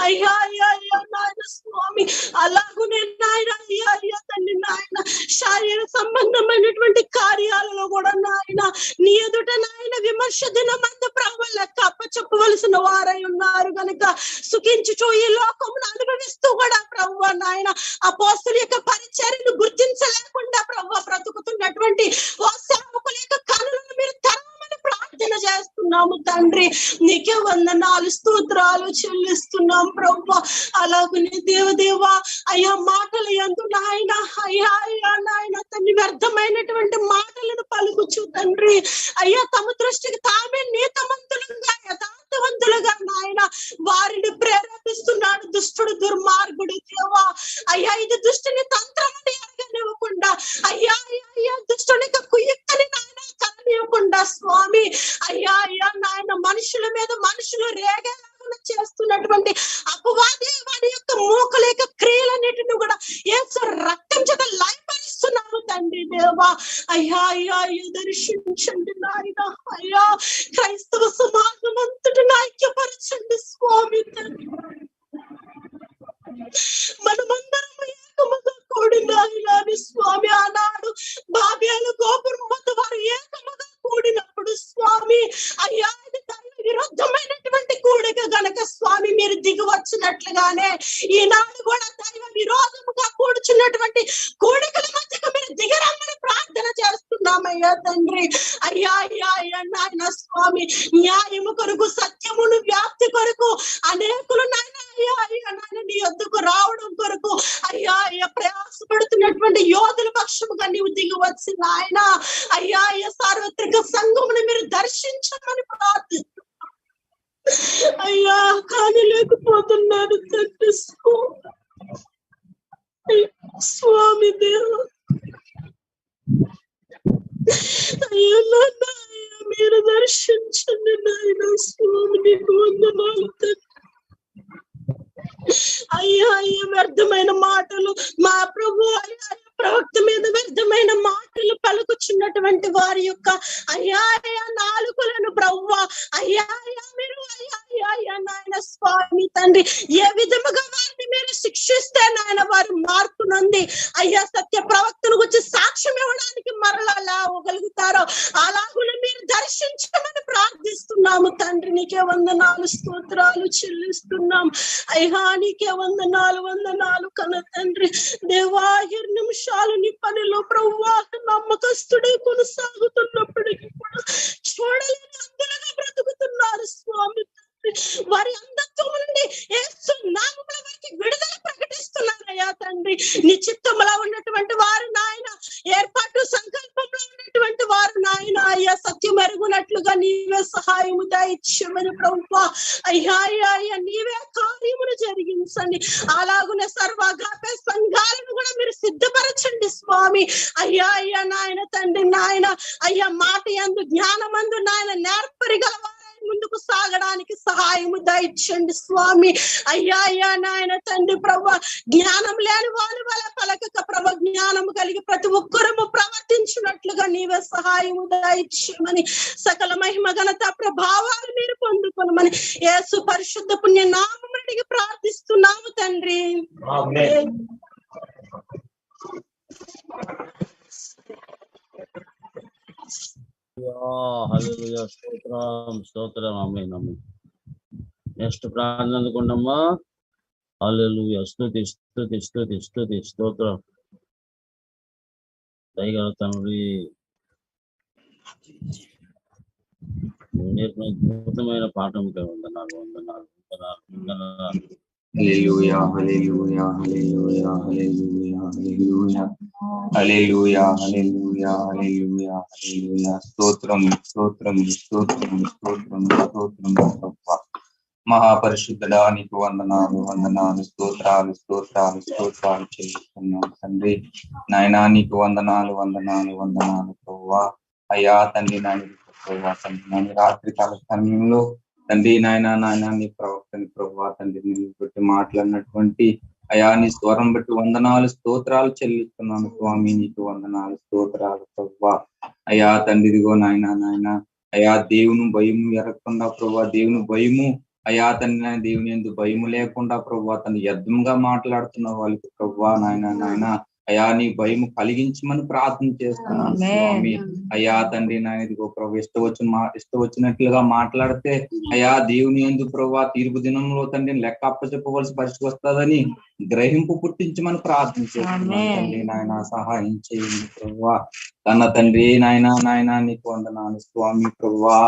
అయ్యా అయ్యా అయ్యా నాయన స్వామి. అలాగునే నాయన అయ్యా అయ్యా తండ్రి నాయన శారీర సంబంధమైనటువంటి కార్యాలలో కూడా నాయన నీ ఎదుట నాయన విమర్శ దినమందు ప్రభు లెక్క అప్పచెప్పవలసిన వారై ఉన్నారు గనుక సుఖించుచు ఈ లోకమును అనుభవిస్తూ కూడా ప్రభు నాయన అపోస్తలుల యొక్క పరిచర్యను గుర్తించలేకుండా ప్రభు బ్రతుకుతున్నటువంటి ఓ సేవకుల యొక్క కనులను మీరు తెరవమని ప్రార్థన చేస్తున్నాము తండ్రి. నీకే వందనాలు స్తోత్రాలు చెల్లిస్తున్నాం ప్రభు. అలాగనే దేవదేవా అయ్యా మాటలు యందు నాయన అయ్యా అయ్యా నాయన తండ్రి వ్యర్థమైనటువంటి మాటలను పలుకుచు తండ్రి అయ్యా తమ దృష్టికి తామే నీతిమంతులుగా యథార్థవంతులుగా నాయన వారిని ప్రేరేపిస్తున్నాడు దుష్టుడు దుర్మార్గుడు దేవా. అయ్యా ఇది దుష్టుని తంత్రమని ఎరగనివ్వకుండా అయ్యా అయ్యా అయ్యా దుష్టుని కుయుక్తని నాయన కననివ్వకుండా స్వామి అయ్యా అయ్యా నాయన మనుషుల మీద మనుషులు రేగేలాగా చేస్తున్నటువంటి అపవాది వాడి యొక్క మోకల యొక్క క్రియలన్నిటిని కూడా యేసు రక్తం చేత లయపరుస్తున్నాను తండ్రి దేవా. అయ్యా అయ్యా అయ్యా దర్శించండి నాయన. అయ్యా క్రైస్తవ సమాజం అంతటిని ఐక్యపరచండి స్వామి తండ్రి. మనమందరం ఏకముగా కూడిన నాయన స్వామి ఆనాడు బాబేలు గోపురం వద్ద వారు ఏకముగా కూడినప్పుడు స్వామి అయ్యా ఇది దైవ విరుద్ధమైనటువంటి కూడిక గనక స్వామి మీరు దిగి వచ్చినట్లుగానే ఈనాడు కూడా దైవ విరోధముగా కూర్చున్నటువంటి కూడికల మధ్యకు మీరు దిగరమ్మని ప్రార్థన చేస్తున్నామయ్యా తండ్రి. అయ్యా అయ్యా అయ్యా నాయన స్వామి న్యాయము కొరకు సత్యమును వ్యాప్తి కొరకు అనేకులు నాయన అయ్యా అయ్యా నాయన నీ యొద్దకు రావడం కొరకు అయ్యా అయ్యా ప్రయాసపడుతున్నటువంటి యోధుల పక్షముగా నీవు దిగి వచ్చి నాయన అయ్యా అయ్యా సార్వత్రిక సంఘమును మీరు దర్శించమని ప్రార్థిస్తున్నాం అయ్యా. కానీ లేకపోతున్నారు తండ్రి స్వామి దేవ. అయ్యా నాన్న అయ్యా మీరు దర్శించండి నాయన స్వామి. నీకు వందనాలు తండ్రి. అయ్యా అయ్యా వ్యర్థమైన మాటలు మా ప్రభు అయ్యా ప్రవక్త మీద వ్యర్థమైన మాటలు పలుకుచున్నటువంటి వారి యొక్క అయ్యా అయ్యా నాలుకలను ప్రభువా అయ్యా అయ్యా మీరు అయ్యా అయ్యా అయ్యా నాయన స్వామి తండ్రి ఏ విధముగా వారిని మీరు శిక్షిస్తే నాయన వారు మార్పు నొంది అయ్యా సత్య ప్రవక్తను గురించి సాక్ష్యం ఇవ్వడానికి మరలా లేవగలుగుతారో అలాగునే మీరు దర్శించమని ప్రార్థిస్తున్నాము తండ్రి. నీకే వందనాలు స్తోత్రాలు చెల్లిస్తున్నాం అయ్యా. నీకే వందనాలు వందనాలు కన్న తండ్రి దేవా. 7 నిమిషాలు నీ పనిలో ప్రభువా నమ్మకస్తుడే కొనసాగుతున్నప్పటికీ కూడా చూడలేని అందులుగా బ్రతుకుతున్నారు స్వామి. వారి అంధత్వం నుండి యేసు నామముల వారికి విడుదల ప్రకటిస్తూ ప్రార్థిస్తున్నానయ్యా తండ్రి. నీ చిత్తంలో ఉన్నటువంటి వారు నాయన, ఏర్పాటు సంకల్పంలో ఉన్నటువంటి వారు నాయన అయ్యా సత్యం ఎరుగునట్లుగా నీవే సహాయము దయచేయమని ప్రభువా. అయ్యా అయ్యా అయ్యా నీవే కార్యమును జరిగించండి. అలాగునే సర్వగాపే సంఘాలను కూడా మీరు సిద్ధపరచండి స్వామి. అయ్యా అయ్యా నాయన తండ్రి నాయన అయ్యా మాట యందు జ్ఞానమందు నాయన నేర్పరిగలవారు ముందుకు సాగడానికి సహాయము దయచండి స్వామి. అయ్యా అయ్యా నాయన తండ్రి ప్రభు, జ్ఞానం లేని వారి వల్ల పలకక ప్రభు, జ్ఞానము కలిగి ప్రతి ఒక్కరము ప్రవర్తించినట్లుగా నీవే సహాయము దయచేయమని, సకల మహిమ ఘనత ప్రభావాలు మీరు పొందుకొనమని యేసు పరిశుద్ధ పుణ్య నామం అడిగి ప్రార్థిస్తున్నాము తండ్రి. హల్లెలూయా, స్తోత్రం స్తోత్రం. ఆమేన్ ఆమేన్. నెక్స్ట్ ప్రార్థన అందుకుంటామా. హల్లెలూయా, స్తుతి స్తుతి స్తుతి స్తుతి స్తోత్రం. దయగల తండ్రి, నేర్పిన అద్భుతమైన పాఠంగా వందనాలు వందనాలు వందనాలు వందనాలు. హల్లెలూయా హల్లెలూయా హల్లెలూయా హల్లెలూయా హల్లెలూయా హల్లెలూయా హల్లెలూయా హల్లెలూయా హల్లెలూయా. స్తోత్రం స్తోత్రం స్తోత్రం స్తోత్రం స్తోత్రం ప్రభువా. మహాపరిశుద్ధుడా నీకు వందనాలు వందనాలు, స్తోత్రాలు స్తోత్రాలు స్తోత్రాలు చెల్లిస్తున్నాం తండ్రి. నాయనా నీకు వందనాలు వందనాలు వందనాలు ప్రభువా. అయ్యా తండ్రి నాయన ప్రభువా, తండ్రి నాయన రాత్రి కాల సమయంలో తండ్రి నాయన నాయన నీ ప్రవక్తని ప్రభువా తండ్రి నేను బట్టి మాట్లాడినటువంటి అయా నీ స్వరం బట్టి వందనాలు స్తోత్రాలు చెల్లిస్తున్నాను స్వామి. నీకు వందనాలు స్తోత్రాలు ప్రభువా. అయా తండ్రి ఇదిగో నాయన నాయన అయా దేవుని భయము ఎరగకుండా ప్రభువా, దేవుని భయము అయా తండ్రి నాయన దేవుని ఎందుకు భయము లేకుండా ప్రభువా తను వ్యర్థంగా మాట్లాడుతున్న వాళ్ళకి ప్రభువా నాయన నాయన అయా నీ భయము కలిగించమని ప్రార్థన చేస్తున్నాను స్వామి. అయా తండ్రి నాయన ఇదిగో ప్రభు ఇష్టం వచ్చినట్లుగా మాట్లాడితే అయా దేవుని ఎందుకు ప్రభువా తీర్పు దినంలో తండ్రి లెక్క అప్పచెప్పవలసి పరిస్థితి వస్తుందని గ్రహింపు పుట్టించమని ప్రార్థన చేస్తున్నాను తండ్రి నాయన. సహాయం చేయండి ప్రభువా. కన్న తండ్రి నాయన నాయన నీకు వందనాలు స్వామి ప్రభువా.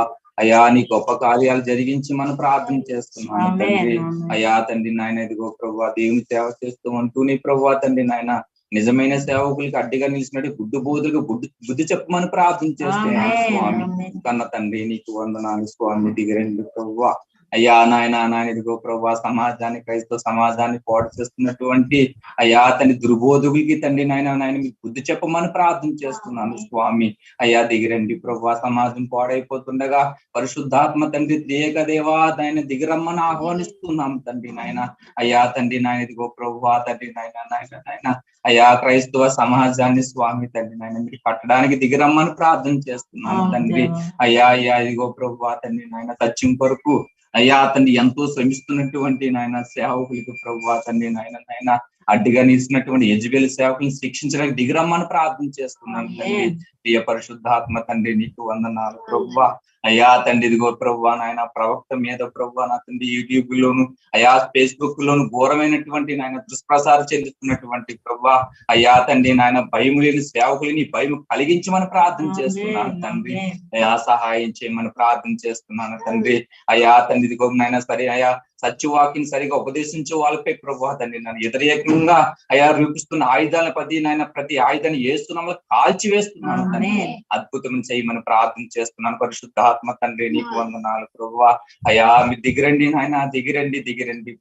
అయా నీ గొప్ప కార్యాలు జరిగించి మనం ప్రార్థన చేస్తున్నాను తండ్రి. అయా తండ్రి నాయన ఇదిగో ప్రభువా దేవుని సేవ చేస్తూ ఉంటూ నీ ప్రభువా తండ్రి నాయన నిజమైన సేవకులకి అడ్డిగా నిలిచినట్టు గుడ్డు బోధులకు బుద్ధి చెప్పమని ప్రార్థన చేస్తున్నాను స్వామి. కన్న తండ్రి నీకు వందనాలు స్వామి. దిగరండి ప్రభువా. అయ్యా నాయన నాయన ఇదిగో ప్రభువా సమాజాన్ని క్రైస్తవ సమాజాన్ని పాడు చేస్తున్నటువంటి అయ్యా తండ్రి దుర్బోధకులకి తండ్రి నాయన నాయన మీకు బుద్ధి చెప్పమని ప్రార్థన చేస్తున్నాను స్వామి. అయ్యా దిగిరండి ప్రభువా. సమాజం పాడైపోతుండగా పరిశుద్ధాత్మ తండ్రి దేవా నాయన దిగిరమ్మని ఆహ్వానిస్తున్నాం తండ్రి నాయన. అయ్యా తండ్రి నాయన ఇదిగో ప్రభువా తండ్రి నాయన నాయన నాయన అయ్యా క్రైస్తవ సమాజాన్ని స్వామి తండ్రి నాయన మీరు కట్టడానికి దిగిరమ్మని ప్రార్థన చేస్తున్నాను తండ్రి. అయ్యా అయ్యా ఇదిగో ప్రభువా తండ్రి నాయన సత్యం కొరకు అయ్యా తండ్రి ఎంతో శ్రమిస్తున్నటువంటి నాయన సేవకులకి ప్రభువా తండ్రి నాయన నాయన అడ్డుగా నిలిచినటువంటి యెజబెలు సేవకులను శిక్షించడానికి దిగిరమ్మని ప్రార్థన చేస్తున్నాను తండ్రి. ప్రియ పరిశుద్ధాత్మ తండ్రి నీకు వందనాలు ప్రభువా. అయ్యా తండ్రి ఇదిగో ప్రభువా నాయన ప్రవక్త మీద ప్రభువా నా తండ్రి యూట్యూబ్ లోను అయా ఫేస్బుక్ లోను ఘోరమైనటువంటి నాయన దుష్ప్రసారం చెందుతున్నటువంటి ప్రభువా అయ్యా తండ్రి నాయన భయం లేని సేవకులని భయం కలిగించమని ప్రార్థన చేస్తున్నాను తండ్రి. అయా సహాయం చేయమని ప్రార్థన చేస్తున్నాను తండ్రి. అయా తండ్రి ఇదిగో నాయన సరే అయా సత్యవాక్యం సరిగా ఉపదేశించే వాళ్ళపై ప్రభువా తండ్రి నన్ను వ్యతిరేకంగా అయా రూపిస్తున్న ఆయుధాలను ప్రతి ఆయుధాన్ని వేస్తున్నాము కాల్చి వేస్తున్నాను తండ్రి. అద్భుతం చేయమని ప్రార్థన చేస్తున్నాను పరిశుద్ధాత్మ తండ్రి నీకు వందనాలు ప్రభువా. అయా మీరు దిగిరండి నాయన దిగిరండి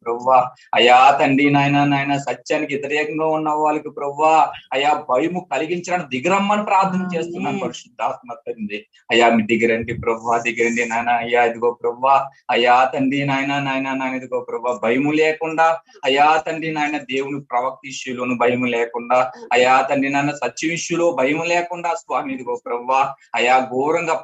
ప్రభువా. అయా తండ్రి నాయన నాయన సత్యానికి వ్యతిరేకంగా ఉన్న వాళ్ళకి ప్రభువా అయా భయము కలిగించడానికి దిగిరమ్మని ప్రార్థన చేస్తున్నాను పరిశుద్ధాత్మ తండ్రి. అయా మీరు దిగిరండి ప్రభువా దిగిరండి నాయన. అయ్యా ఇదిగో ప్రభువా అయా తండ్రి నాయన నాయన ఇదిగో ప్రభా భయము లేకుండా అయా తండ్రి నాయన దేవుని ప్రవక్త ఇష్యూలోను భయము లేకుండా అయా తండ్రి నాయన సత్య ఇష్యూలో భయము లేకుండా స్వామి ఇదిగో ప్రభా అయా ఘోరంగా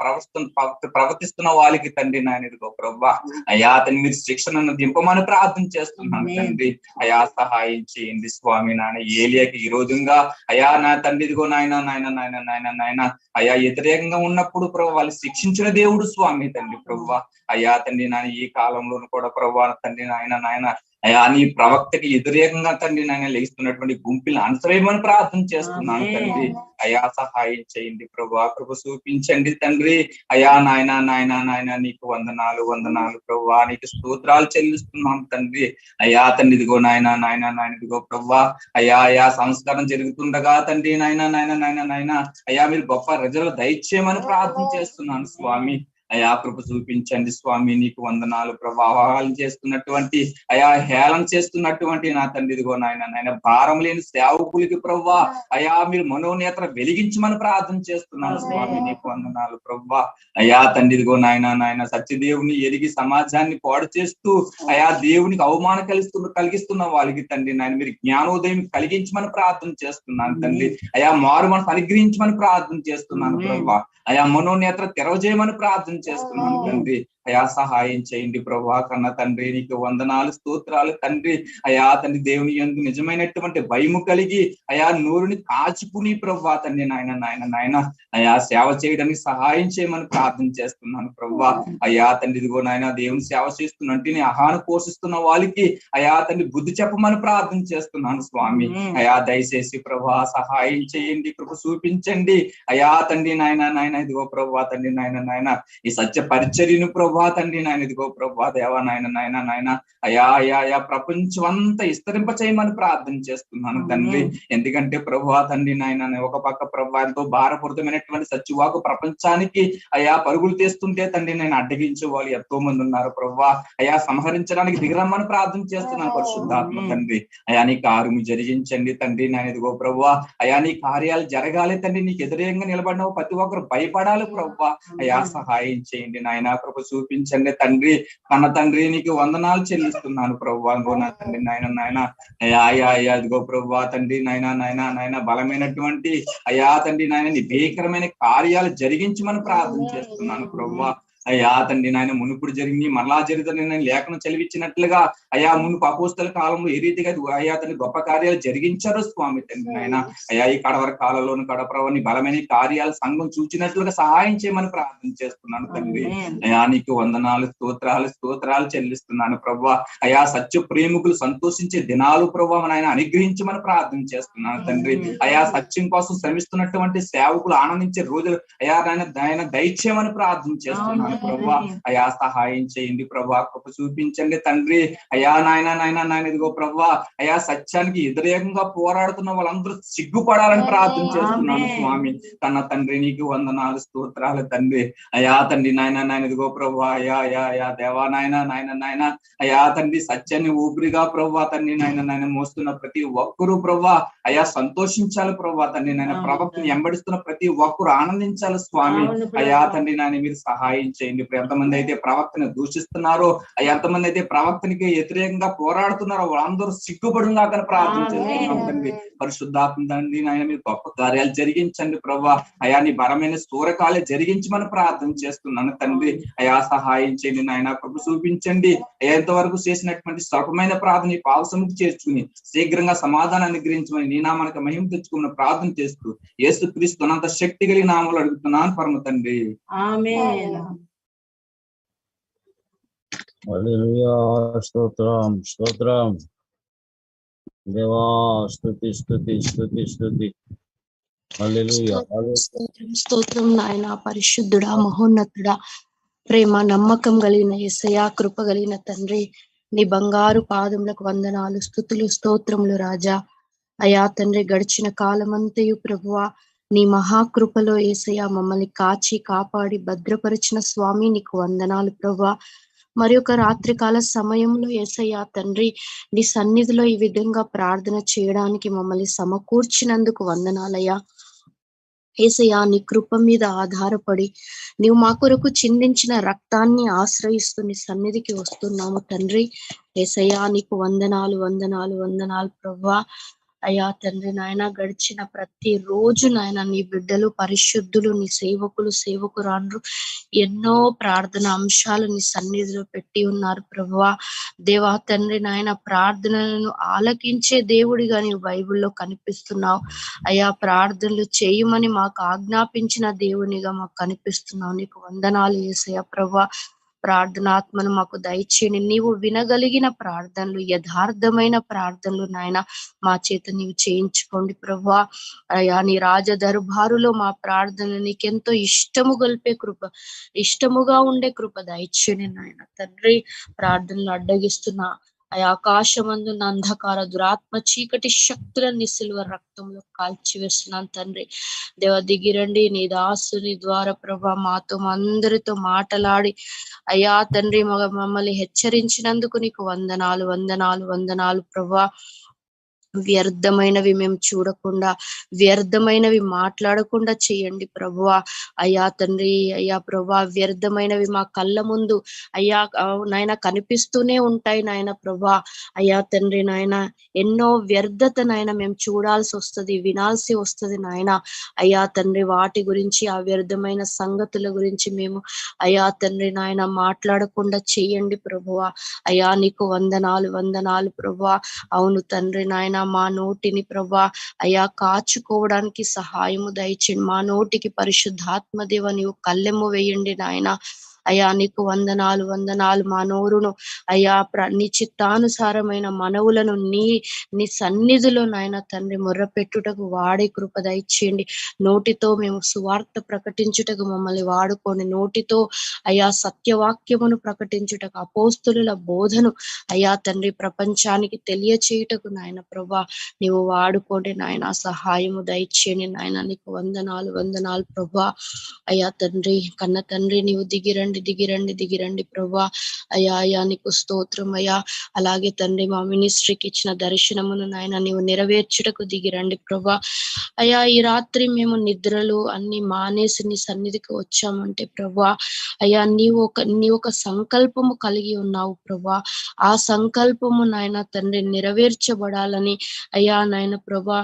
ప్రవర్తిస్తున్న వాళ్ళకి తండ్రి నాయన ఇదిగో ప్రభా అయా తండ్రి మీరు శిక్షణను దింపమని ప్రార్థన చేస్తున్నాను తండ్రి. అయా సహాయం చేయండి స్వామి నాయన. ఏలియాకి ఈ రోజుగా అయా నా తండ్రి ఇదిగో నాయన నాయన నాయన నాయన నాయన అయా వ్యతిరేకంగా ఉన్నప్పుడు ప్రభు వాళ్ళు శిక్షించిన దేవుడు స్వామి తండ్రి ప్రభువా. అయ్యా తండ్రి నాయన ఈ కాలంలోను కూడా ప్రభువా తండ్రి నాయన నాయన అయా నీ ప్రవక్తకి వ్యతిరేకంగా తండ్రి నాయన లేస్తున్నటువంటి గుంపులను అనుసరేమని ప్రార్థన చేస్తున్నాను తండ్రి. అయా సహాయం చేయండి ప్రభా, కృప చూపించండి తండ్రి. అయా నాయన నాయన నాయన నీకు వందనాలు వందనాలు ప్రభా, నీకు స్తోత్రాలు చెల్లిస్తున్నాం తండ్రి. అయా తండ్రి ఇదిగో నాయన నాయన నాయన ఇదిగో ప్రభా, అయా అయా సంస్కారం జరుగుతుండగా తండ్రి నాయన నాయన నాయన నాయన అయా మీరు గొప్ప ప్రజలు దయచేయమని ప్రార్థన చేస్తున్నాను స్వామి. అయా కృప చూపించండి స్వామి, నీకు వందనాలు ప్రభావాలు చేస్తున్నటువంటి అయా హేళన చేస్తున్నటువంటి నా తండ్రి ఇదిగో నాయన నాయన భారం లేని సేవకులకి ప్రభా అయా మీరు మనోనేత్ర వెలిగించమని ప్రార్థన చేస్తున్నాను స్వామి. నీకు వందనాలు ప్రభా. అయా తండ్రి ఇదిగో నాయన నాయన సత్యదేవుని ఎరిగి సమాజాన్ని పాడు చేస్తూ అయా దేవునికి అవమానం కలిగిస్తున్న వాళ్ళకి తండ్రి నాయన మీరు జ్ఞానోదయం కలిగించమని ప్రార్థన చేస్తున్నాను తండ్రి. అయా మారు మనసు అనుగ్రహించమని ప్రార్థన చేస్తున్నాను ప్రభా. అయా మనోనేత్ర తెరవజేయమని ప్రార్థన చేస్తున్నాను తండ్రి. అయా సహాయం చేయండి ప్రభా. కన్న తండ్రి నీకు వందనాలు స్తోత్రాలు తండ్రి. అయా తండ్రి దేవుని యందు నిజమైనటువంటి భయము కలిగి అయా నోరుని కాచుకుని ప్రభా తండ్రి నాయన నాయన నాయన అయా సేవ చేయడానికి సహాయం చేయమని ప్రార్థన చేస్తున్నాను ప్రభా. అయా తండ్రి ఇదిగో నాయన దేవుని సేవ చేస్తున్నట్టు ఆహారం పోషిస్తున్న వాళ్ళకి అయా తండ్రి బుద్ధి చెప్పమని ప్రార్థన చేస్తున్నాను స్వామి. అయా దయచేసి ప్రభా సహాయం చేయండి, కృప చూపించండి. అయా తండ్రి నాయన నాయన ఇదిగో ప్రభా తండ్రి నాయన నాయన ఈ సత్య పరిచర్యను ప్రభా తండ్రి నాయన ఇదిగో ప్రభా దేవా నాయన నాయన నాయన అయా అయా అయా ప్రపంచం అంతా విస్తరింప చేయమని ప్రార్థన చేస్తున్నాను తండ్రి. ఎందుకంటే ప్రభా తండ్రి నాయన ఒక పక్క ప్రభా ఎంతో భారపూరితమైనటువంటి సత్యవాకు ప్రపంచానికి అయా పరుగులు తీస్తుంటే తండ్రి నేను అడ్డగించే వాళ్ళు ఎంతో మంది ఉన్నారు ప్రభా. అయా సంహరించడానికి దిగరమ్మని ప్రార్థన చేస్తున్నాను పరిశుద్ధాత్మ తండ్రి. అయా నీ కార్యము జరిగించండి తండ్రి నాయన ఇదిగో ప్రభా. అయా నీ కార్యాలు జరగాలి తండ్రి. నీకు ఎదురేయంగా నిలబడిన ప్రతి ఒక్కరు భయపడాలి ప్రభా. అయా సహాయం చేయండి నాయన, కృప చూపించండి తండ్రి. కన్న తండ్రి నీకు వందనాలు చెల్లిస్తున్నాను ప్రభా. నా తండ్రి నాయన నాయన అయా అయా అయా ఇదిగో ప్రభా తండ్రి నాయన నాయన నాయన బలమైనటువంటి అయా తండ్రి నాయన నీ భీకరమైన కార్యాలు జరిగించమని ప్రార్థన చేస్తున్నాను ప్రభా. అయ్యా తండ్రి నాయన మునుపుడు జరిగింది మరలా జరుగుతుంది నేను లేఖను చదివించినట్లుగా అయా మునుపు అపోస్తల కాలంలో ఏ రీతిగా అయా తండ్రి గొప్ప కార్యాలు జరిగించారో స్వామి తండ్రి నాయన అయా ఈ కడవర కాలంలోని కడప్రవని బలమైన కార్యాలు సంఘం చూచినట్లుగా సహాయం చేయమని ప్రార్థన చేస్తున్నాను తండ్రి. అయా నీకు వందనాలు స్తోత్రాలు స్తోత్రాలు చెల్లిస్తున్నాను ప్రభా. అయా సత్య ప్రేమికులు సంతోషించే దినాలు ప్రభా నాయన అనుగ్రహించమని ప్రార్థన చేస్తున్నాను తండ్రి. అయా సత్యం కోసం శ్రమిస్తున్నటువంటి సేవకులు ఆనందించే రోజులు అయా నాయన దయచేయమని ప్రార్థన చేస్తున్నాను ప్రభా. అయా సహాయం చేయండి ప్రభా, కృప చూపించండి తండ్రి. అయా నాయన నాయన నాయన ఇదిగో ప్రభా అయా సత్యానికి వ్యతిరేకంగా పోరాడుతున్న వాళ్ళందరూ సిగ్గుపడాలని ప్రార్థన చేస్తున్నాను స్వామి. కన్న తండ్రి నీకు వందనాలు స్తోత్రాలు తండ్రి. అయా తండ్రి నాయన నాయన ఇదిగో ప్రభా అయా అయా అయా దేవా నాయన నాయన నాయన అయా తండ్రి సత్యాన్ని ఊపిరిగా ప్రభా తండ్రి నాయన నాయన మోస్తున్న ప్రతి ఒక్కరూ ప్రభా అయా సంతోషించాలి ప్రభా తండ్రి నాయన. ప్రవక్తని ఎంబడిస్తున్న ప్రతి ఒక్కరు ఆనందించాలి స్వామి. అయా తండ్రి నాయన మీరు సహాయం చేయండి. ఇప్పుడు ఎంతమంది అయితే ప్రవక్తని దూషిస్తున్నారో ఎంతమంది అయితే ప్రవక్తనికి వ్యతిరేకంగా పోరాడుతున్నారో వాళ్ళందరూ సిగ్గుపడుగా ప్రార్థన చేస్తున్నాం తండ్రి. పరిశుద్ధాత్మ తండ్రి నాయన మీరు గొప్ప కార్యాలు జరిగించండి ప్రభా. అయా నీ బలమైన స్థూరకాలే జరిగించమని ప్రార్థన చేస్తున్నాను తండ్రి. అయా సహాయం చేయండి నాయన, కృప చూపించండి. ఎంతవరకు చేసినటువంటి స్వల్పమైన ప్రార్థన పావసముకు చేర్చుకుని శీఘ్రంగా సమాధానం అనుగ్రహించమని నీ నామానికి మహిమ తెచ్చుకున్న ప్రార్థన చేస్తూ యేసుక్రీస్తు అనంత శక్తి కలిగిన నామములో అడుగుతున్నాను పరమ తండ్రి. ఆమేన్. హల్లెలూయా స్తోత్రం స్తోత్రం దేవా స్తుతి స్తుతి స్తుతి స్తుతి. హల్లెలూయా స్తోత్రం నాయన. పరిశుద్ధుడా మహోన్నతుడా ప్రేమ నమ్మకం కలిగిన యేసయ్యా కృప కలిగిన తండ్రి నీ బంగారు పాదములకు వందనాలు స్తుతులు స్తోత్రములు రాజా. అయా తండ్రి గడిచిన కాలమంతయు ప్రభువా నీ మహాకృపలో యేసయ్యా మమ్మల్ని కాచి కాపాడి భద్రపరిచిన స్వామి నీకు వందనాలు ప్రభువా. మరి ఒక రాత్రికాల సమయంలో యేసయ్యా తండ్రి నీ సన్నిధిలో ఈ విధంగా ప్రార్థన చేయడానికి మమ్మల్ని సమకూర్చినందుకు వందనాలయ్యా. యేసయ్యా నీ కృప మీద ఆధారపడి నీవు మా కొరకు చిందించిన రక్తాన్ని ఆశ్రయిస్తూ నీ సన్నిధికి వస్తున్నాము తండ్రి. యేసయ్యా నీకు వందనాలు వందనాలు వందనాలు ప్రభువా. అయ్యా తండ్రి నాయన గడిచిన ప్రతి రోజు నాయన నీ బిడ్డలు పరిశుద్ధులు నీ సేవకురాండ్రు ఎన్నో ప్రార్థన అంశాలు నీ సన్నిధిలో పెట్టి ఉన్నారు ప్రభువా. దేవా తండ్రి నాయన ప్రార్థనలను ఆలకించే దేవుడిగా నీవు బైబిల్లో కనిపిస్తున్నావు అయ్యా. ప్రార్థనలు చేయమని మాకు ఆజ్ఞాపించిన దేవునిగా మాకు కనిపిస్తున్నావు. నీకు వందనాలు యేసయ్యా ప్రభువా. ప్రార్థనాత్మను మాకు దయచేయండి. నీవు వినగలిగిన ప్రార్థనలు, యథార్థమైన ప్రార్థనలు నాయన మా చేత నీవు చేయించుకోండి ప్రభువా. అయ్యా నీ రాజ దర్బారులో మా ప్రార్థనలు నీకెంతో ఇష్టముగా ఉండే కృప దయచేయండి నాయన తండ్రి. ప్రార్థనలు అడ్డగిస్తున్న ఆకాశమందున్న అంధకార దురాత్మ చీకటి శక్తులన్నీ సిలువ రక్తంలో కాల్చివేస్తున్నాను తండ్రి. దేవ దిగిరండి, నీ దాసుని ద్వారా ప్రభా మాతో అందరితో మాటలాడి అయ్యా తండ్రి మమ్మల్ని హెచ్చరించినందుకు నీకు వందనాలు ప్రభా. వ్యర్థమైనవి మేము చూడకుండా, వ్యర్థమైనవి మాట్లాడకుండా చేయండి ప్రభువా. అయ్యా తండ్రి, అయ్యా ప్రభా, వ్యర్థమైనవి మా కళ్ళ ముందు అయ్యా నాయన కనిపిస్తూనే ఉంటాయి నాయన ప్రభా. అయ్యా తండ్రి నాయన ఎన్నో వ్యర్థత నాయన మేము చూడాల్సి వస్తుంది, వినాల్సి వస్తుంది నాయన. అయ్యా తండ్రి వాటి గురించి, ఆ వ్యర్థమైన సంగతుల గురించి మేము అయ్యా తండ్రి నాయన మాట్లాడకుండా చేయండి ప్రభువా. అయ్యా నీకు వందనాలు ప్రభువా. అవును తండ్రి నాయన మా నోటిని ప్రభా అయ్యా కాచుకోవడానికి సహాయము దయచేయండి. మా నోటికి పరిశుద్ధాత్మ దేవ నీవు కళ్ళెమ్ము వేయండి నాయన. అయ్యా నీకు వందనాలు మా నోరును అయ్యా నీ చిత్తానుసారమైన మనవులను నీ సన్నిధిలో నాయన తండ్రి మొర్రపెట్టుటకు వాడే కృప దయచేయండి. నోటితో మేము సువార్త ప్రకటించుటకు మమ్మల్ని వాడుకోండి. నోటితో అయ్యా సత్యవాక్యమును ప్రకటించుటకు, అపోస్తులుల బోధను అయ్యా తండ్రి ప్రపంచానికి తెలియచేయుటకు నాయన ప్రభా నీవు వాడుకోండి నాయన. సహాయము దయచేయండి నాయన. నీకు వందనాలు ప్రభా. అయ్యా తండ్రి, కన్న తండ్రి నీవు దిగిరండి ప్రభా. అయ్యా నీకు స్తోత్రం అయ్యా. అలాగే తండ్రి మా మినిస్ట్రీకి ఇచ్చిన దర్శనమును నాయన నీవు నెరవేర్చుటకు దిగిరండి ప్రభా. అయ్యా ఈ రాత్రి మేము నిద్రలు అన్ని మానేసి నీ సన్నిధికి వచ్చామంటే ప్రభా అయ్యా నీ ఒక సంకల్పము కలిగి ఉన్నావు ప్రభా. ఆ సంకల్పము నాయన తండ్రి నెరవేర్చబడాలని అయ్యా నాయన ప్రభా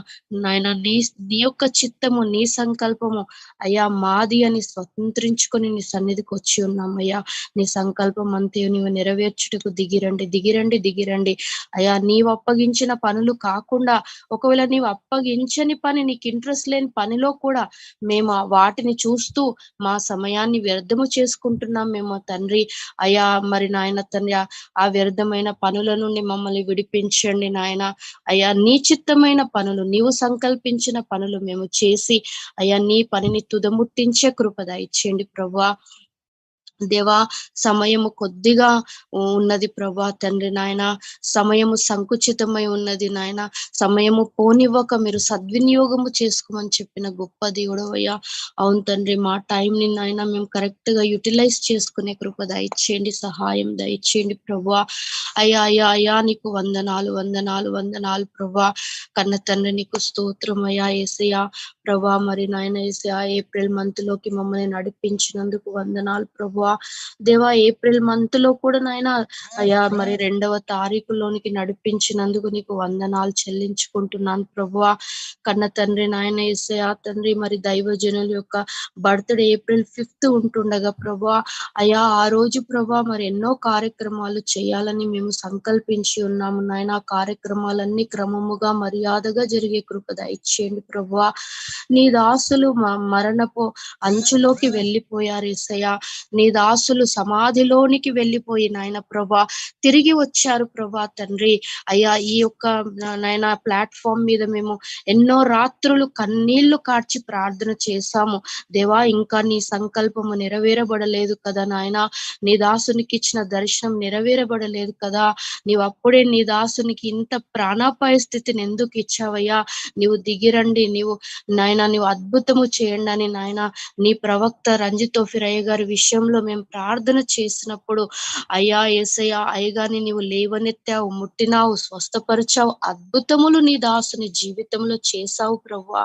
నాయన నీ యొక్క చిత్తము, నీ సంకల్పము అయ్యా మాది అని స్వతంత్రించుకొని నీ సన్నిధికి వచ్చి ఉన్నామయ్యా. నీ సంకల్పం అంతే నీవు నెరవేర్చుటకు దిగిరండి అయ్యా. నీవు అప్పగించిన పనులు కాకుండా, ఒకవేళ నీవు అప్పగించని పని, నీకు ఇంట్రెస్ట్ లేని పనిలో కూడా మేము వాటిని చూస్తూ మా సమయాన్ని వ్యర్థము చేసుకుంటున్నాం మేము తండ్రి. అయ్యా మరి నాయన తండ్రి ఆ వ్యర్థమైన పనుల నుండి మమ్మల్ని విడిపించండి నాయన. అయ్యా నీ చిత్తమైన పనులు, నీవు సంకల్పించిన పనులు మేము చేసి అయ్యా నీ పనిని తుదముట్టించే కృప దయచేయండి ప్రభువా. దేవా సమయము కొద్దిగా ఉన్నది ప్రభా తండ్రి నాయన. సమయము సంకుచితమై ఉన్నది నాయన. సమయము పోనివ్వక మీరు సద్వినియోగము చేసుకోమని చెప్పిన గొప్ప దేవుడు అయ్యా. అవును తండ్రి, మా టైంని నాయన మేము కరెక్ట్ గా యూటిలైజ్ చేసుకునే కృప దయచేయండి, సహాయం దయచేయండి ప్రభా. అయ్యా నీకు వందనాలు ప్రభా. కన్న తండ్రి నీకు స్తోత్రం అయ్యా. యేసయ్యా ప్రభా మరి నాయన యేసయ్యా ఏప్రిల్ మంత్ లోకి మమ్మల్ని నడిపించినందుకు వందనాలు ప్రభా. దేవా ఏప్రిల్ మంత్ లో కూడా నాయన అయ్యా మరి 2వ తారీఖులోనికి నడిపించినందుకు నీకు వందనాలు చెల్లించుకుంటున్నాను ప్రభువా. కన్న తండ్రి నాయన యేసయ్యా తండ్రి మరి దైవజనుల యొక్క బర్త్డే ఏప్రిల్ 5th ఉంటుండగా ప్రభా అయ్యా ఆ రోజు ప్రభా మరి ఎన్నో కార్యక్రమాలు చేయాలని మేము సంకల్పించి ఉన్నాము నాయన. ఆ కార్యక్రమాలన్నీ క్రమముగా మర్యాదగా జరిగే కృప దయచేయండి ప్రభువా. నీ దాసులు మరణపు అంచులోకి వెళ్ళిపోయారు యేసయ్యా. నీ దాసులు సమాధిలోనికి వెళ్ళిపోయి నాయన ప్రభా తిరిగి వచ్చారు ప్రభా తండ్రి. అయ్యా ఈ యొక్క నాయన ప్లాట్ఫామ్ మీద మేము ఎన్నో రాత్రులు కన్నీళ్లు కార్చి ప్రార్థన చేశాము దేవా. ఇంకా నీ సంకల్పము నెరవేరబడలేదు కదా నాయన. నీ దాసునికి ఇచ్చిన దర్శనం నెరవేరబడలేదు కదా. నీవు అప్పుడే నీ దాసునికి ఇంత ప్రాణాపాయ స్థితిని ఎందుకు ఇచ్చావయ్యా. నీవు దిగిరండి, నీవు నాయన నీవు అద్భుతము చేయండి అని నాయన నీ ప్రవక్త రంజిత్ ఫిరయ్య గారి విషయంలో మేము ప్రార్థన చేసినప్పుడు అయ్యా యేసయ్యా అయ్యగాని నీవు లేవనెత్తావు, ముట్టినావు, స్వస్థపరిచావు, అద్భుతములు నీ దాసుని జీవితంలో చేశావు ప్రభువా.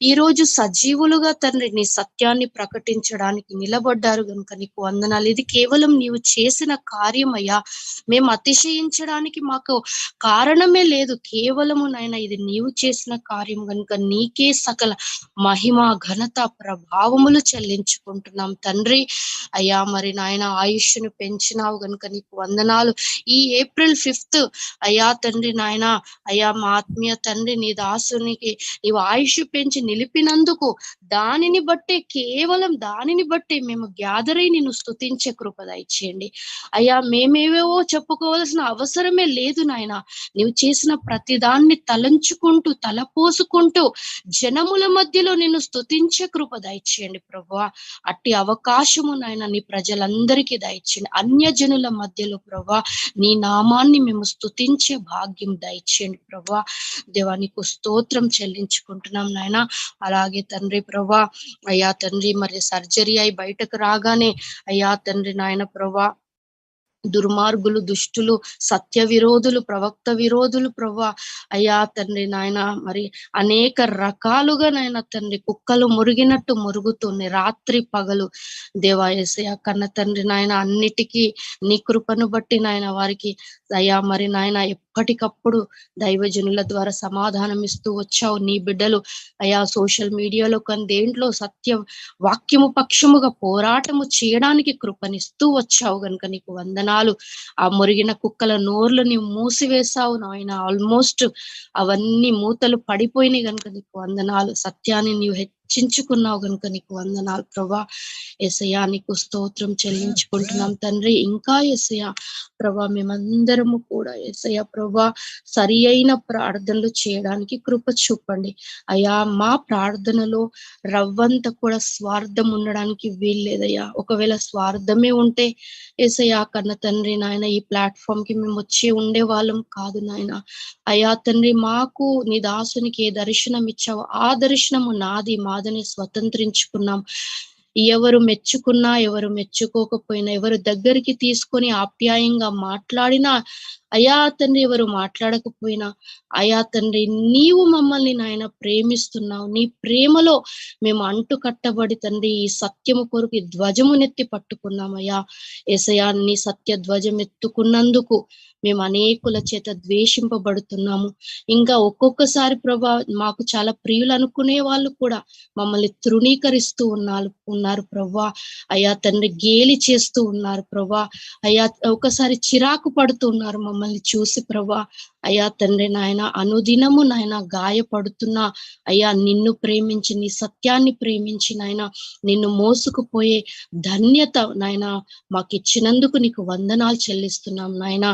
ఈ రోజు సజీవులుగా తండ్రి నీ సత్యాన్ని ప్రకటించడానికి నిలబడ్డారు గనుక నీకు వందనాలు. ఇది కేవలం నీవు చేసిన కార్యం అయ్యా. మేము అతిశయించడానికి మాకు కారణమే లేదు, కేవలము నాయన ఇది నీవు చేసిన కార్యం గనుక నీకే సకల మహిమ ఘనత ప్రభావములు చెల్లించుకుంటున్నాం తండ్రి. అయ్యా అయ్యా మరి నాయన ఆయుష్ను పెంచినావు గనుక నీకు వందనాలు. ఈ April 5th అయ్యా తండ్రి నాయన, అయ్యా మా ఆత్మీయ తండ్రి నీ దాసునికి నీవు ఆయుష్ పెంచి నిలిపినందుకు దానిని బట్టి, కేవలం దానిని బట్టి మేము గ్యాదర్ అయి నిన్ను స్తుతించే కృప దయచేయండి అయ్యా. మేమేవేవో చెప్పుకోవాల్సిన అవసరమే లేదు నాయన. నీవు చేసిన ప్రతి దాన్ని తలంచుకుంటూ తలపోసుకుంటూ జనముల మధ్యలో నిన్ను స్తుతించే కృప దయచేయండి ప్రభువా. అట్టి అవకాశము నాయన నీ ప్రజలందరికీ దయచేయండి. అన్యజనుల మధ్యలో ప్రభువా నీ నామాన్ని మేము స్తుతించే భాగ్యం దయచేయండి ప్రభువా. దేవా నీకు స్తోత్రం చెల్లించుకుంటున్నాం నాయన. అలాగే తండ్రి ప్రభువా, అయ్యా తండ్రి మరి సర్జరీ అయి బయటకు రాగానే అయ్యా తండ్రి నాయన ప్రభువా, దుర్మార్గులు, దుష్టులు, సత్య విరోధులు, ప్రవక్త విరోధులు ప్రభువా అయ్యా తండ్రి నాయన మరి అనేక రకాలుగా నాయన తండ్రి కుక్కలు మురిగినట్టు మురుగుతున్నాయి రాత్రి పగలు. దేవా యేసయ్య కన్న తండ్రి నాయన, అన్నిటికీ నీ కృపను బట్టి నాయన వారికి అయ్యా మరి నాయన ఎప్పటికప్పుడు దైవజనుల ద్వారా సమాధానం ఇస్తూ వచ్చావు. నీ బిడ్డలు అయ్యా సోషల్ మీడియాలో కానీ దేంట్లో సత్య వాక్యము పక్షముగా పోరాటము చేయడానికి కృపనిస్తూ వచ్చావు గనుక నీకు వందనాలు. ఆ మురిగిన కుక్కల నోర్లు నీవు మూసివేశావు నాయన. ఆల్మోస్ట్ అవన్నీ మూతలు పడిపోయినాయి గనుక నీకు వందనాలు. సత్యాన్ని నీవు హెచ్చించుకున్నావు గనుక నీకు వందనాలు ప్రభా. యేసయ్యా నీకు స్తోత్రం చెల్లించుకుంటున్నాం తండ్రి. ఇంకా యేసయ్యా ప్రభా మేమందరము కూడా యేసయ్యా ప్రభా సరి అయిన ప్రార్థనలు చేయడానికి కృప చూపండి అయ్యా. మా ప్రార్థనలో రవ్వంత కూడా స్వార్థం ఉండడానికి వీల్లేదయ్యా. ఒకవేళ స్వార్థమే ఉంటే యేసయ్యా కన్న తండ్రి నాయన ఈ ప్లాట్ఫామ్ కి మేము వచ్చి ఉండే వాళ్ళం కాదు నాయన. అయ్యా తండ్రి మాకు నీ దాసునికి ఏ దర్శనం ఇచ్చావో ఆ దర్శనము నాది మాదని స్వతంత్రించుకున్నాం. ఎవరు మెచ్చుకున్నా ఎవరు మెచ్చుకోకపోయినా, ఎవరు దగ్గరికి తీసుకొని ఆప్యాయంగా మాట్లాడినా అయా తండ్రి, ఎవరు మాట్లాడకపోయినా అయా తండ్రి నీవు మమ్మల్ని నాయన ప్రేమిస్తున్నావు. నీ ప్రేమలో మేము అంటు కట్టబడి తండ్రి ఈ సత్యము కొరకు ఈ ధ్వజమునెత్తి పట్టుకున్నామయ్యా. యేసయ్యా నీ సత్య ధ్వజం ఎత్తుకున్నందుకు మేము అనేకుల చేత ద్వేషింపబడుతున్నాము. ఇంకా ఒక్కొక్కసారి ప్రభా మాకు చాలా ప్రియులు అనుకునే వాళ్ళు కూడా మమ్మల్ని తృణీకరిస్తూ ఉన్నారు ప్రభా. అయ్యా తండ్రి గేలి చేస్తూ ఉన్నారు ప్రభా. అయ్యా ఒకసారి చిరాకు పడుతూ ఉన్నారు మమ్మల్ని చూసి ప్రభా. అయ్యా తండ్రి నాయన అనుదినము నాయన గాయపడుతున్నా అయ్యా నిన్ను ప్రేమించి నీ సత్యాన్ని ప్రేమించి నాయన నిన్ను మోసుకుపోయే ధన్యత నాయన మాకు ఇచ్చినందుకు నీకు వందనాలు చెల్లిస్తున్నాం నాయన.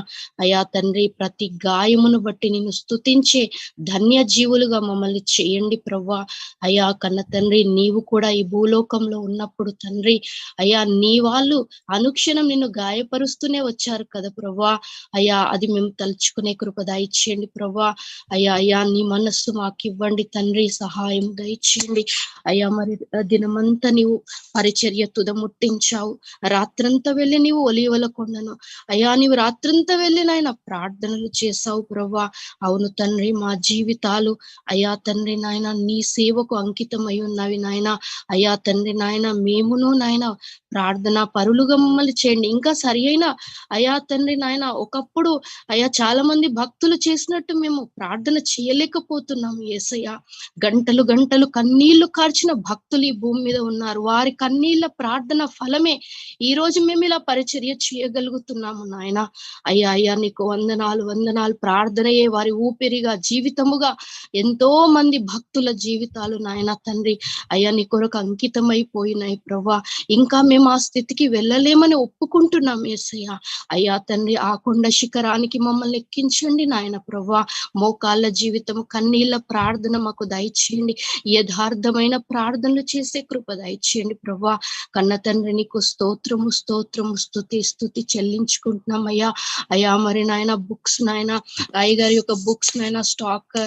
అయ్యా తండ్రి ప్రతి గాయమును బట్టి నిన్ను స్తుతించే ధన్య జీవులుగా మమ్మల్ని చేయండి ప్రభా. అయ్యా కన్న తండ్రి నీవు కూడా ఈ భూలోకంలో ఉన్నప్పుడు తండ్రి అయ్యా నీ వాళ్ళు అనుక్షణం నిన్ను గాయపరుస్తూనే వచ్చారు కదా ప్రభా. అయ్యా అది మేము తలుచుకునే కృప దయచేయండి ప్రభా. అయ్యా నీ మనస్సు మాకు ఇవ్వండి తండ్రి, సహాయం దయచేయండి అయ్యా. మరి దినమంతా నీవు పరిచర్య తుదముట్టించావు. రాత్రంతా వెళ్ళి నీవు ఒలీవల కొండను అయ్యా నీవు రాత్రంతా వెళ్ళి నాయన ప్రార్థనలు చేసావు ప్రభా. అవును తండ్రి మా జీవితాలు అయ్యా తండ్రి నాయన నీ సేవకు అంకితమై ఉన్నవి నాయన. అయ్యా తండ్రి నాయన మేమును నాయన ప్రార్థన పరులుగా మమ్మల్ని చేయండి. ఇంకా సరి అయిన అయ్యా తండ్రి నాయన ఒకప్పుడు అయ్యా చాలా మంది భక్తులు చేసినట్టు మేము ప్రార్థన చేయలేకపోతున్నాము యేసయ్య. గంటలు గంటలు కన్నీళ్లు కార్చిన భక్తులు ఈ భూమి మీద ఉన్నారు. వారి కన్నీళ్ల ప్రార్థన ఫలమే ఈ రోజు మేము ఇలా పరిచర్య చేయగలుగుతున్నాము నాయన. అయ్యా నీకు వందనాలు. ప్రార్థనయే వారి ఊపిరిగా జీవితముగా ఎంతో మంది భక్తుల జీవితాలు నాయన తండ్రి అయ్యా నీ కొరకు అంకితమైపోయినాయి ప్రభా. ఇంకా మేము ఆ స్థితికి వెళ్ళలేమని ఒప్పుకుంటున్నాం యేసయ్య. అయ్యా తండ్రి ఆ కొండ శిఖరానికి మమ్మల్ని ఎక్కించండి నాయన ప్రభా. మోకాళ్ళ జీవితం కన్నీళ్ళ ప్రార్థన మాకు దయచేయండి. యథార్థమైన ప్రార్థనలు చేసే కృప దయచేయండి ప్రభా. కన్న తండ్రి నీకు స్తోత్రము స్తుతి చెల్లించుకుంటున్నాం అయ్యా. మరి నాయన బుక్స్ నాయన అయ్యగారి యొక్క బుక్స్ నాయన స్టాక్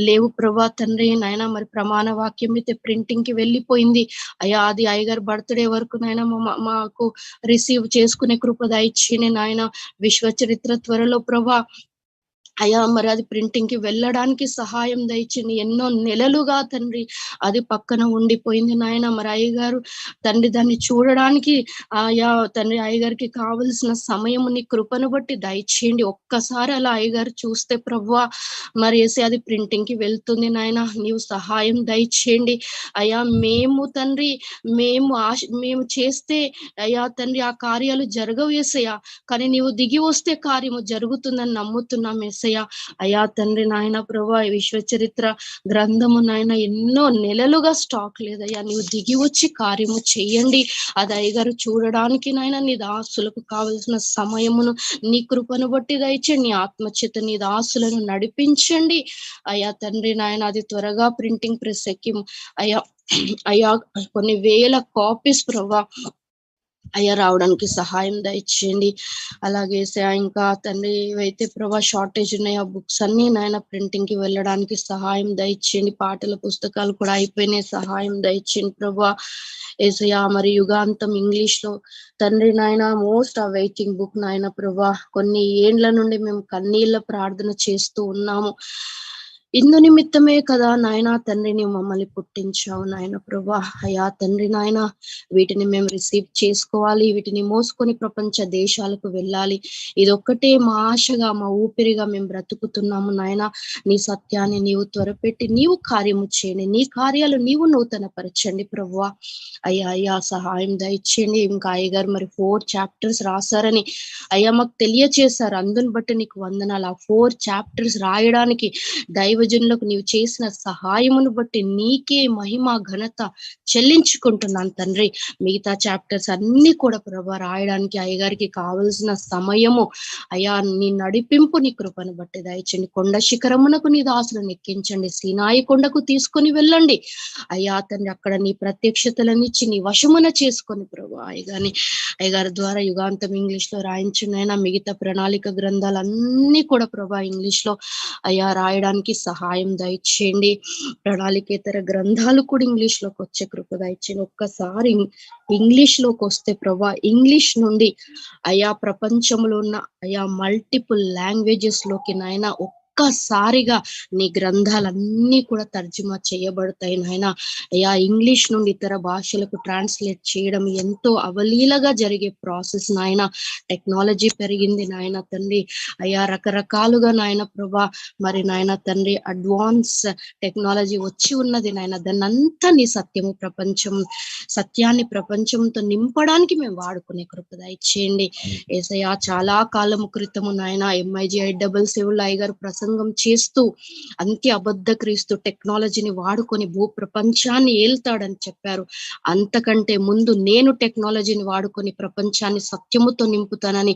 లేవు ప్రభా తండ్రి నాయన. మరి ప్రమాణ వాక్యం అయితే ప్రింటింగ్ కి వెళ్ళిపోయింది అయ్యా. అది అయ్యగారి బర్త్డే వరకు నాయన మాకు రిసీవ్ చేసుకునే కృప దయచేయండి నాయన. విశ్వ చరిత్ర త్వరలో ప్రభా అయ్యా మరి అది ప్రింటింగ్ కి వెళ్ళడానికి సహాయం దయచండి. ఎన్నో నెలలుగా తండ్రి అది పక్కన ఉండిపోయింది నాయన. మరి అయ్యగారు తండ్రి దాన్ని చూడడానికి ఆయా తండ్రి అయ్యగారికి కావలసిన సమయము నీ కృపను బట్టి దయచేయండి. ఒక్కసారి అలా అయ్యగారు చూస్తే ప్రభువా మరి ఏసే అది ప్రింటింగ్ కి వెళ్తుంది నాయన. నీవు సహాయం దయచేయండి అయ్యా. మేము తండ్రి మేము చేస్తే అయ్యా తండ్రి ఆ కార్యాలు జరగవు యేసయ్యా. కానీ నీవు దిగి వస్తే కార్యము జరుగుతుందని నమ్ముతున్నాం యేసయ్యా. అయ్యా తండ్రి నాయన ప్రభువా ఈ విశ్వ చరిత్ర గ్రంథము నాయన ఎన్నో నెలలుగా స్టాక్ లేదయ్యా. నీవు దిగి వచ్చి కార్యము చెయ్యండి. అది అయ్యగారు చూడడానికి నాయన నీ దాసులకు కావలసిన సమయమును నీ కృపను బట్టి దయచేయండి. నీ ఆత్మచేత నీ దాసులను నడిపించండి అయ్యా తండ్రి నాయన. అది త్వరగా ప్రింటింగ్ ప్రెస్ ఎక్కి అయ్యా కొన్ని వేల కాపీస్ ప్రభువా అయ్యా రావడానికి సహాయం దయచేయండి. అలాగే ఇంకా తండ్రి ఏవైతే ప్రభా షార్టేజ్ ఉన్నాయో ఆ బుక్స్ అన్ని నాయన ప్రింటింగ్ కి వెళ్ళడానికి సహాయం దయచేయండి. పాటల పుస్తకాలు కూడా అయిపోయినాయి, సహాయం దయచేయండి ప్రభా యేసయ్యా. మరి యుగాంతం ఇంగ్లీష్ లో తండ్రి నాయన మోస్ట్ అవైటింగ్ బుక్ నాయన ప్రభా. కొన్ని ఏండ్ల నుండి మేము కన్నీళ్ళ ప్రార్థన చేస్తూ ఉన్నాము. ఇందు నిమిత్తమే కదా నాయన తండ్రి నీవు మమ్మల్ని పుట్టించావు నాయన ప్రభా. అయ్యా తండ్రి నాయన వీటిని మేము రిసీవ్ చేసుకోవాలి, వీటిని మోసుకొని ప్రపంచ దేశాలకు వెళ్ళాలి. ఇదొక్కటే మా ఆశగా మా ఊపిరిగా మేము బ్రతుకుతున్నాము నాయన. నీ సత్యాన్ని నీవు త్వరపెట్టి నీవు కార్యము చేయండి. నీ కార్యాలు నీవు నూతన పరచండి ప్రభువా. అయ్యా సహాయం దయచేయండి. ఇంకా అయ్యగారు మరి 4 chapters రాశారని అయ్యా మాకు తెలియచేశారు. అందుని బట్టి నీకు వందనాలు. ఆ 4 chapters రాయడానికి దైవజనులకు నీవు చేసిన సహాయమును బట్టి నీకే మహిమ ఘనత చెల్లించుకుంటున్నాను తండ్రి. మిగతా చాప్టర్స్ అన్ని కూడా ప్రభా రాయడానికి అయ్యగారికి కావలసిన సమయము అయ్యా నీ నడిపింపు నీ కృపను బట్టి దయచండి. కొండ శిఖరమునకు నీ దాసులను ఎక్కించండి. సీనాయి కొండకు తీసుకొని వెళ్ళండి అయ్యా తండ్రి. అక్కడ నీ ప్రత్యక్షతలనిచ్చి నీ వశమున చేసుకొని ప్రభా అయ్యగారి ద్వారా యుగాంతం ఇంగ్లీష్ లో రాయించునైనా మిగతా ప్రణాళిక గ్రంథాలన్నీ కూడా ప్రభా ఇంగ్లీష్ లో అయ్యా రాయడానికి సహాయం దయచేయండి. ప్రణాళికేతర గ్రంథాలు కూడా ఇంగ్లీష్ లోకి వచ్చే కృప దయచేయండి. ఒక్కసారి ఇంగ్లీష్ లోకి వస్తే ప్రభా ఇంగ్లీష్ నుండి అయా ప్రపంచంలో ఉన్న అయా మల్టిపుల్ లాంగ్వేజెస్ లోకి నాయన ఒక్కసారిగా నీ గ్రంథాలన్నీ కూడా తర్జుమా చేయబడతాయి నాయన. అయ్యా ఇంగ్లీష్ నుండి ఇతర భాషలకు ట్రాన్స్లేట్ చేయడం ఎంతో అవలీలగా జరిగే ప్రాసెస్ నాయన. టెక్నాలజీ పెరిగింది నాయన తండ్రి. అయ్యా రకరకాలుగా నాయన ప్రభా మరి నాయన తండ్రి అడ్వాన్స్ టెక్నాలజీ వచ్చి ఉన్నది నాయన. దాన్నంతా నీ సత్యాన్ని ప్రపంచంతో నింపడానికి మేము వాడుకునే కృప దయచేయండి యేసయ్యా. చాలా కాలము క్రితము నాయన MIG 877 అయ్యగారు ప్రసంగం చేస్తూ అంత్య అబద్ధ క్రీస్తు టెక్నాలజీని వాడుకొని భూ ప్రపంచాన్ని ఏల్తాడని చెప్పారు. అంతకంటే ముందు నేను టెక్నాలజీని వాడుకొని ప్రపంచాన్ని సత్యముతో నింపుతానని